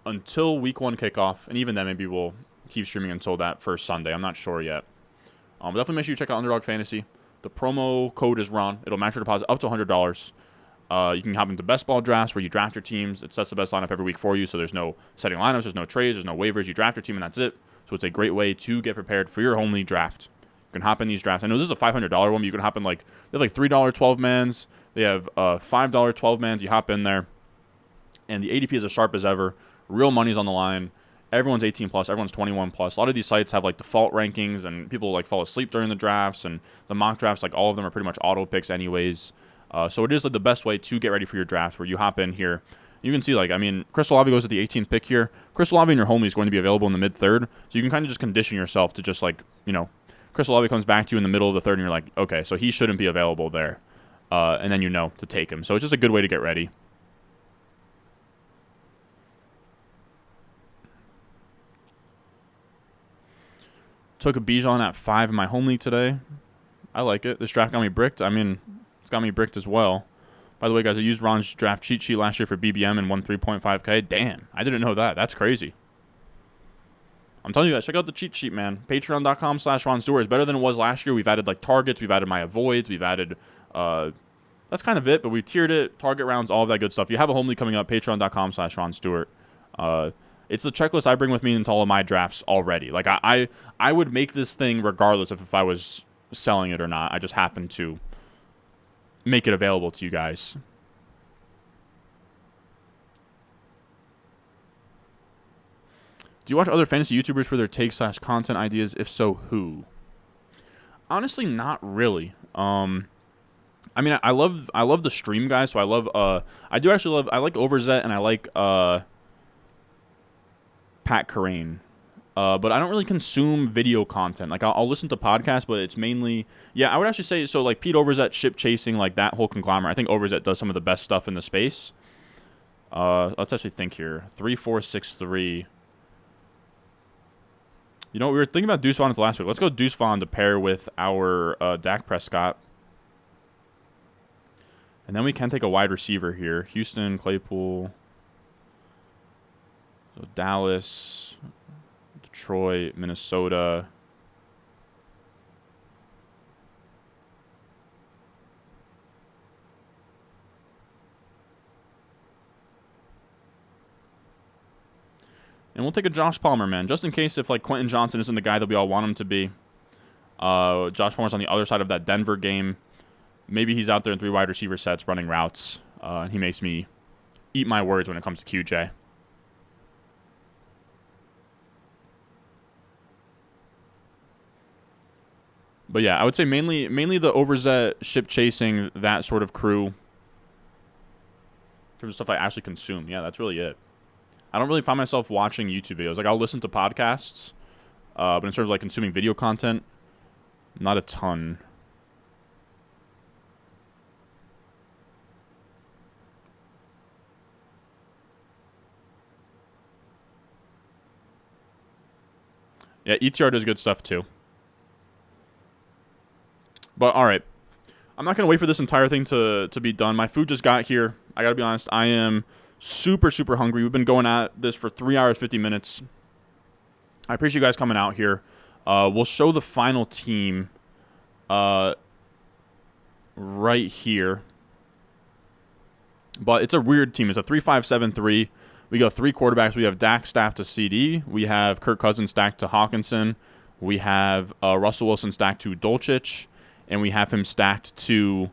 until week 1 kickoff. And even then, maybe we'll keep streaming until that first Sunday. I'm not sure yet. But definitely make sure you check out Underdog Fantasy. The promo code is RON. It'll match your deposit up to $100. You can hop into best ball drafts where you draft your teams. It sets the best lineup every week for you, so there's no setting lineups, there's no trades, there's no waivers. You draft your team, and that's it. So it's a great way to get prepared for your home league draft. You can hop in these drafts. I know this is a $500 one, but you can hop in, like, they have like $3 12-mans. They have $5 12-mans. You hop in there, and the ADP is as sharp as ever. Real money's on the line. Everyone's 18 plus, everyone's 21 plus. A lot of these sites have like default rankings, and people like fall asleep during the drafts, and the mock drafts, like all of them are pretty much auto picks anyways. So it is like the best way to get ready for your draft, where you hop in here. You can see, like, I mean, Chris Olave goes at the 18th pick here. Chris Olave in your home league is going to be available in the mid-third, so you can kind of just condition yourself to just, like, you know, Chris Olave comes back to you in the middle of the third, and you're like, okay, so he shouldn't be available there. And then you know to take him. So it's just a good way to get ready. Took a Bijan at 5 in my home league today. I like it. This draft got me bricked. I mean, it's got me bricked as well. By the way, guys, I used Ron's draft cheat sheet last year for BBM and won 3.5K. Damn, I didn't know that. That's crazy. I'm telling you guys, check out the cheat sheet, man. Patreon.com/Ron Stewart is better than it was last year. We've added, like, targets. We've added my avoids. We've added, that's kind of it, but we've tiered it, target rounds, all of that good stuff. If you have a home league coming up, Patreon.com/Ron Stewart. It's the checklist I bring with me into all of my drafts already. Like, I would make this thing regardless of if I was selling it or not. I just happen to make it available to you guys. Do you watch other fantasy YouTubers for their take/content ideas? If so, who? Honestly, not really. I mean, I love the stream guys, so I love I like Overzet, and I like Pat Carane. But I don't really consume video content. Like, I'll listen to podcasts, but it's mainly, yeah, I would actually say, so, like, Pete Overzet, Ship Chasing, like, that whole conglomerate. I think Overzet does some of the best stuff in the space. Let's actually think here. 3, 4, 6, 3. You know, we were thinking about Deuce Vaughn last week. Let's go Deuce Vaughn to pair with our Dak Prescott. And then we can take a wide receiver here. Houston, Claypool. So Dallas, Detroit, Minnesota. And we'll take a Josh Palmer, man, just in case if, like, Quentin Johnson isn't the guy that we all want him to be. Josh Palmer's on the other side of that Denver game. Maybe he's out there in 3 wide receiver sets running routes. And he makes me eat my words when it comes to QJ. But yeah, I would say mainly the Overzet, Ship Chasing, that sort of crew. In terms of stuff I actually consume. Yeah, that's really it. I don't really find myself watching YouTube videos. Like, I'll listen to podcasts, but in terms of, like, consuming video content, not a ton. Yeah, ETR does good stuff too. But, all right. I'm not going to wait for this entire thing to be done. My food just got here. I got to be honest. I am super, super hungry. We've been going at this for 3 hours, 50 minutes. I appreciate you guys coming out here. We'll show the final team right here. But it's a weird team. It's a 3-5-7-3. We go 3 quarterbacks. We have Dak stacked to CD. We have Kirk Cousins stacked to Hawkinson. We have Russell Wilson stacked to Dolchich. And we have him stacked to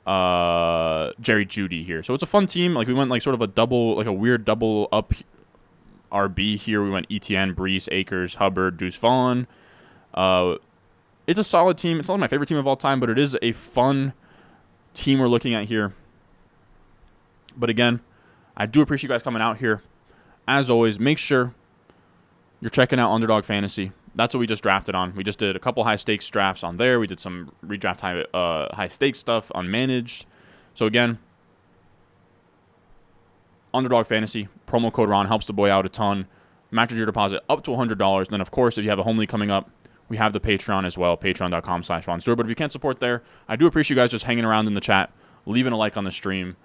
Jerry Jeudy here. So it's a fun team. Like, we went like sort of a double, like a weird double up RB here. We went ETN, Brees, Akers, Hubbard, Deuce Vaughn. It's a solid team. It's not my favorite team of all time, but it is a fun team we're looking at here. But again, I do appreciate you guys coming out here. As always, make sure you're checking out Underdog Fantasy. That's what we just drafted on. We just did a couple high-stakes drafts on there. We did some redraft high-stakes stuff, unmanaged. So again, Underdog Fantasy, promo code Ron helps the boy out a ton. Matches your deposit up to $100. And then, of course, if you have a home league coming up, we have the Patreon as well, patreon.com/Ron Stewart. But if you can't support there, I do appreciate you guys just hanging around in the chat, leaving a like on the stream,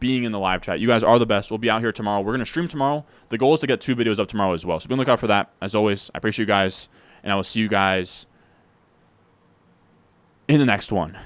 being in the live chat. You guys are the best. We'll be out here tomorrow. We're going to stream tomorrow. The goal is to get 2 videos up tomorrow as well. So be on the lookout for that. As always, I appreciate you guys, and I will see you guys in the next one.